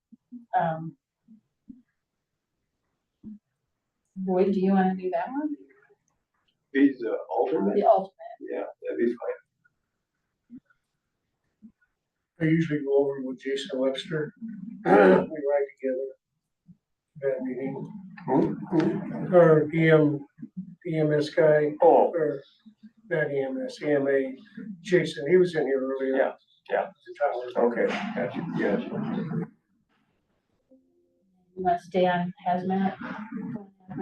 Boyd, do you want to do that one? He's the alternate? The alternate. Yeah, that'd be fine. I usually go over with Jason Webster. We ride together. That meeting. Or EMS guy, Oh, or not EMS, EMA. Jason, he was in here earlier. Yeah, yeah. The tower. okay, gotcha, gotcha. You want to stay on hazmat?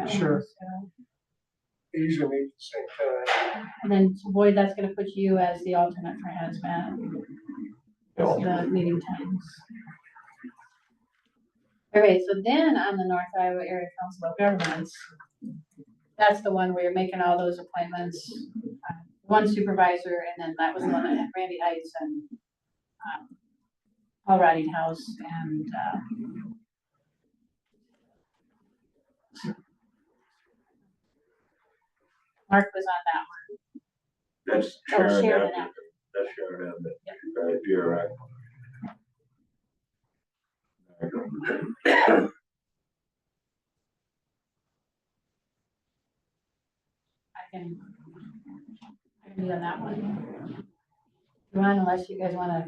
Sure. So- They usually meet at the same time. And then Boyd, that's gonna put you as the alternate for hazmat. That's the meeting times. Okay, so then on the North Iowa Area Council of Governments, that's the one where you're making all those appointments. One supervisor, and then that was the one that had Randy Heights and Paul Riding House and Mark was on that one. That's Oh, Sharon Sharon Abbott. Abbott. That's Sharon Abbott. You're right. I can be on that one. You want, unless you guys wanna,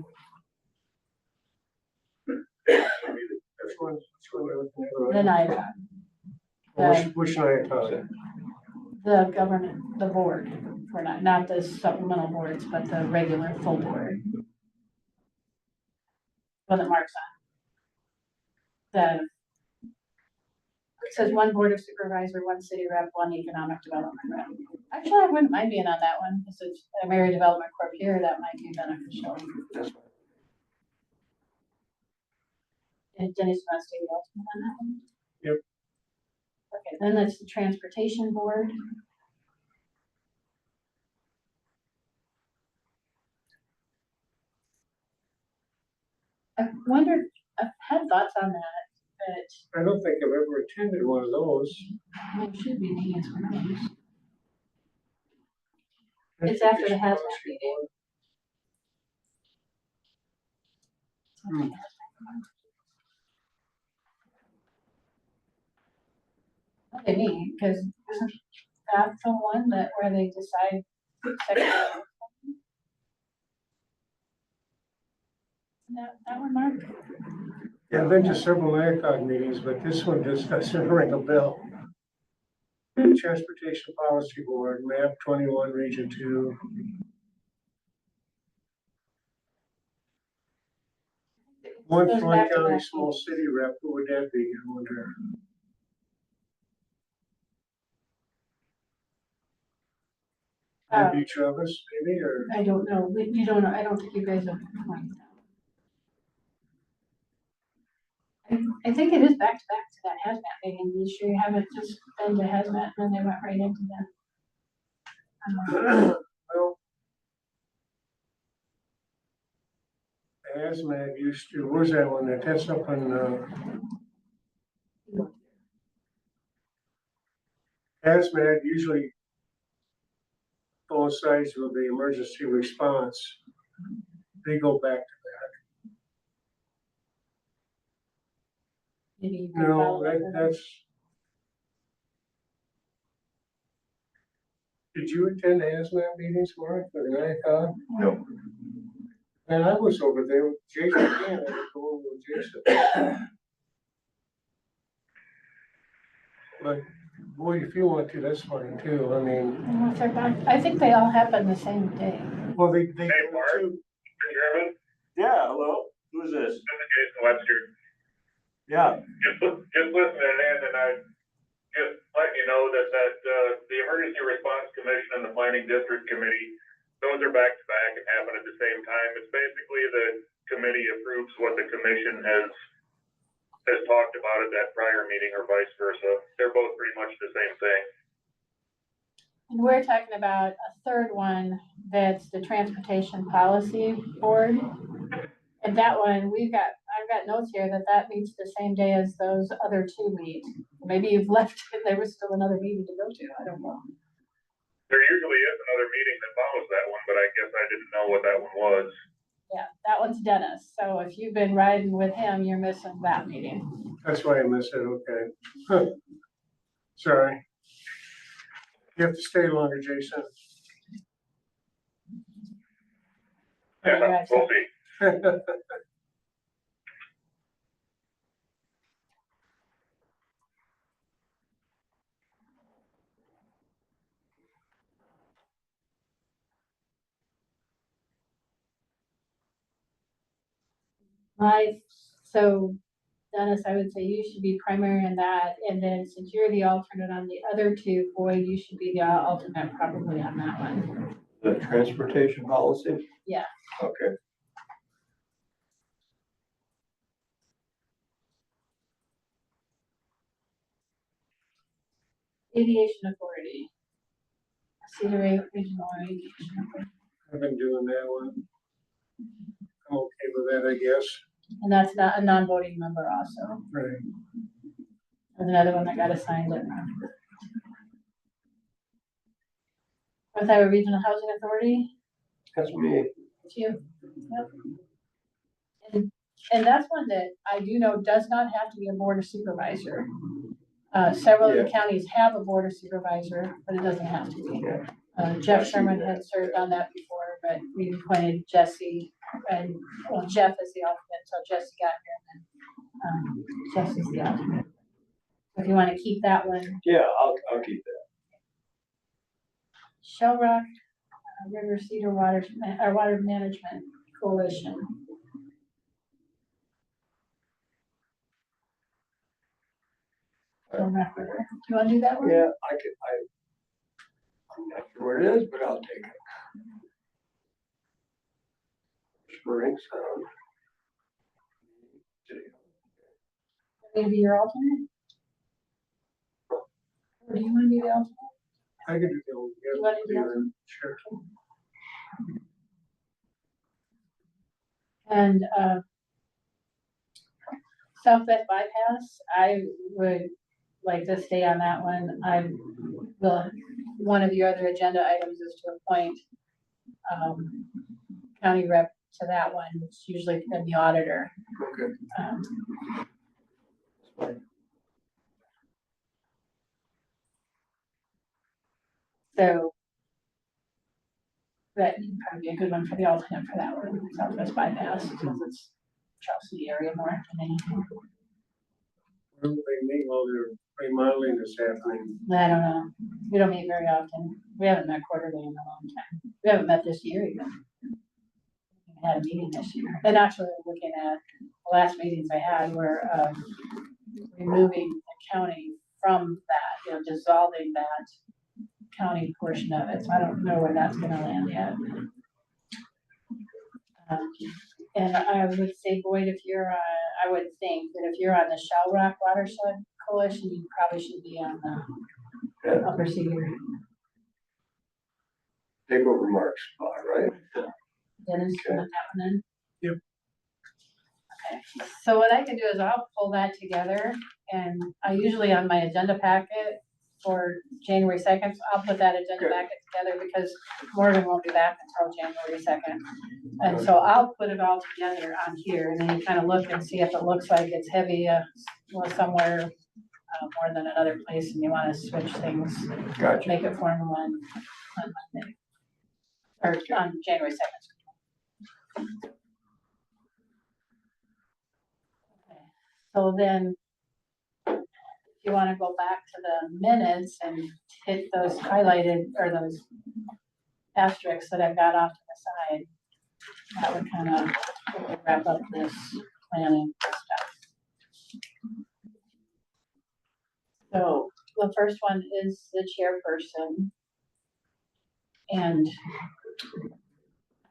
Which one we're looking at? then Which night, the government, the board, for not the supplemental boards, but the regular full board. Well, the Mark's on. It says one board of supervisor, one city rep, one economic development rep. Actually, I wouldn't mind being on that one, because it's a area development corp here, that might be beneficial. And Dennis wants to be the alternate on that one? Yep. Okay, then that's the transportation board. I wondered, I've had thoughts on that, but I don't think I've ever attended one of those. there should be meetings for those. It's after the hazmat meeting. Hmm. Okay, neat, because isn't that the one that where they decide? That one, Mark? Yeah, I've been to several NIACOG meetings, but this one just doesn't ring a bell. Transportation Policy Board, map 21, region 2. One Goes Floyd back to County back small meetings. city rep, who would that be, I wonder? Would it be Travis, maybe, or? I don't know, you don't know, I don't think you guys have. I think it is back to that hazmat meeting, you sure you haven't just been to hazmat and then they went right into that? Well, hazmat used to, where's that one, that's up in, hazmat usually coincides with the emergency response. They go back to Maybe you that. can No, follow up with them. that's, Did you attend the ASMAT meetings, Mark, or NICOG? No. And I was over there with Jason again, I was going with Jason. But boy, if you want to, that's fine too, I mean, I think they all happen the same day. well, they. Hey, Mark. Mr. Chairman, Yeah, hello, who's this? this is Jason Webster. Yeah, Just listening in, and I just letting you know that the Emergency Response Commission and the Planning District Committee, those are back to back and happen at the same time. It's basically the committee approves what the commission has talked about at that prior meeting or vice versa. They're both pretty much the same thing. And we're talking about a third one that's the Transportation Policy Board. And that one, I've got notes here that meets the same day as those other two meet. Maybe you've left and there was still another meeting to go to, I don't know. There usually is another meeting that follows that one, but I guess I didn't know what that one was. Yeah, that one's Dennis. So if you've been riding with him, you're missing that meeting. That's why I missed it, okay. Huh. Sorry. You have to stay longer, Jason. Yeah, we'll see. So Dennis, I would say you should be primary in that, and then since you're the alternate on the other two, Boyd, you should be the alternate probably on that one. The transportation policy? Yeah. Okay. Aviation Authority. Cedar Regional Aviation Authority. I've been doing that one. I'm okay with that, I guess. And that's not a non-voting member also. Right. There's another one that got assigned in. North Iowa Regional Housing Authority. That's me. It's you. Yep. And that's one that I do know does not have to be a board of supervisor. Several of the counties have a board of supervisor, but it doesn't have to be. Jeff Sherman had served on that before, but we appointed Jesse and, well, Jeff is the alternate, so Jesse got here and then Jesse's the alternate. If you want to keep that one. Yeah, I'll keep that. Shell Rock River Cedar Water Management Coalition. Shell Rock River. Do you want to do that one? Yeah, I'm not sure where it is, but I'll take it. Spring Sound. Maybe your alternate? Or do you want to be the alternate? I can do the old. You want to do the alternate? Sure. And Southwest Bypass, I would like to stay on that one. One of your other agenda items is to appoint county rep to that one. It's usually been the auditor. Okay. So that would probably be a good one for the alternate for that one, Southwest Bypass, because it's Chelsea area more than anything. Well, they meet while they're remodeling this happening. I don't know. We don't meet very often. We haven't met quarterly in a long time. We haven't met this year even. We had a meeting this year. And actually, looking at the last meetings I had were removing the county from that, dissolving that county portion of it. So I don't know where that's gonna land yet. And I would say, Boyd, I would think that if you're on the Shell Rock Watershed Coalition, you probably should be on the Upper Cedar. Take over Mark's spot, right? Dennis, Okay. put that one in? Yep. Okay, so what I can do is I'll pull that together, and I usually on my agenda packet for January 2nd, I'll put that agenda Okay. packet together because Morgan won't be back until January 2nd. And so I'll put it all together on here, and then you kind of look and see if it looks like it's heavy, somewhere more than another place, and you want to switch things, Gotcha. make it formal, and on Monday. Or on January 2nd. So then, if you want to go back to the minutes and hit those highlighted, or those asterisks that I've got off to the side, that would kind of wrap up this planning stuff. So the first one is the chairperson. And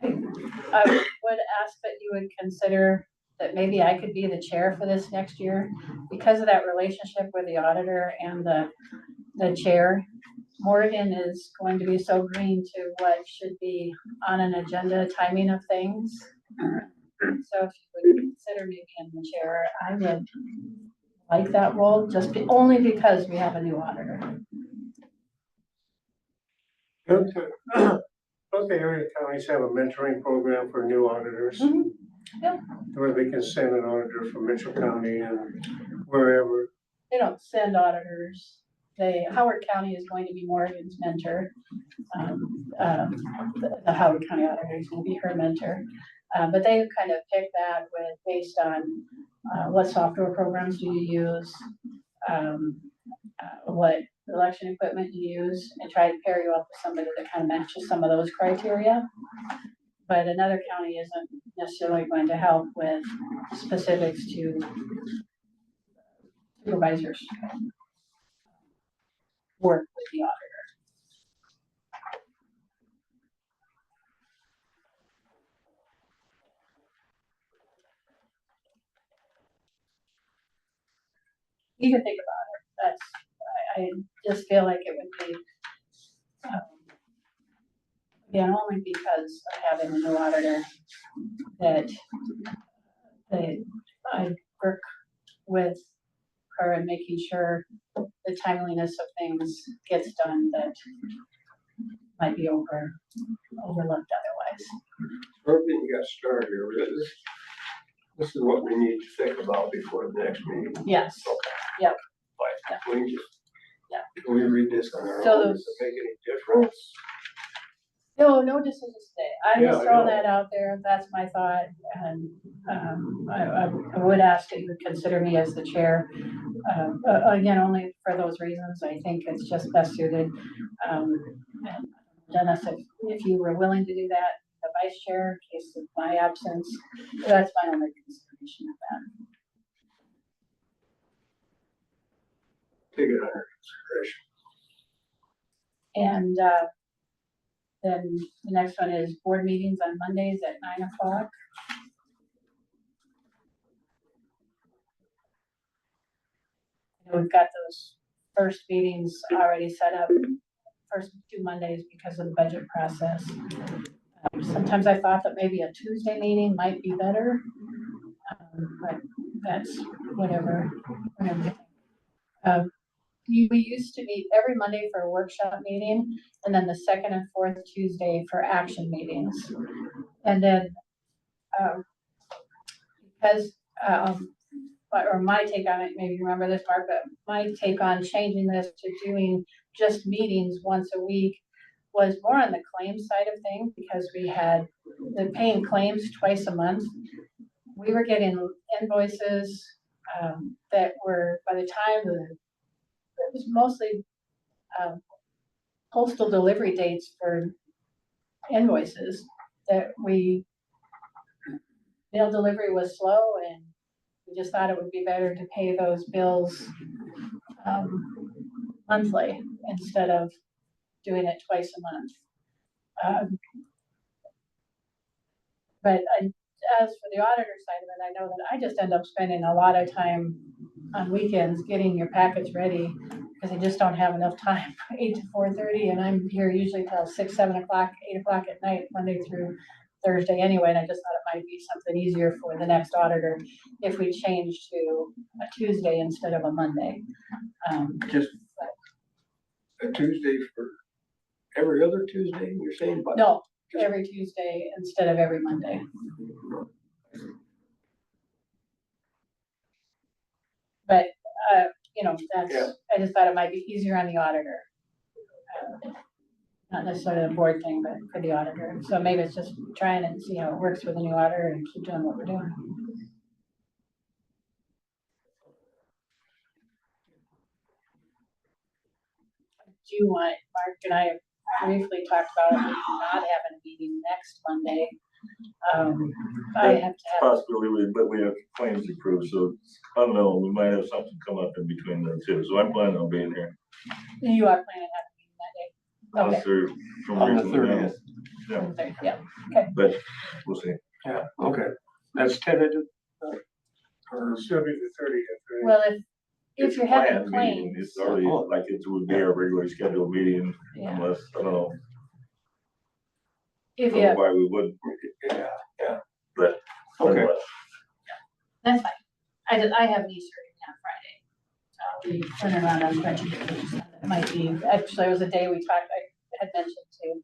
I would ask that you would consider that maybe I could be the chair for this next year because of that relationship with the auditor and the chair. Morgan is going to be so green to what should be on an agenda timing of things. So if you would consider me being the chair, I would like that role, only because we have a new auditor. Both the area counties have a mentoring program for new auditors. Yep. Where they can send an auditor from Mitchell County and wherever. They don't send auditors. Howard County is going to be Morgan's mentor. The Howard County auditor is going to be her mentor. But they kind of pick that based on what software programs do you use, what election equipment you use, and try to pair you up with somebody that kind of matches some of those criteria. But another county isn't necessarily going to help with specifics to supervisors work with the auditor. You can think about it. I just feel like it would be, again, only because of having a new auditor that I work with her and making sure the timeliness of things gets done that might be overlooked otherwise. Perfect, you got started here. This is what we need to think about before the next meeting. Yes. Okay. Yep. Fine. Can we just, Yeah. can we read this on our So own? Does it make any difference? No decisions today. I'm Yeah, just I throwing know. that out there. That's my thought. And I would ask that you would consider me as the chair. Again, only for those reasons. I think it's just best suited. And Dennis, if you were willing to do that, the vice chair, in case of my absence, that's my only consideration of that. Take it under consideration. And then the next one is board meetings on Mondays at 9 o'clock. We've got those first meetings already set up, first 2 Mondays because of the budget process. Sometimes I thought that maybe a Tuesday meeting might be better, but that's whatever. We used to meet every Monday for a workshop meeting, and then the second and fourth Tuesday for action meetings. And then because or my take on it, maybe you remember this, Mark, but my take on changing this to doing just meetings once a week was more on the claims side of things, because we had the paying claims twice a month. We were getting invoices that were, by the time it was mostly postal delivery dates for invoices that mail delivery was slow, and we just thought it would be better to pay those bills monthly instead of doing it twice a month. But as for the auditor side of it, I know that I just end up spending a lot of time on weekends getting your packets ready, because I just don't have enough time, 8 to 4:30, and I'm here usually till 6, 7 o'clock, 8 o'clock at night, Monday through Thursday anyway, and I just thought it might be something easier for the next auditor if we change to a Tuesday instead of a Monday. Just a Tuesday for every other Tuesday, you're saying? But No, every Tuesday instead of every Monday. But, that's, Yeah. I just thought it might be easier on the auditor. not necessarily a board thing, but for the auditor. So maybe it's just trying and see how it works with the new auditor and keep doing what we're doing. Do you want, Mark and I briefly talked about not having a meeting next Monday. I have to have, Possibility, but we have claims approved, so I don't know, we might have something come up in between there too, so I'm planning on being here. you are planning on having a meeting that day? Unless they're from On the reason we don't. 30th. Yeah, But we'll see. Yeah, okay. That's tentative. Or should be the 30th, right? well, if It's you're a having planned meeting. claims, It's already like it would be our regularly scheduled meeting yeah, unless, I don't know, if don't you know have, why we would, Yeah, but. Okay. nonetheless. that's fine. I have these starting on Friday. So I'll be turning around on budget. It might be, actually, it was a day we talked, I had mentioned to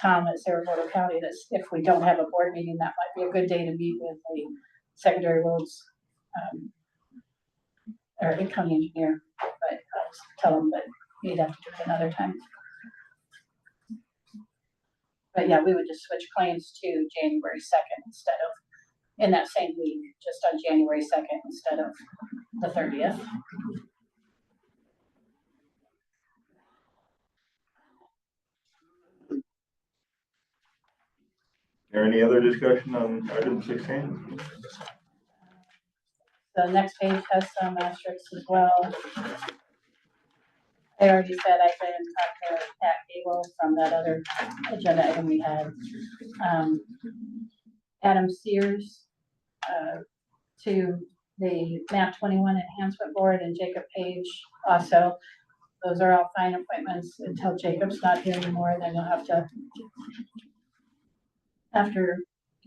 Tom at Sarasota County that if we don't have a board meeting, that might be a good day to meet with the secondary roads, or the county engineer, but I'll just tell them that we'd have to do it another time. But yeah, we would just switch claims to January 2nd instead of, in that same week, just on January 2nd instead of the 30th. There any other discussion on item 16? The next page has some asterisks as well. I already said I plan to talk to Pat Gable from that other agenda item we had. Adam Sears to the MAP 21 Enhancement Board, and Jacob Page also. Those are all fine appointments until Jacob's not here anymore, then you'll have to, after,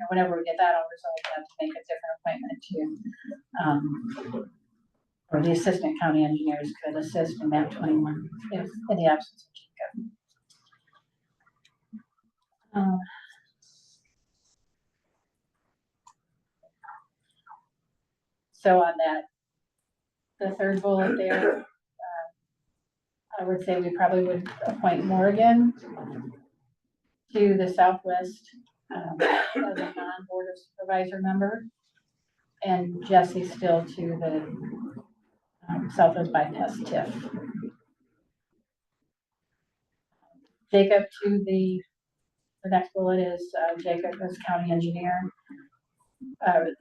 whenever we get that over, so we have to make a different appointment to, or the assistant county engineers could assist in MAP 21 if in the absence of Jacob. So on that, the third bullet there, I would say we probably would appoint Morgan to the Southwest as a non-board of supervisor member, and Jesse still to the Southwest Bypass TIF. Jacob to the next bullet is Jacob as county engineer to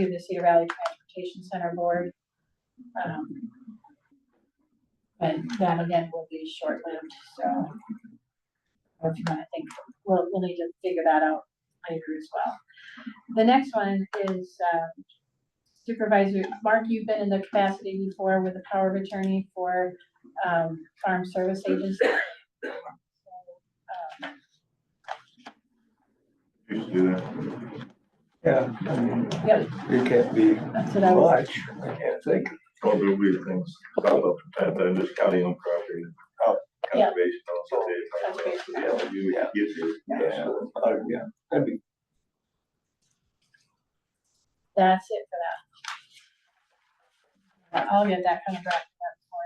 the Cedar Valley Transportation Center Board. And that again will be short-lived, so if you want to think, we'll need to figure that out later as well. The next one is Supervisor Mark. You've been in the capacity before with the power of attorney for farm service agency. So, Used to do that. yeah. I mean, yep, it can't be that's what I was. much. I can't think. All the weird things pop up from time to time, just county owned property. Yeah. Conservation also. Yeah, you get to. Yeah, yeah. That'd be That's it for that. I'll get that kind of drafted up for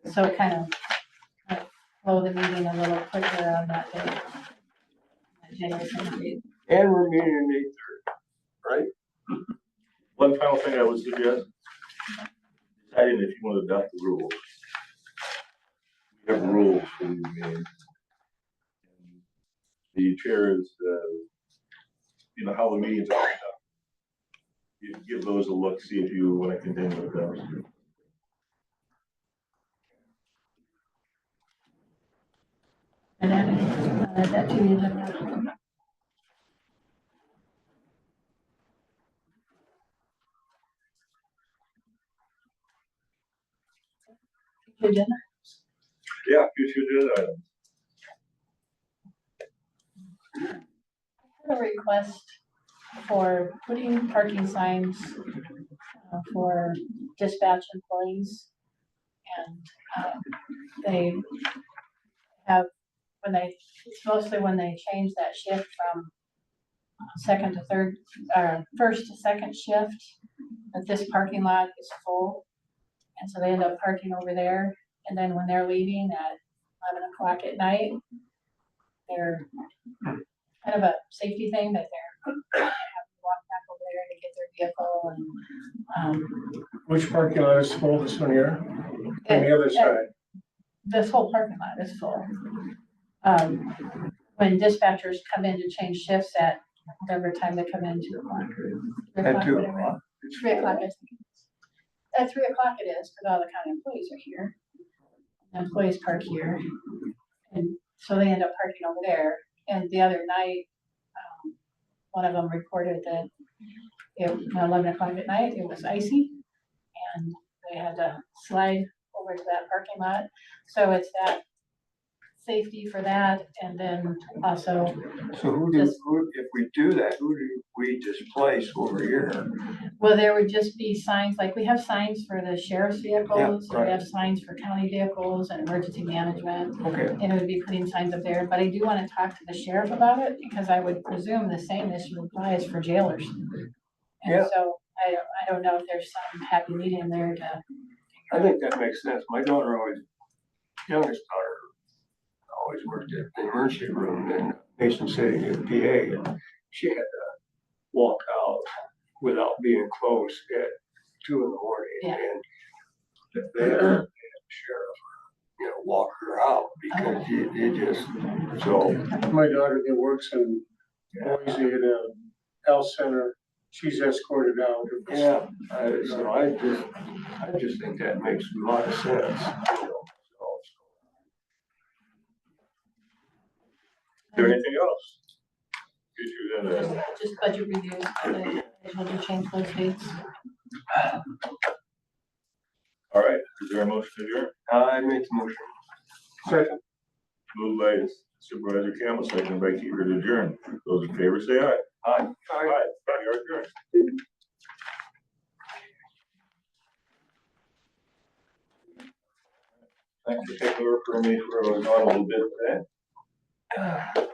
it. So kind of flow the meeting a little quicker on that day. January 17th. And we're meeting in 8:30, right? One final thing I would suggest, deciding if you want to adopt the rules. We have rules for these meetings. The chair is, how the meetings are done. You can give those a look, see if you want to continue with those. And then that to you. Agenda. Yeah, future agenda items. A request for putting parking signs for dispatch employees. And they have, it's mostly when they change that shift from second to third, first to second shift, that this parking lot is full. And so they end up parking over there, And then when they're leaving at 11 o'clock at night, they're kind of a safety thing that they're have to walk back over there to get their vehicle and, Which parking lot is full this one here? On the other side. this whole parking lot is full. When dispatchers come in to change shifts at whatever time they come in, 2 o'clock. 3 At 2 whatever. o'clock. 3 o'clock, I think. At 3 o'clock it is, because all the county employees are here. Employees park here. And so they end up parking over there. And the other night, one of them reported that at 11 o'clock at night, it was icy. And they had to slide over to that parking lot. So it's that safety for that, and then also, So if we do that, who do we displace over here? well, there would just be signs, like we have signs for the sheriff's vehicles, right. we have signs for county vehicles and emergency management, Okay, and it would be putting signs up there, but I do want to talk to the sheriff about it, because I would presume the same issue applies for jailers. Yeah. And so, I don't know if there's some happy medium there to. I think that makes sense. My youngest daughter, always worked at the emergency room in Mason City, in PA, and she had to walk out without being close at 2 in the morning. Yeah. And they had the sheriff, walk her out because you just, so. My daughter that works in Boise at a health center, she's escorted out. Yeah, so I just think that makes a lot of sense. Is there anything else? Issue then, Just budget reviews, we'll do change those dates. all right, is there a motion to adjourn? I made the motion. Second. Moved by Supervisor Campbell, seconded by Kiefer to adjourn. Those in favor say aye. Aye. Aye. You're adjourned. Thanks for taking over for me for a little bit today.